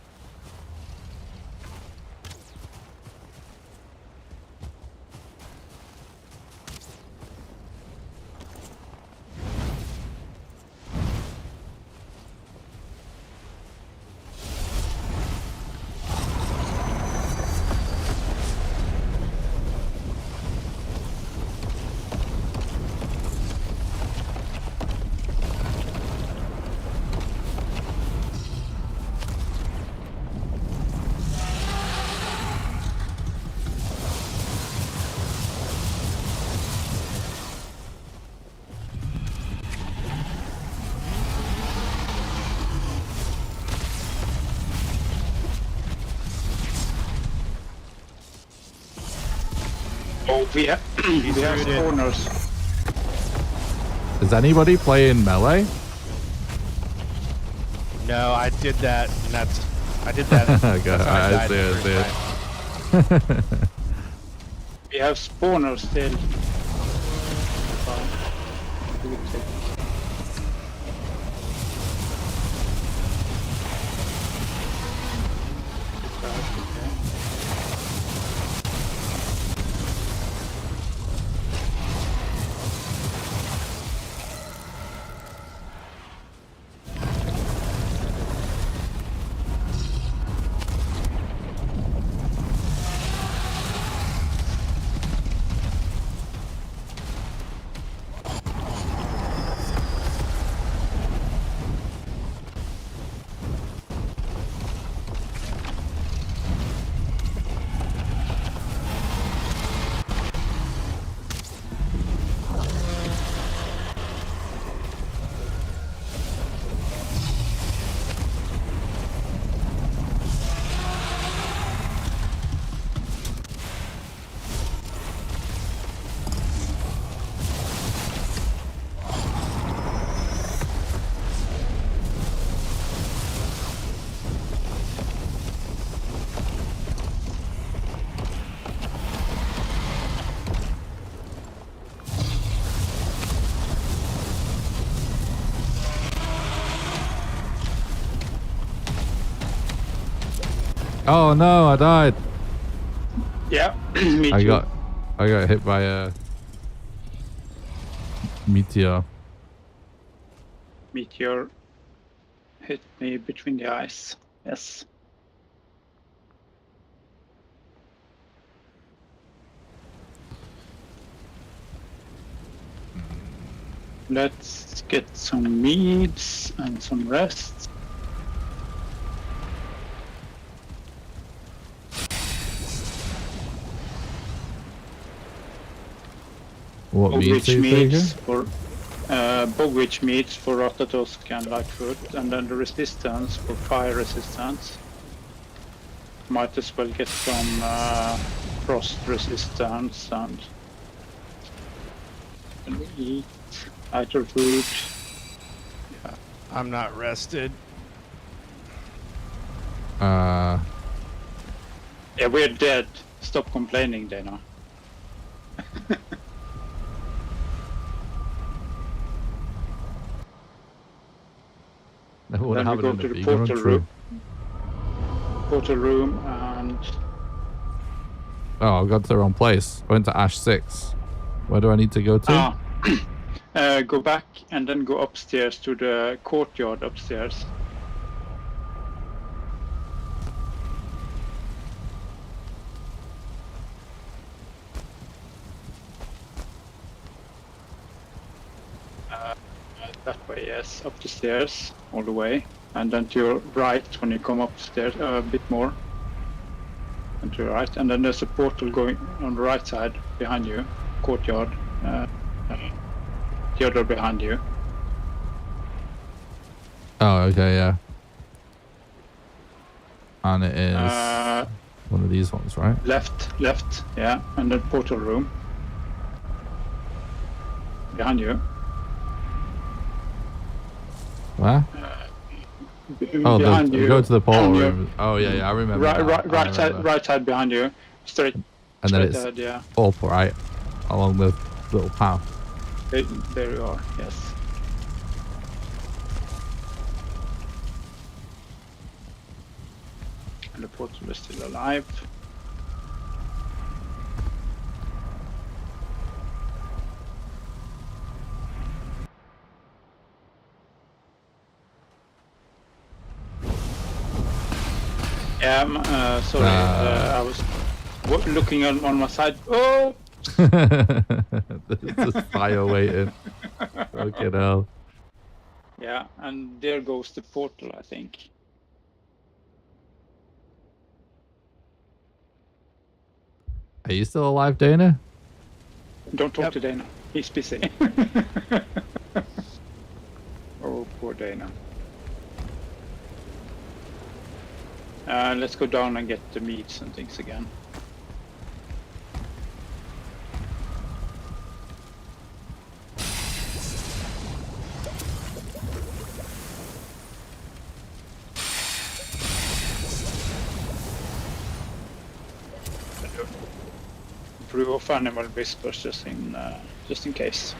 Oh, we have spawners. Is anybody playing melee? No, I did that. And I did that. Okay, that's how I died see, the I first see. time. We have spawners still. Oh no, I died. Yeah, me too. I got hit by a meteor. Meteor hit me between the eyes. Yes. Let's get some meats and some rest. What meats are you taking? Bogwitch meats for Ratatoscan like food, and then the resistance for fire resistance. Might as well get some frost resistance and we eat lighter food. Yeah, I'm not rested. Yeah, we're dead. Stop complaining, Dana. What Then we happened go in to the the vegan portal room? room. Portal room and... Oh, I got to the wrong place. I went to Ash 6. Where do I need to go to? Go back and then go upstairs to the courtyard upstairs. That way, yes, up the stairs all the way, and then to your right when you come up the stairs a bit more, and to your right, and then there's a portal going on the right side behind you, courtyard, the other behind you. Oh, okay, yeah. And it is one of these ones, right? Left, yeah, and then portal room behind you. Where? Oh, behind you. go to the portal on room. Oh, yeah, I remember. Right side behind you, straight. And then straight it's ahead, yeah. up, right, along the little path. There you are. Yes. And the portal is still alive. Yeah, sorry, I was looking on my side. Oh! There's fire waiting. Fucking hell. Yeah, and there goes the portal, I think. Are you still alive, Dana? Don't talk to Dana. He's busy. Oh, poor Dana. Let's go down and get the meats and things again. Brew of animal whispers just in case.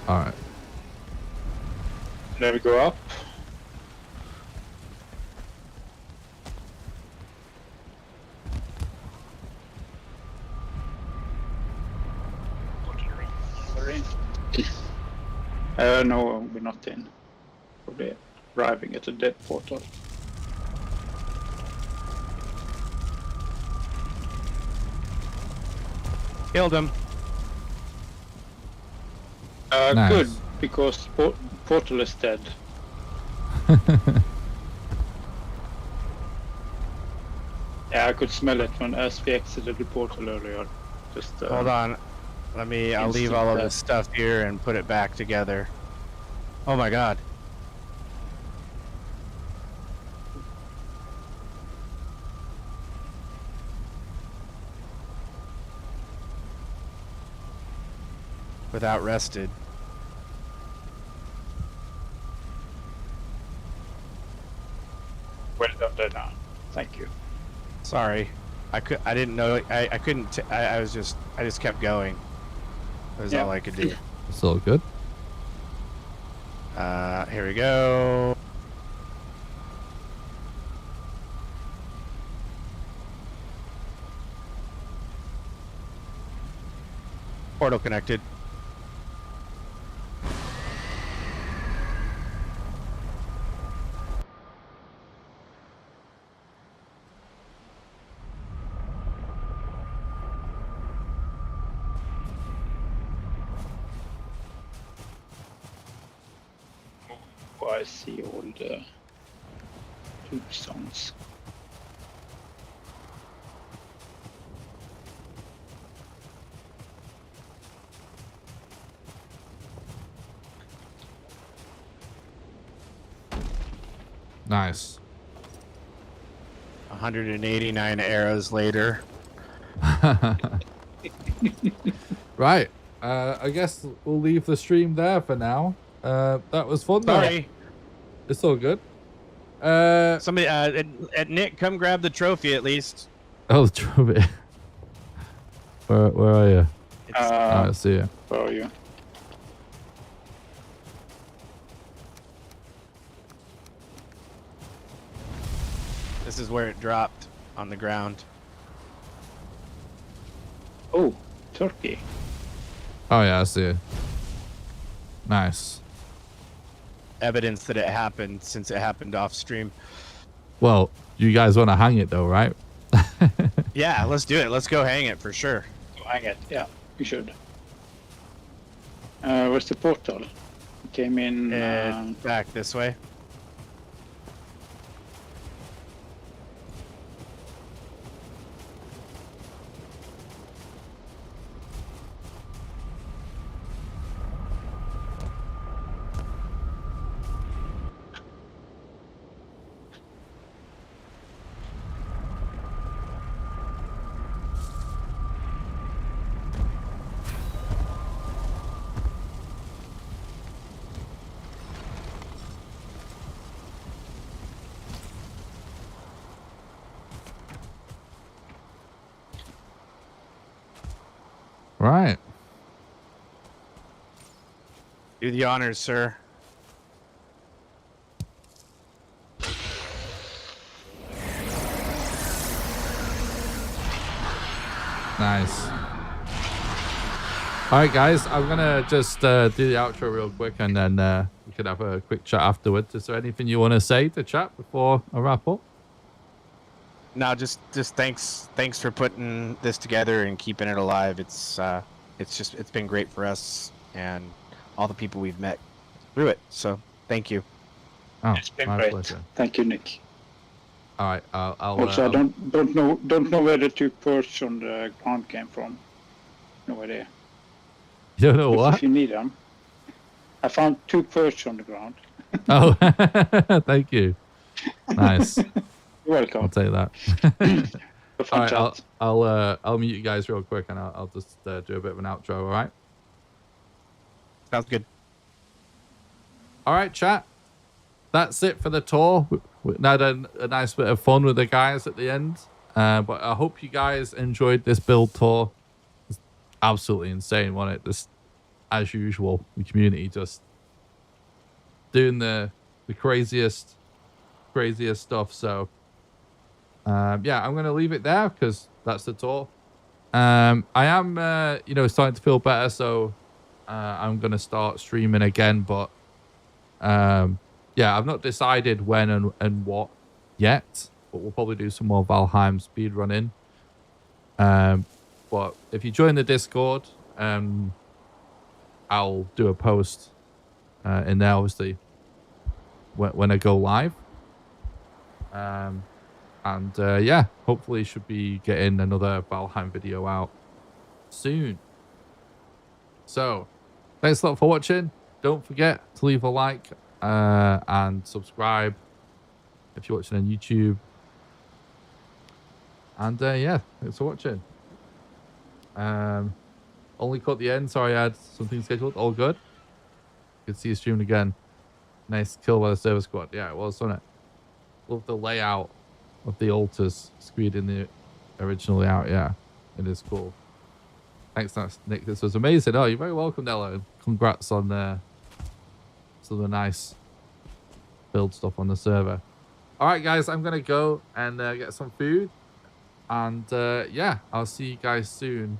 All right. There we go up. Sorry. No, we're not in. Probably arriving at a dead portal. Killed him. Nice. Good, because portal is dead. Yeah, I could smell it as we exited the portal earlier. Just Hold on. I'll leave all of this stuff here and put it back together. Oh my god. Without rested. Well done, Dana. Thank you. Sorry. I didn't know. I couldn't. I just kept going. That was all I could do. It's all good. Here we go. Portal connected. I see all the tombstones. Nice. 189 arrows later. Right. I guess we'll leave the stream there for now. That was fun though. Sorry. It's all good. Somebody, at Nick, come grab the trophy at least. Oh, the trophy. Where are you? I see you. Where are you? This is where it dropped on the ground. Turkey. Oh yeah, I see it. Nice. Evidence that it happened since it happened off stream. Well, you guys want to hang it though, right? Yeah, let's do it. Let's go hang it for sure. Hang it. Yeah, we should. Where's the portal? It came in. Back this way. Right. Do the honors, sir. Nice. All right, guys. I'm gonna just do the outro real quick, and then we can have a quick chat afterwards. Is there anything you want to say to chat before I wrap up? No, just thanks for putting this together and keeping it alive. It's been great for us and all the people we've met through it. So thank you. Oh, It's been my great. pleasure. Thank you, Nick. All right. I'll Also, I don't know where the 2 perch on the ground came from. No idea. You don't know But what? if you need them, I found 2 perch on the ground. Oh, thank you. Nice. You're welcome. I'll take that. A fun All right, chat. I'll mute you guys real quick, and I'll just do a bit of an outro. All right. Sounds good. All right, chat. That's it for the tour. We had a nice bit of fun with the guys at the end. But I hope you guys enjoyed this build tour. It's absolutely insane, wasn't it? This, as usual, the community just doing the craziest stuff. So, yeah, I'm gonna leave it there because that's the tour. I am, starting to feel better, so I'm gonna start streaming again. But yeah, I've not decided when and what yet, but we'll probably do some more Valheim speed running. But if you join the Discord, I'll do a post in there, obviously, when I go live. Yeah, hopefully should be getting another Valheim video out soon. So, thanks a lot for watching. Don't forget to leave a like and subscribe if you're watching on YouTube. And yeah, thanks for watching. Only caught the end. Sorry, I had something scheduled. All good. Good to see you streaming again. Nice kill by the server squad. Yeah, it was, wasn't it? Love the layout of the altars screwed in the original layout. Yeah, it is cool. Thanks, Nick. This was amazing. Oh, you're very welcome, Nella. Congrats on some of the nice build stuff on the server. All right, guys, I'm gonna go and get some food, and yeah, I'll see you guys soon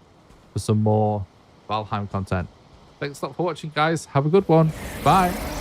for some more Valheim content. Thanks a lot for watching, guys. Have a good one. Bye.